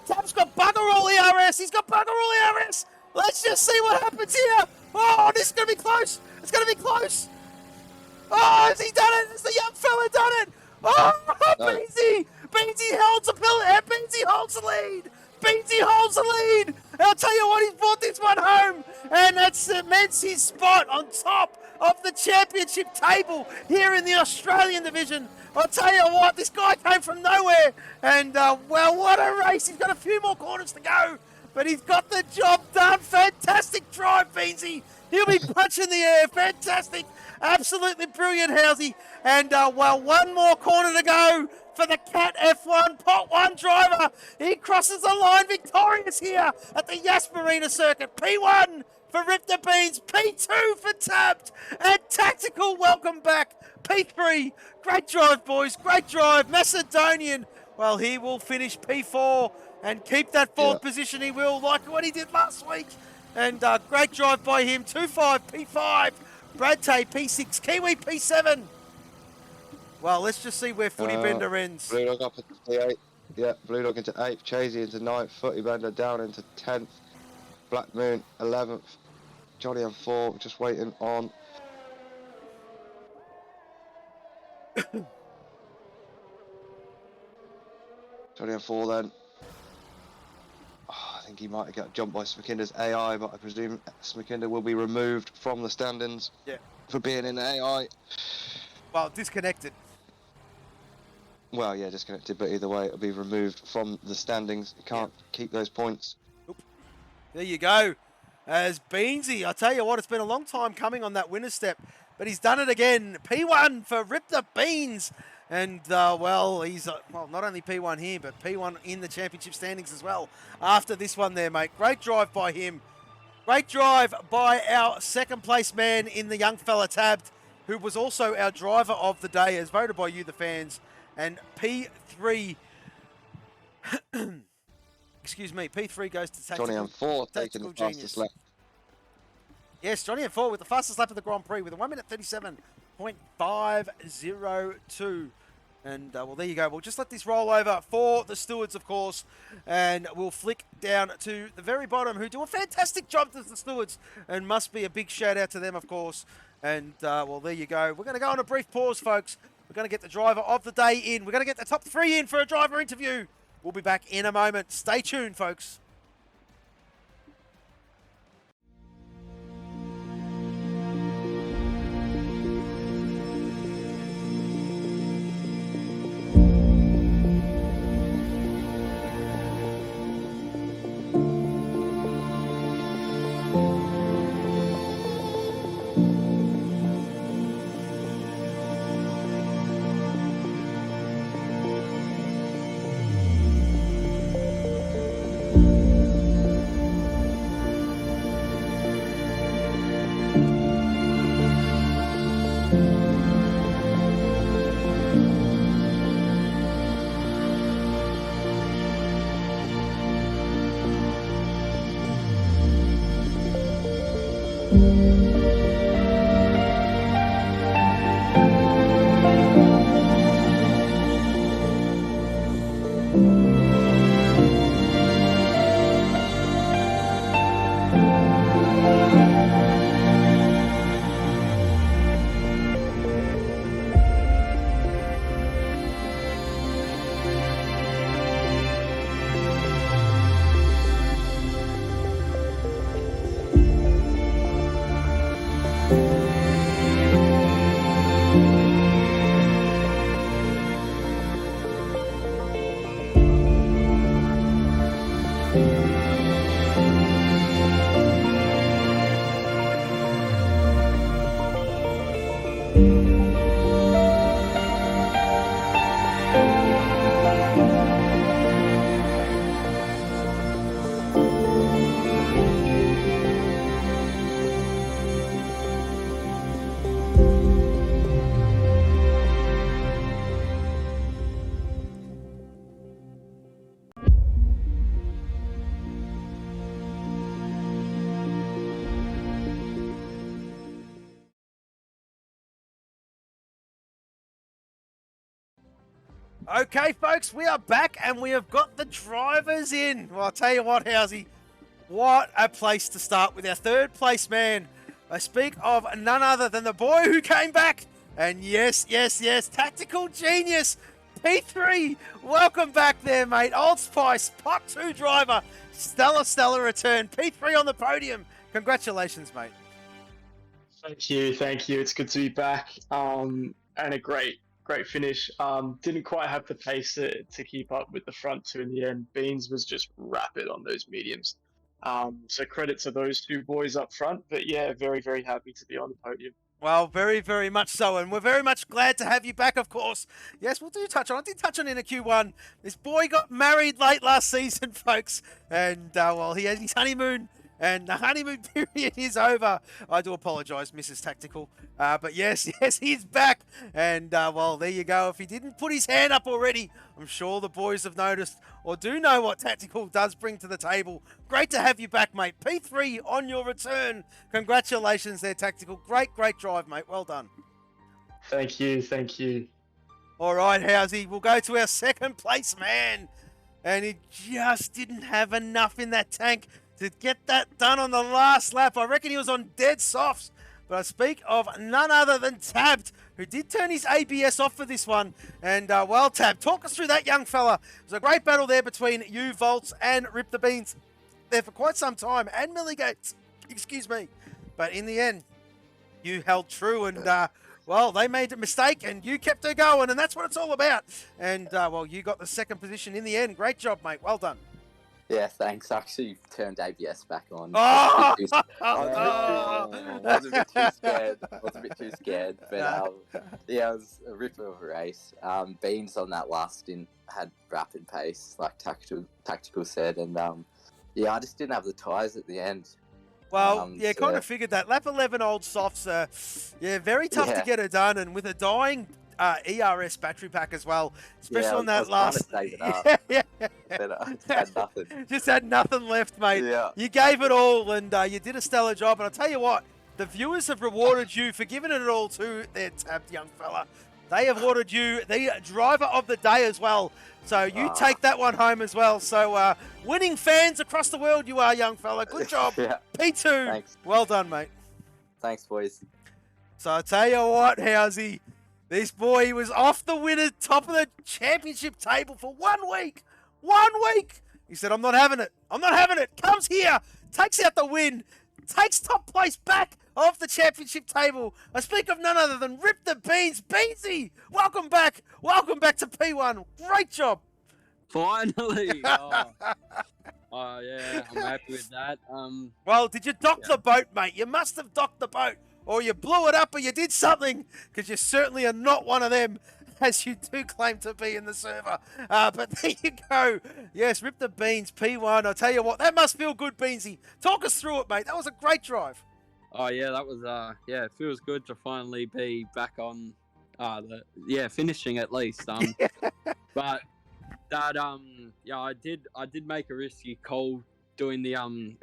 Tab's got bugger all ERS. He's got bugger all ERS. Let's just see what happens here. Oh, this is going to be close. It's going to be close. Oh, has he done it? Has the young fella done it? Oh, Beansy. Beansy holds the pillar. Beansy holds the lead. Beansy holds the lead. And I'll tell you what, he's brought this one home. And that cements his spot on top of the championship table here in the Australian division. I'll tell you what, this guy came from nowhere. And, well, what a race. He's got a few more corners to go. But he's got the job done. Fantastic drive, Beansy. He'll be punching the air. Fantastic. Absolutely brilliant, Housey. And, well, one more corner to go for the Cat F1 Pot 1 driver. He crosses the line victorious here at the Yas Marina circuit. P1 for Rip the Beans. P2 for Tabbed. And Tactical, welcome back. P3. Great drive, boys. Great drive. Macedonian. Well, he will finish P4 and keep that fourth position. He will, like what he did last week. And great drive by him. 2.5, P5. Brad Tay, P6. Kiwi, P7. Well, let's just see where Footy Bender ends. Blue Dog up into P8. Yeah, Blue Dog into 8th. Chasey into 9th. Footy Bender down into 10th. Black Moon 11th. Johnny M4 just waiting on. Johnny M4 then. Oh, I think he might have got jumped by Smakinder's AI, but I presume Smakinder will be removed from the standings for being in AI. Well, disconnected. Well, yeah, disconnected, but either way, it'll be removed from the standings. You can't keep those points. There you go. As Beansy, I tell you what, it's been a long time coming on that winner's step, but he's done it again. P1 for Rip the Beans. And, well, he's, not only P1 here, but P1 in the championship standings as well after this one there, mate. Great drive by him. Great drive by our second place man in the young fella tabbed, who was also our driver of the day as voted by you, the fans. And P3, excuse me, P3 goes to Johnny M4 taking the fastest lap. Yes, Johnny M4 with the fastest lap of the Grand Prix with a 1 minute 37.502. And, well, there you go. We'll just let this roll over for the stewards, of course. And we'll flick down to the very bottom, who do a fantastic job as the stewards. And must be a big shout out to them, of course. And, well, there you go. We're going to go on a brief pause, folks. We're going to get the driver of the day in. We're going to get the top 3 in for a driver interview. We'll be back in a moment. Stay tuned, folks. Okay, folks, we are back and we have got the drivers in. Well, I'll tell you what, Housey, what a place to start with our third place man. I speak of none other than the boy who came back. And yes, tactical genius, P3. Welcome back there, mate. Old Spice, Pot 2 driver, stellar return. P3 on the podium. Congratulations, mate. Thank you. It's good to be back. And a great finish. Didn't quite have the pace to keep up with the front two in the end. Beans was just rapid on those mediums. So credit to those two boys up front. But yeah, very happy to be on the podium. Well, very much so. And we're very much glad to have you back, of course. Yes, we'll touch on it. I did touch on it in a Q1. This boy got married late last season, folks. And, well, he had his honeymoon and the honeymoon period is over. I do apologise, Mrs. Tactical. But yes, he's back. And, well, there you go. If he didn't put his hand up already, I'm sure the boys have noticed or do know what Tactical does bring to the table. Great to have you back, mate. P3 on your return. Congratulations there, Tactical. Great drive, mate. Well done. Thank you. All right, Housey, we'll go to our second place man. And he just didn't have enough in that tank to get that done on the last lap. I reckon he was on dead softs. But I speak of none other than Tabbed, who did turn his ABS off for this one. And, well, Tab, talk us through that, young fella. It was a great battle there between you, Volts, and Rip the Beans there for quite some time. And Milligates, excuse me. But in the end, you held true and... well, they made a mistake and you kept her going, and that's what it's all about. And, well, you got the second position in the end. Great job, mate. Well done. Yeah, thanks. I actually turned ABS back on. Oh! I was a bit too scared. But, yeah, it was a ripper of a race. Beans on that last stint had rapid pace, like Tactical said. And, yeah, I just didn't have the tyres at the end. Well, yeah, kind of figured that. Lap 11 old softs are, very tough to get it done. And with a dying ERS battery pack as well, especially on that last... had nothing. Just had nothing left, mate. Yeah. You gave it all and you did a stellar job. And I'll tell you what, the viewers have rewarded you for giving it all to their Tabbed young fella. They have awarded you the driver of the day as well. So you take that one home as well. So winning fans across the world you are, young fella. Good job. Yeah. P2. Thanks. Well done, mate. Thanks, boys. So I tell you what, Housey, this boy, he was off the winner, top of the championship table for 1 week. 1 week. He said, I'm not having it. I'm not having it. Comes here, takes out the win, takes top place back off the championship table. I speak of none other than Rip the Beans. Beansy, welcome back. Welcome back to P1. Great job. Finally. Oh, yeah, I'm happy with that. Well, did you dock the boat, mate? You must have docked the boat. Or you blew it up or you did something. Because you certainly are not one of them, as you do claim to be in the server. But there you go. Yes, Rip the Beans, P1. I'll tell you what, that must feel good, Beansy. Talk us through it, mate. That was a great drive. Oh, yeah, that was, it feels good to finally be back on, finishing at least. But that, I did make a risky call doing the early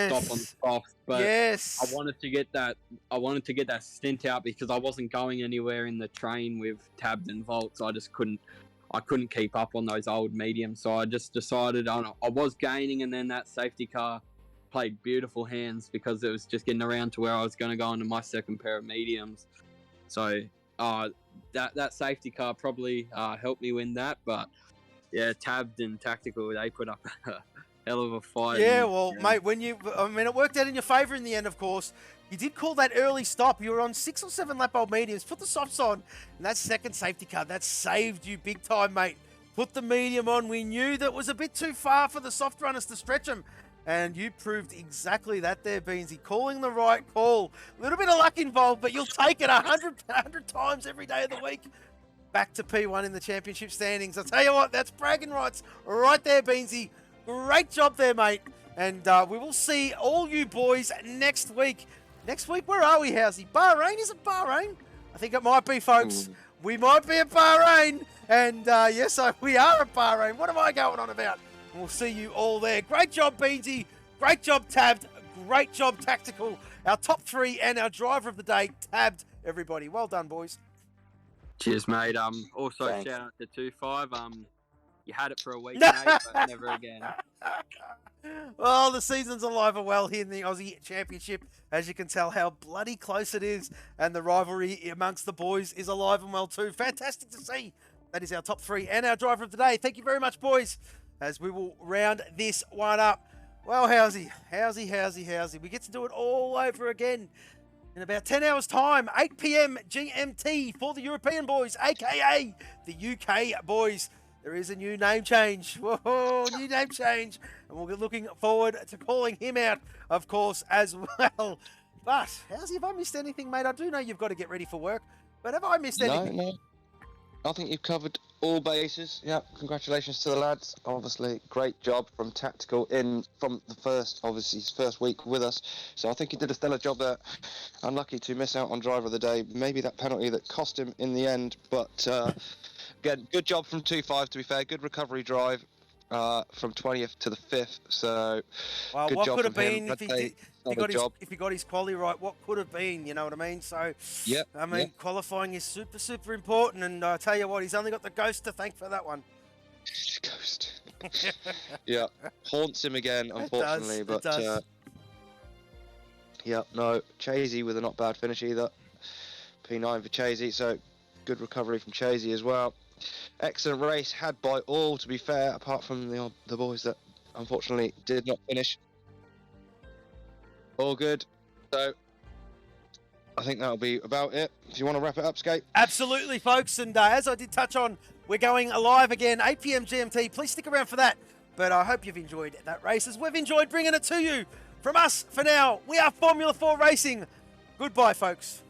stop on the soft, but I wanted to get that stint out because I wasn't going anywhere in the train with Tabbed and Volts. I couldn't keep up on those old mediums, so I just decided I was gaining, and then that safety car played beautiful hands because it was just getting around to where I was going to go into my second pair of mediums. So that safety car probably helped me win that, but yeah, Tabbed and Tactical, they put up a hell of a fight. Yeah, well, mate, it worked out in your favour in the end, of course. You did call that early stop. You were on 6 or 7 lap old mediums. Put the softs on, and that second safety car, that saved you big time, mate. Put the medium on. We knew that was a bit too far for the soft runners to stretch them. And you proved exactly that there, Beansy. Calling the right call. A little bit of luck involved, but you'll take it 100 times every day of the week. Back to P1 in the championship standings. I'll tell you what, that's bragging rights right there, Beansy. Great job there, mate. And we will see all you boys next week. Next week, where are we, Housey? Bahrain? Is it Bahrain? I think it might be, folks. We might be at Bahrain. And yes, we are at Bahrain. What am I going on about? We'll see you all there. Great job, Beansy. Great job, Tabbed. Great job, Tactical. Our top 3 and our driver of the day, Tabbed. Everybody, well done, boys. Cheers, mate. Also, Thanks. shout out to 2-5. You had it for a week, mate, but never again. Well, the season's alive and well here in the Aussie Championship. As you can tell how bloody close it is. And the rivalry amongst the boys is alive and well too. Fantastic to see. That is our top 3 and our driver of the day. Thank you very much, boys, as we will round this one up. Well, Housey. We get to do it all over again in about 10 hours' time, 8 p.m. GMT for the European boys, a.k.a. the UK boys. There is a new name change. Whoa, new name change. And we'll be looking forward to calling him out, of course, as well. But, Housey, have I missed anything, mate? I do know you've got to get ready for work, but have I missed anything? No. I think you've covered All bases, yeah. Congratulations to the lads. Obviously, great job from Tactical from the his first week with us. So I think he did a stellar job there. Unlucky to miss out on driver of the day. Maybe that penalty that cost him in the end. But again, good job from 2-5. To be fair, good recovery drive from 20th to the 5th. So Well, good what job could have from him. been if I'd say solid job. if he got his quali right? What could have been? You know what I mean? So, Yeah, I mean, qualifying is super important. And I tell you what, he's only got the ghost to thank for that one. Ghost. Yeah, haunts him again, unfortunately. It does. Yeah, no, Chasey with a not bad finish either. P9 for Chasey, so good recovery from Chasey as well. Excellent race, had by all, to be fair, apart from the boys that unfortunately did not finish. All good. So I think that'll be about it. If you want to wrap it up, Skate. Absolutely, folks. And as I did touch on, we're going live again, 8 p.m. GMT. Please stick around for that. But I hope you've enjoyed that race as we've enjoyed bringing it to you. From us, for now, we are Formula 4 Racing. Goodbye, folks.